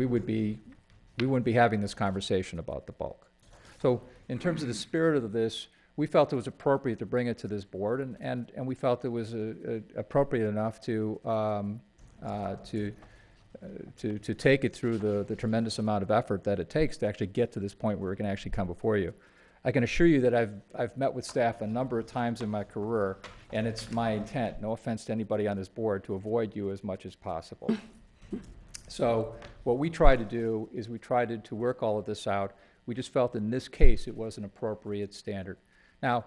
wouldn't be having this conversation about the bulk. So in terms of the spirit of this, we felt it was appropriate to bring it to this board, and we felt it was appropriate enough to take it through the tremendous amount of effort that it takes to actually get to this point where it can actually come before you. I can assure you that I've met with staff a number of times in my career, and it's my intent, no offense to anybody on this board, to avoid you as much as possible. So what we try to do is we try to work all of this out. We just felt in this case it was an appropriate standard. Now,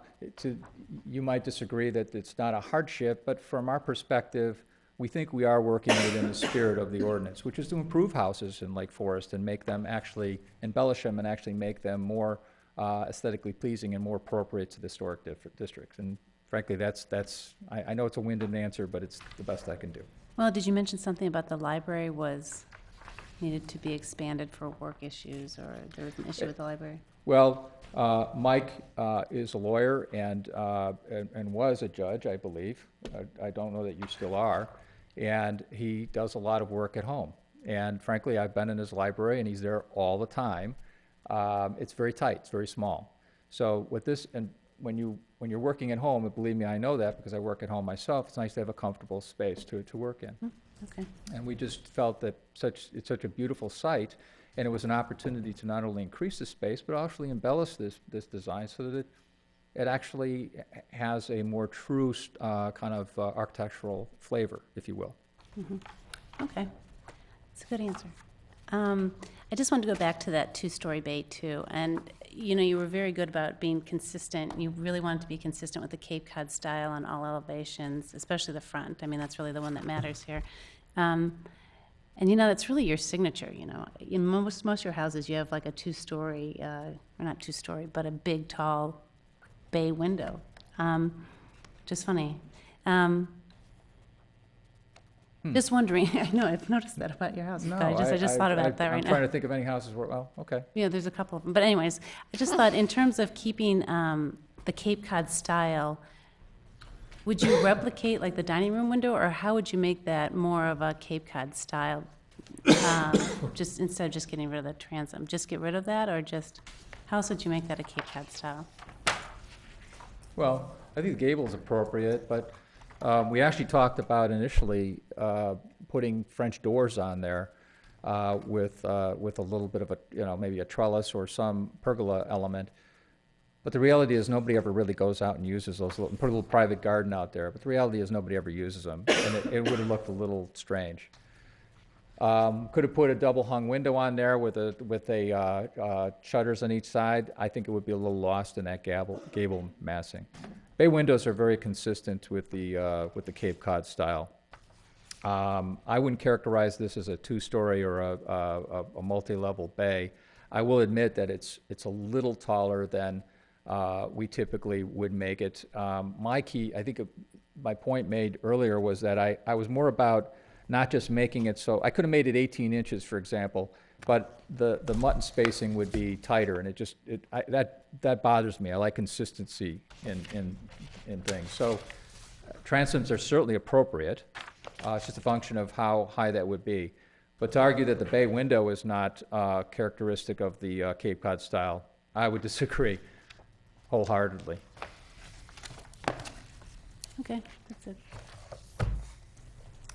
you might disagree that it's not a hardship, but from our perspective, we think we are working within the spirit of the ordinance, which is to improve houses in Lake Forest and make them actually, embellish them and actually make them more aesthetically pleasing and more appropriate to the historic districts. And frankly, I know it's a winded answer, but it's the best I can do. Well, did you mention something about the library needed to be expanded for work issues, or there was an issue with the library? Well, Mike is a lawyer and was a judge, I believe. I don't know that you still are. And he does a lot of work at home. And frankly, I've been in his library, and he's there all the time. It's very tight. It's very small. So with this, and when you're working at home, and believe me, I know that because I work at home myself, it's nice to have a comfortable space to work in. Okay. And we just felt that it's such a beautiful site, and it was an opportunity to not only increase the space, but actually embellish this design so that it actually has a more true kind of architectural flavor, if you will. Mm-hmm. Okay, that's a good answer. I just wanted to go back to that two-story bay too, and you were very good about being consistent. You really wanted to be consistent with the Cape Cod style on all elevations, especially the front. I mean, that's really the one that matters here. And that's really your signature. In most of your houses, you have like a two-story, or not two-story, but a big, tall bay window. Just funny. Just wondering. I know I've noticed that about your house. No, but I just thought about that right now. I'm trying to think of any houses where, well, okay. Yeah, there's a couple of them. But anyways, I just thought in terms of keeping the Cape Cod style, would you replicate like the dining room window, or how would you make that more of a Cape Cod style? Just instead of just getting rid of the transom, just get rid of that, or just how else would you make that a Cape Cod style? Well, I think the gable is appropriate, but we actually talked about initially putting French doors on there with a little bit of a, maybe a trellis or some pergola element. But the reality is nobody ever really goes out and uses those, and put a little private garden out there. But the reality is nobody ever uses them, and it would have looked a little strange. Could have put a double hung window on there with shutters on each side. I think it would be a little lost in that gable massing. Bay windows are very consistent with the Cape Cod style. I wouldn't characterize this as a two-story or a multi-level bay. I will admit that it's a little taller than we typically would make it. My point made earlier was that I was more about not just making it so, I could have made it 18 inches, for example, but the mutton spacing would be tighter, and that bothers me. I like consistency in things. So transoms are certainly appropriate. It's just a function of how high that would be. But to argue that the bay window is not characteristic of the Cape Cod style, I would disagree wholeheartedly. Okay, that's it.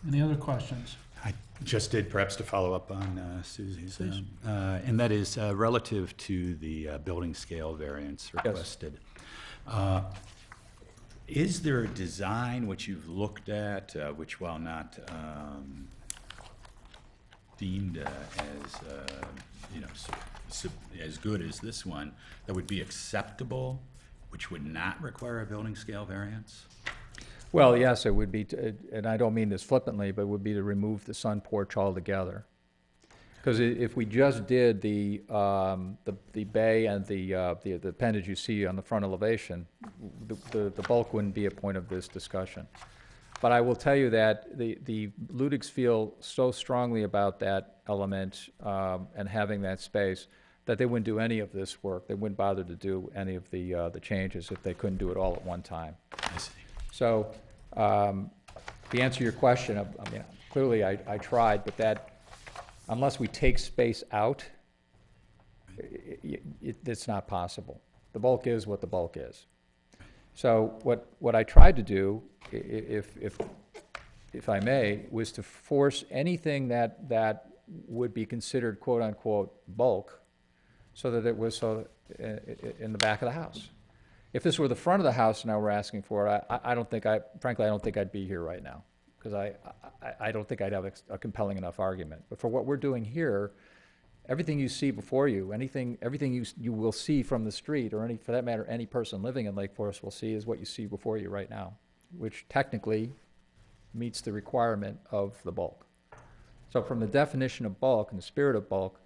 Any other questions? I just did, perhaps to follow up on Susie's, and that is relative to the building scale variance requested. Is there a design which you've looked at, which while not deemed as as good as this one, that would be acceptable, which would not require a building scale variance? Well, yes, it would be, and I don't mean this flippantly, but it would be to remove the sun porch altogether. Because if we just did the bay and the appendage you see on the front elevation, the bulk wouldn't be a point of this discussion. But I will tell you that the Ludigs feel so strongly about that element and having that space that they wouldn't do any of this work. They wouldn't bother to do any of the changes if they couldn't do it all at one time. I see. So, to answer your question, I mean, clearly I tried, but that, unless we take space out, it's not possible. The bulk is what the bulk is. So what I tried to do, if I may, was to force anything that would be considered quote-unquote bulk, so that it was in the back of the house. If this were the front of the house now we're asking for it, frankly, I don't think I'd be here right now, because I don't think I'd have a compelling enough argument. But for what we're doing here, everything you see before you, everything you will see from the street, or for that matter, any person living in Lake Forest will see, is what you see before you right now, which technically meets the requirement of the bulk. So from the definition of bulk and the spirit of bulk,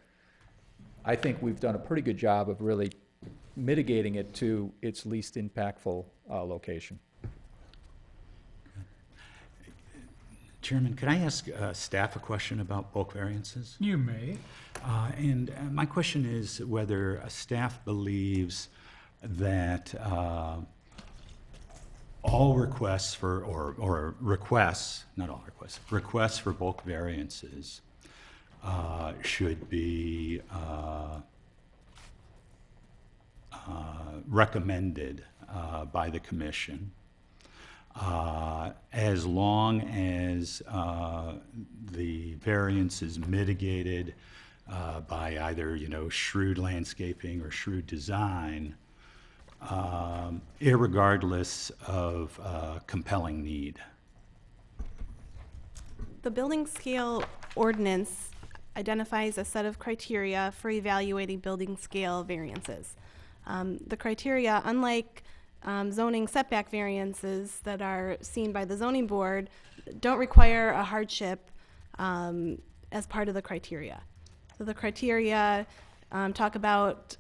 I think we've done a pretty good job of really mitigating it to its least impactful location. Chairman, could I ask staff a question about bulk variances? You may. And my question is whether staff believes that all requests for, or requests, not all requests, requests for bulk variances should be recommended by the commission, as long as the variance is mitigated by either, shrewd landscaping or shrewd design, irregardless of compelling need. The building scale ordinance identifies a set of criteria for evaluating building scale variances. The criteria, unlike zoning setback variances that are seen by the zoning board, don't require a hardship as part of the criteria. So the criteria talk about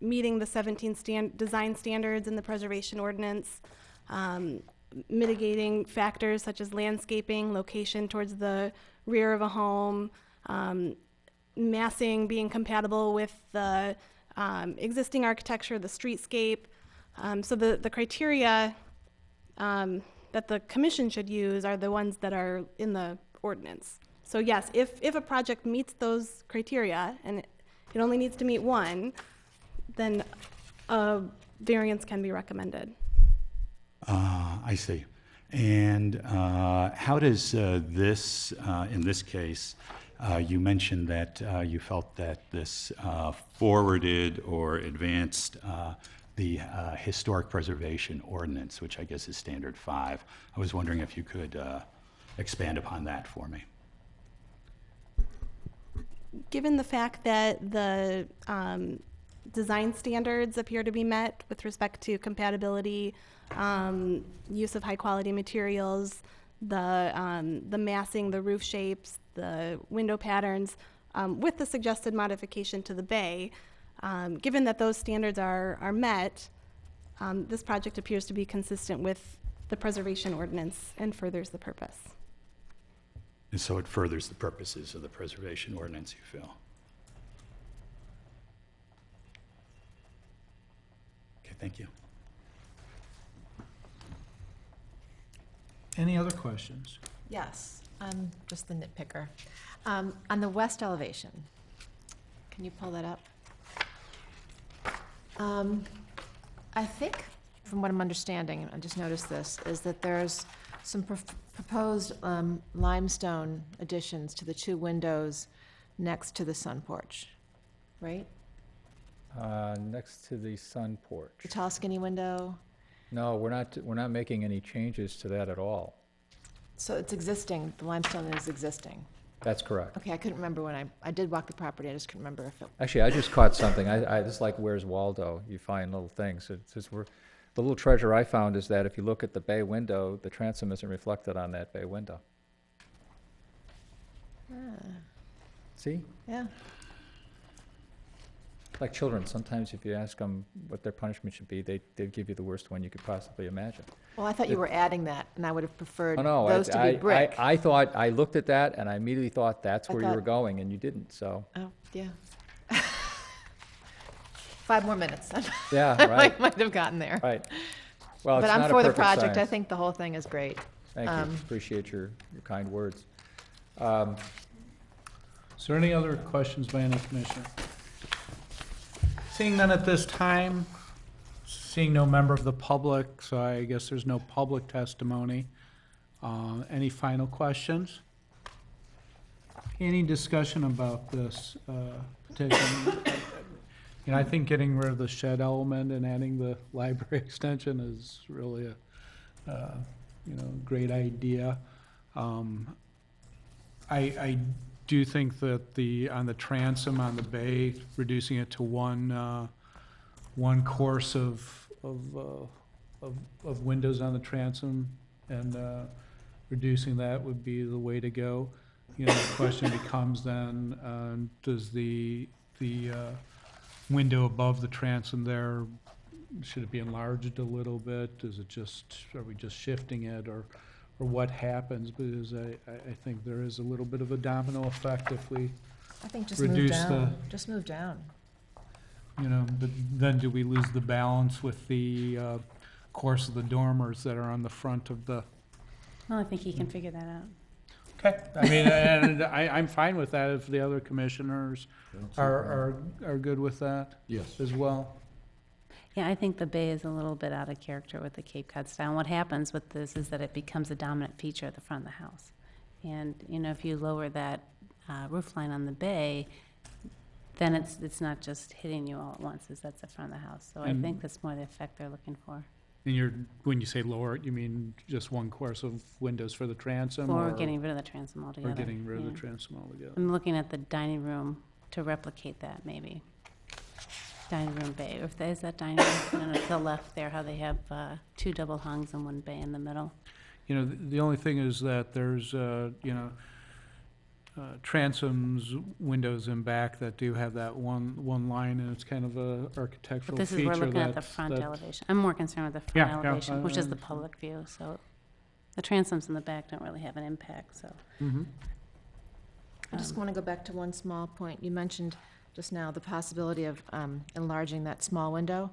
meeting the 17 design standards in the preservation ordinance, mitigating factors such as landscaping, location towards the rear of a home, massing being compatible with the existing architecture, the streetscape. So the criteria that the commission should use are the ones that are in the ordinance. So yes, if a project meets those criteria, and it only needs to meet one, then a variance can be recommended. I see. And how does this, in this case, you mentioned that you felt that this forwarded or advanced the historic preservation ordinance, which I guess is standard 5. I was wondering if you could expand upon that for me. Given the fact that the design standards appear to be met with respect to compatibility, use of high-quality materials, the massing, the roof shapes, the window patterns, with the suggested modification to the bay. Given that those standards are met, this project appears to be consistent with the preservation ordinance and furthers the purpose. And so it furthers the purposes of the preservation ordinance, you feel? Okay, thank you. Any other questions? Yes, I'm just the nitpicker. On the west elevation, can you pull that up? I think, from what I'm understanding, I just noticed this, is that there's some proposed limestone additions to the two windows next to the sun porch, right? Next to the sun porch. The tall skinny window? No, we're not making any changes to that at all. So it's existing, the limestone is existing? That's correct. Okay, I couldn't remember when I did walk the property, I just couldn't remember if it... Actually, I just caught something. It's like Where's Waldo? You find little things. The little treasure I found is that if you look at the bay window, the transom isn't reflected on that bay window. See? Yeah. Like children, sometimes if you ask them what their punishment should be, they'd give you the worst one you could possibly imagine. Well, I thought you were adding that, and I would have preferred Oh, no, those to be brick. I thought, I looked at that and I immediately thought that's where you were thought- going, and you didn't, so, Oh, yeah. 5 more minutes. yeah, I right, might have gotten there. right. Well, But it's I'm not a for the perfect project. I science. think the whole thing is great. Thank you, appreciate your kind words. Is there any other questions by any commissioner? Seeing none at this time, seeing no member of the public, so I guess there's no public testimony. Any final questions? Any discussion about this petition? You know, I think getting rid of the shed element and adding the library extension is really a, great idea. I do think that on the transom on the bay, reducing it to one course of windows on the transom and reducing that would be the way to go. You know, the question becomes then, does the window above the transom there, should it be enlarged a little bit? Are we just shifting it, or what happens? Because I think there is a little bit of a domino effect if we I think just move reduce down. Just move down. but then do we lose the balance with the course of the dormers that are on the front of the? Well, I think he can figure that out. Okay, I mean, and I'm fine with that if the other commissioners are good with that Yes. as well. Yeah, I think the bay is a little bit out of character with the Cape Cod style. And what happens with this is that it becomes a dominant feature at the front of the house. And, if you lower that roof line on the bay, then it's not just hitting you all at once, as that's the front of the house. So I And- think that's more the effect they're looking for. And when you say lower it, you mean just one course of windows for the transom? Or getting rid of the transom Or altogether. getting rid of yeah. the transom altogether? I'm looking at the dining room to replicate that, maybe. Dining room bay, or is that dining room? I don't know, to the left there, how they have 2 double hungs and 1 bay in the middle. The only thing is that there's, transoms, windows in back that do have that one line, and it's kind of a architectural But feature. this is, we're looking at the that's- front that- elevation. I'm more concerned with the Yeah, front yeah, elevation, which is the understand. public view, so the transoms in the back don't really have an impact, so. Mhm. I just want to go back to one small point. You mentioned just now the possibility of enlarging that small window,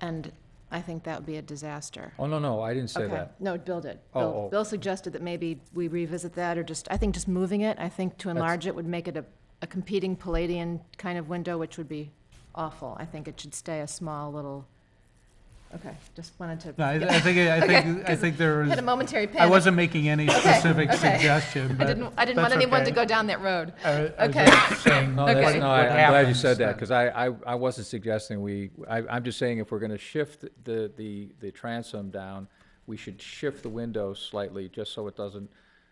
and I think that would be a disaster. Oh, no, I didn't say Okay. that. No, Bill did. Oh, Bill oh. Bill suggested that maybe we revisit that, or I think just moving it. I think to enlarge it would make it a competing Palladian kind of window, which would be awful. I think it should stay a small little, okay, just wanted to. No, I Okay, think there was. Had a momentary panic. I wasn't making any specific okay. suggestion, but I didn't want that's anyone to okay. go down that road. I was Okay. just saying No, what- that's, Okay. no, what I'm glad you happens said that, then. because I wasn't suggesting I'm just saying if we're gonna shift the transom down, we should shift the window slightly, just so it doesn't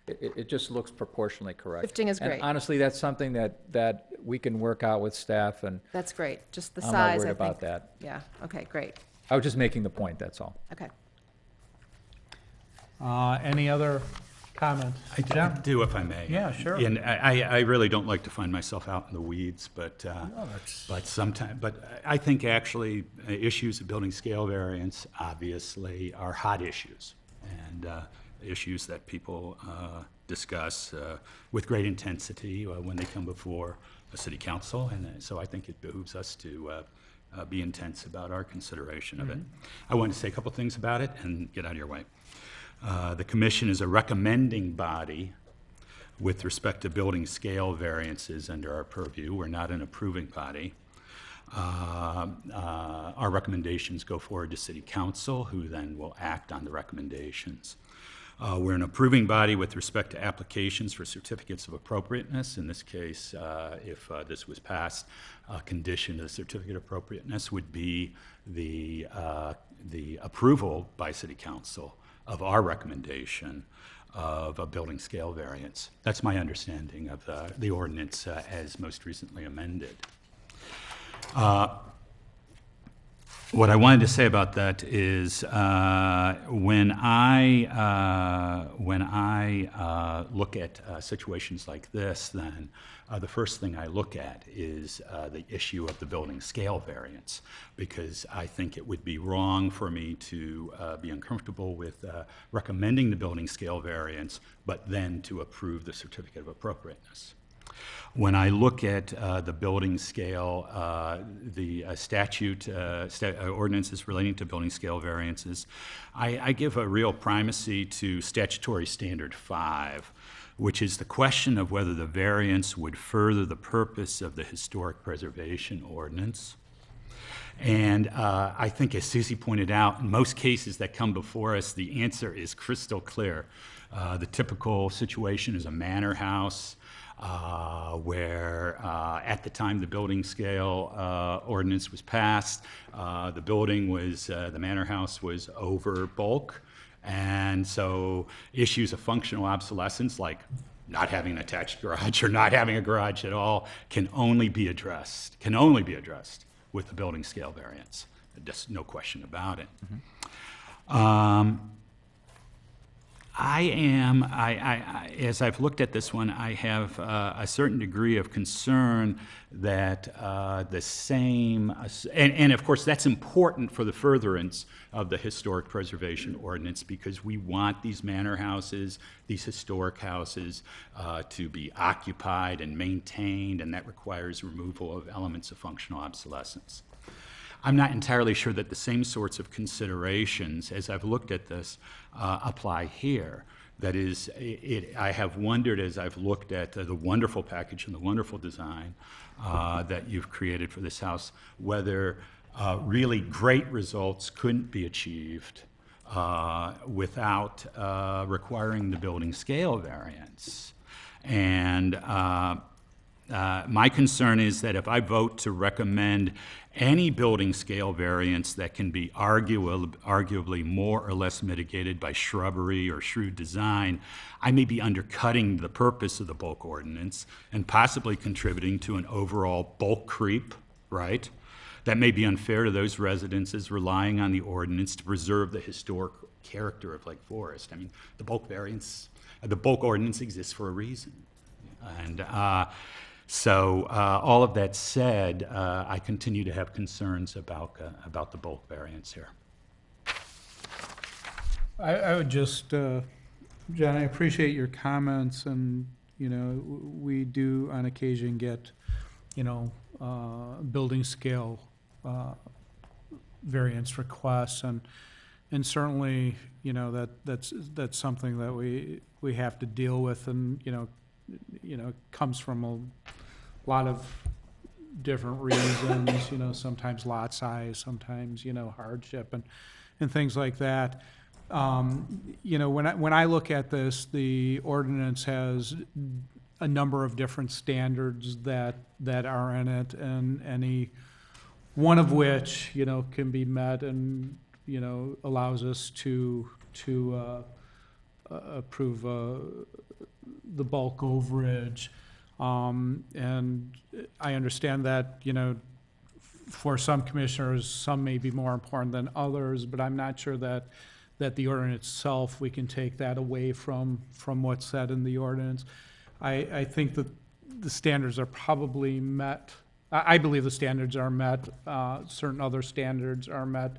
It just looks proportionally correct. Shifting is And great. honestly, that's something that we can work out with staff, and That's great. Just the I'm size, not I think. worried about that. Yeah, okay, great. I was just making the point, that's all. Okay. Any other comments? I do, if I may. Yeah, sure. And I really don't like to find myself out in the weeds, but sometimes, but I think actually issues of building scale variance obviously are hot issues, and issues that people discuss with great intensity when they come before a city council, and so I think it behooves us to be intense about our consideration of it. I want to say a couple things about it and get out of your way. The commission is a recommending body with respect to building scale variances under our purview. We're not an approving body. Our recommendations go forward to city council, who then will act on the recommendations. We're an approving body with respect to applications for certificates of appropriateness. In this case, if this was passed, a condition of the certificate of appropriateness would be the approval by city council of our recommendation of a building scale variance. That's my understanding of the ordinance as most recently amended. What I wanted to say about that is when I look at situations like this, then the first thing I look at is the issue of the building scale variance, because I think it would be wrong for me to be uncomfortable with recommending the building scale variance, but then to approve the certificate of appropriateness. When I look at the building scale, the ordinances relating to building scale variances, I give a real primacy to statutory standard 5, which is the question of whether the variance would further the purpose of the historic preservation ordinance. And I think, as Susie pointed out, in most cases that come before us, the answer is crystal clear. The typical situation is a manor house, where at the time the building scale ordinance was passed, the manor house was over bulk, and so issues of functional obsolescence, like not having an attached garage or not having a garage at all, can only be addressed with the building scale variance. Just no question about it. As I've looked at this one, I have a certain degree of concern that the same, and of course that's important for the furtherance of the historic preservation ordinance, because we want these manor houses, these historic houses, to be occupied and maintained, and that requires removal of elements of functional obsolescence. I'm not entirely sure that the same sorts of considerations, as I've looked at this, apply here. That is, I have wondered, as I've looked at the wonderful package and the wonderful design that you've created for this house, whether really great results couldn't be achieved without requiring the building scale variance. And my concern is that if I vote to recommend any building scale variance that can be arguably more or less mitigated by shrubbery or shrewd design, I may be undercutting the purpose of the bulk ordinance and possibly contributing to an overall bulk creep, right? That may be unfair to those residences relying on the ordinance to preserve the historic character of Lake Forest. I mean, the bulk ordinance exists for a reason. And so all of that said, I continue to have concerns about the bulk variance here. I would just, John, I appreciate your comments, and, you know, we do on occasion get, you know, building scale variance requests, and certainly, you know, that's something that we have to deal with, and, you know, comes from a lot of different reasons, you know, sometimes lot size, sometimes, you know, hardship and things like that. You know, when I look at this, the ordinance has a number of different standards that are in it, and any one of which, you know, can be met and, you know, allows us to approve the bulk overage. And I understand that, you know, for some commissioners, some may be more important than others, but I'm not sure that the ordinance itself, we can take that away from what's said in the ordinance. I think that the standards are probably met. I believe the standards are met. Certain other standards are met,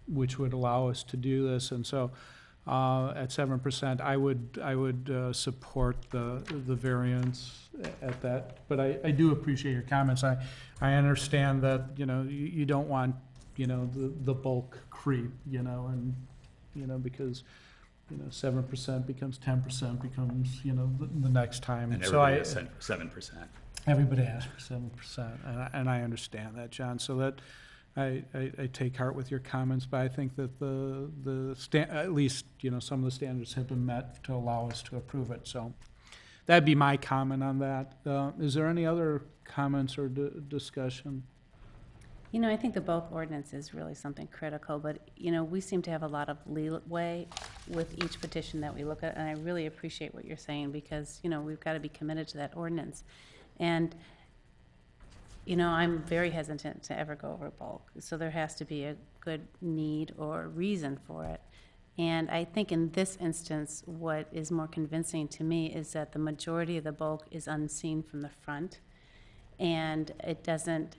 which would allow us to do this. And so at 7%, I would support the variance at that. But I do appreciate your comments. I understand that, you know, you don't want, you know, the bulk creep, you know, and, you know, because, you know, 7% becomes 10%, becomes, you know, the next time. And so everybody has 7%. Everybody asks for 7%, and I understand that, John. So that I take heart with your comments, but I think that at least, you know, some of the standards have been met to allow us to approve it. So that'd be my comment on that. Is there any other comments or discussion? You know, I think the bulk ordinance is really something critical, but, you know, we seem to have a lot of leeway with each petition that we look at, and I really appreciate what you're saying, because, you know, we've got to be committed to that ordinance. And, you know, I'm very hesitant to ever go over bulk, so there has to be a good need or reason for it. And I think in this instance, what is more convincing to me is that the majority of the bulk is unseen from the front, and it doesn't,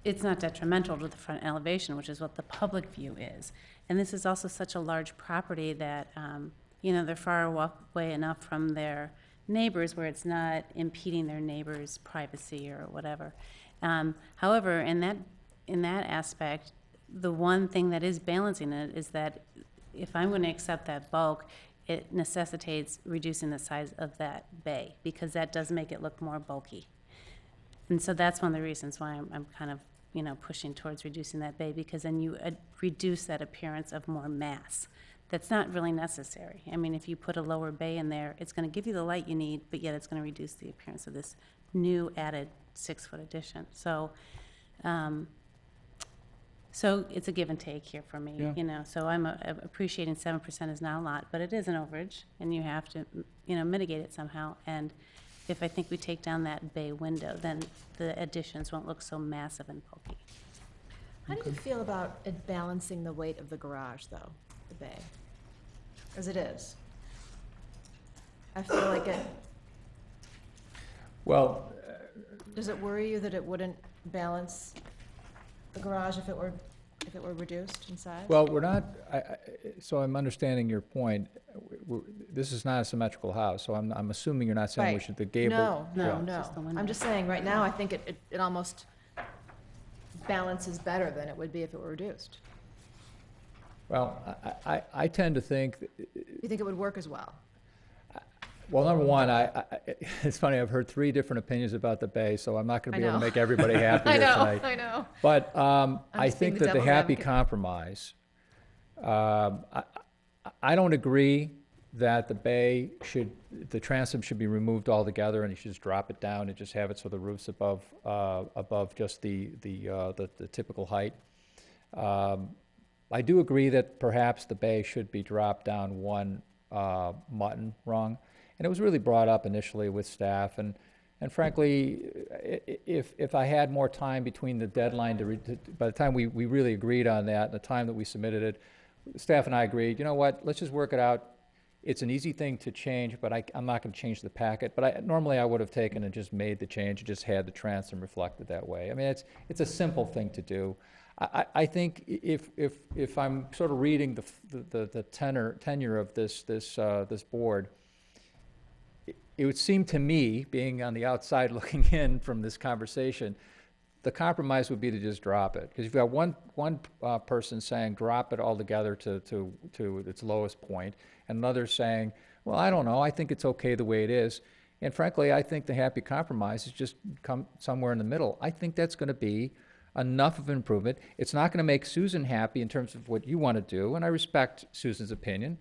it's not detrimental to the front elevation, which is what the public view is. And this is also such a large property that, you know, they're far away enough from their neighbors where it's not impeding their neighbors' privacy or whatever. However, in that aspect, the one thing that is balancing it is that if I'm going to accept that bulk, it necessitates reducing the size of that bay, because that does make it look more bulky. And so that's one of the reasons why I'm kind of, you know, pushing towards reducing that bay, because then you reduce that appearance of more mass. That's not really necessary. I mean, if you put a lower bay in there, it's going to give you the light you need, but yet it's going to reduce the appearance of this new added 6-foot addition. So, so it's a give and take here for me, you know. So I'm appreciating 7% is not a lot, but it is an overage, and you have to, you know, mitigate it somehow. And if I think we take down that bay window, then the additions won't look so massive and bulky. How do you feel about it balancing the weight of the garage, though, the bay? As it is. I feel like it, Well, does it worry you that it wouldn't balance the garage if it were reduced in size? well, we're not, so I'm understanding your point. This is not a symmetrical house, so I'm assuming you're not saying we Right. should, the gable. No, Yeah. just the window. I'm just saying, right now, I think it almost balances better than it would be if it were reduced. Well, I tend to think, You think it would work as well? well, number one, it's funny, I've heard 3 different opinions about the bay, so I'm not going to I be able to know. make everybody happy here tonight. I know. But I just being think the that the devil's happy advocate. compromise, I don't agree that the bay should, the transom should be removed altogether, and you should just drop it down and just have it so the roof's above just the typical height. I do agree that perhaps the bay should be dropped down 1 mutton rung, and it was really brought up initially with staff, and frankly, if I had more time between the deadline by the time we really agreed on that and the time that we submitted it, staff and I agreed, you know what, let's just work it out. It's an easy thing to change, but I'm not going to change the packet. But normally I would have taken and just made the change and just had the transom reflected that way. I mean, it's a simple thing to do. I think if I'm sort of reading the tenure of this board, it would seem to me, being on the outside looking in from this conversation, the compromise would be to just drop it. Because you've got one person saying drop it altogether to its lowest point, and another saying, well, I don't know, I think it's okay the way it is. And frankly, I think the happy compromise is just come somewhere in the middle. I think that's going to be enough of an improvement. It's not going to make Susan happy in terms of what you want to do, and I respect Susan's opinion.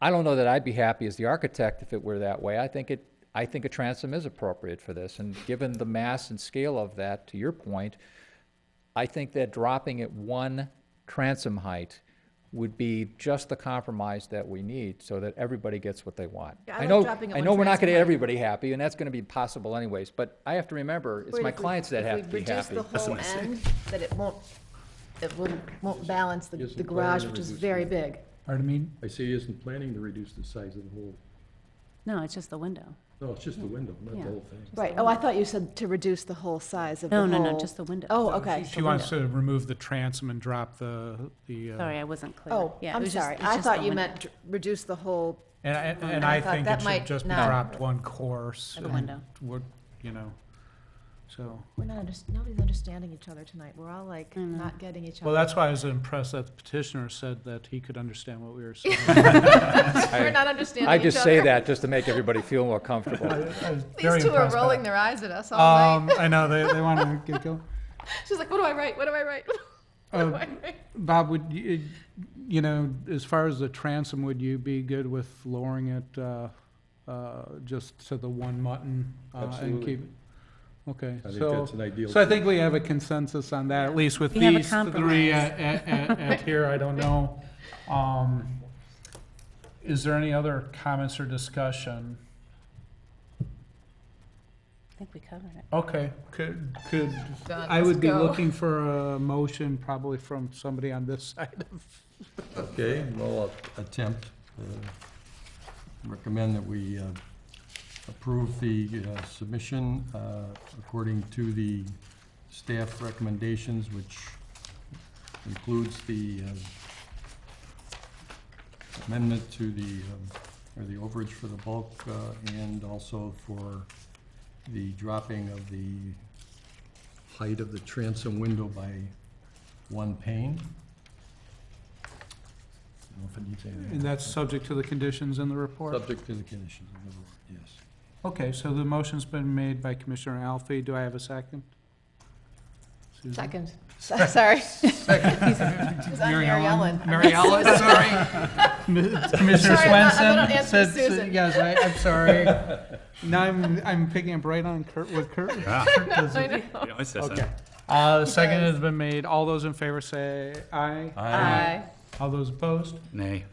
I don't know that I'd be happy as the architect if it were that way. I think a transom is appropriate for this, and given the mass and scale of that, to your point, I think that dropping it 1 transom height would be just the compromise that we need so that everybody gets what they want. Yeah, I I like know, dropping it I when know we're not transom gonna get height. everybody happy, and that's gonna be possible anyways, but I have to remember, it's Wait, my if we- clients that have to be If we happy. reduce the whole end, that it won't balance the Isn't the garage, planning which to is reduce very the- big. Pardon me? I see he isn't planning to reduce the size of the whole, No, it's just the window. no, it's just the window, not the Yeah. whole thing. Right, oh, I thought you said to reduce the whole size of the No, whole. no, no, just the window. Oh, okay. She wants to remove the transom and drop the. Sorry, I wasn't clear. Oh, Yeah, it I'm was just- sorry. it's I just thought the you window. meant reduce the whole, And I I thought think that it should might just be not- dropped one course. The window. and would, you know, so. nobody's understanding each other tonight. We're all like know. not getting each other. Well, that's why I was impressed that the petitioner said that he could understand what we were saying. We're not understanding I each just other. say that just to make everybody feel more comfortable. I was These very two are impressed by rolling that. their eyes at us all night. I know, they want to get going. She's like, what do I write? What do I write? What do I write? Bob, would you, you know, as far as the transom, would you be good with lowering it just to the one mutton? And Absolutely. keep? Okay, I think so, that's an ideal. so I think we have a consensus on that, at least with We have a these three compromise. at here, I don't know. Is there any other comments or discussion? I think we covered it. Okay, could, Done, I let's would be go. looking for a motion probably from somebody on this side of. Okay, well, I'll attempt, recommend that we approve the submission according to the staff recommendations, which includes the amendment to the, or the overage for the bulk, and also for the dropping of the height of the transom window by one pane. I don't know if it needs anything. And that's subject to the conditions in the report? Subject to the conditions of the board, yes. Okay, so the motion's been made by Commissioner Alfe. Do I have a second? Susan? Second. Sorry. It's on Mary Mary Ellen. Ellen. Mary Ellen, sorry. Commissioner Sorry, I'm Swenson not answering said, Susan. yes, I'm sorry. Now I'm picking up right on Kurt, what Kurt. Kurt does. I know. Okay. The second has been made. All those in favor say aye. Aye. All those opposed? Nay.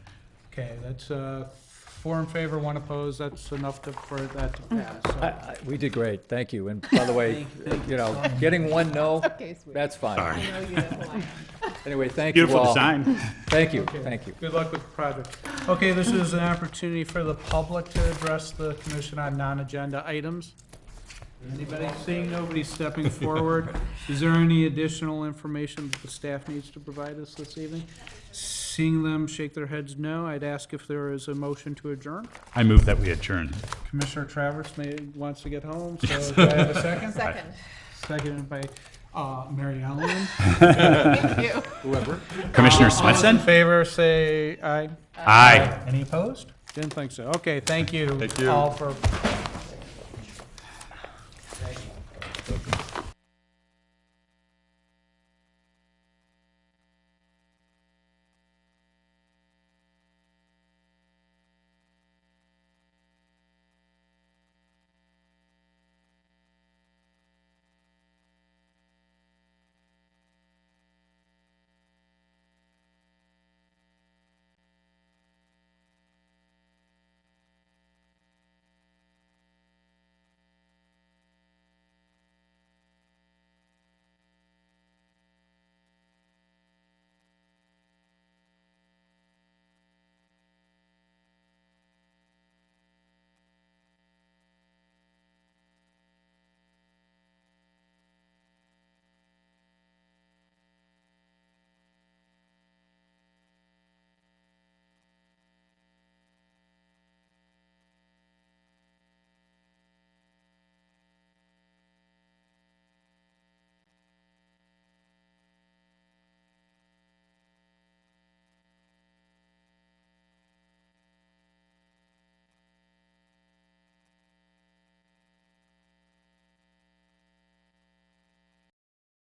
Okay, that's 4 in favor, 1 opposed. That's enough for that to pass. So- We did great, thank you. And by the way, you know, getting one no, Okay, sweet. that's fine. Sorry. I know you didn't like. Anyway, thank you Beautiful all. design. Thank you, Okay. thank you. Good luck with the project. Okay, this is an opportunity for the public to address the commission on non-agenda items. Anybody seeing nobody stepping forward? Is there any additional information that the staff needs to provide us this evening? Seeing them shake their heads no, I'd ask if there is a motion to adjourn. I move that we adjourn. Commissioner Travers wants to get home, so do I have a second? Second. Seconded by Mary Ellen. Thank you. Whoever. Commissioner All those in Swenson? favor, say aye. Aye. Any opposed? Didn't think so. Okay, thank you. Thank you. All for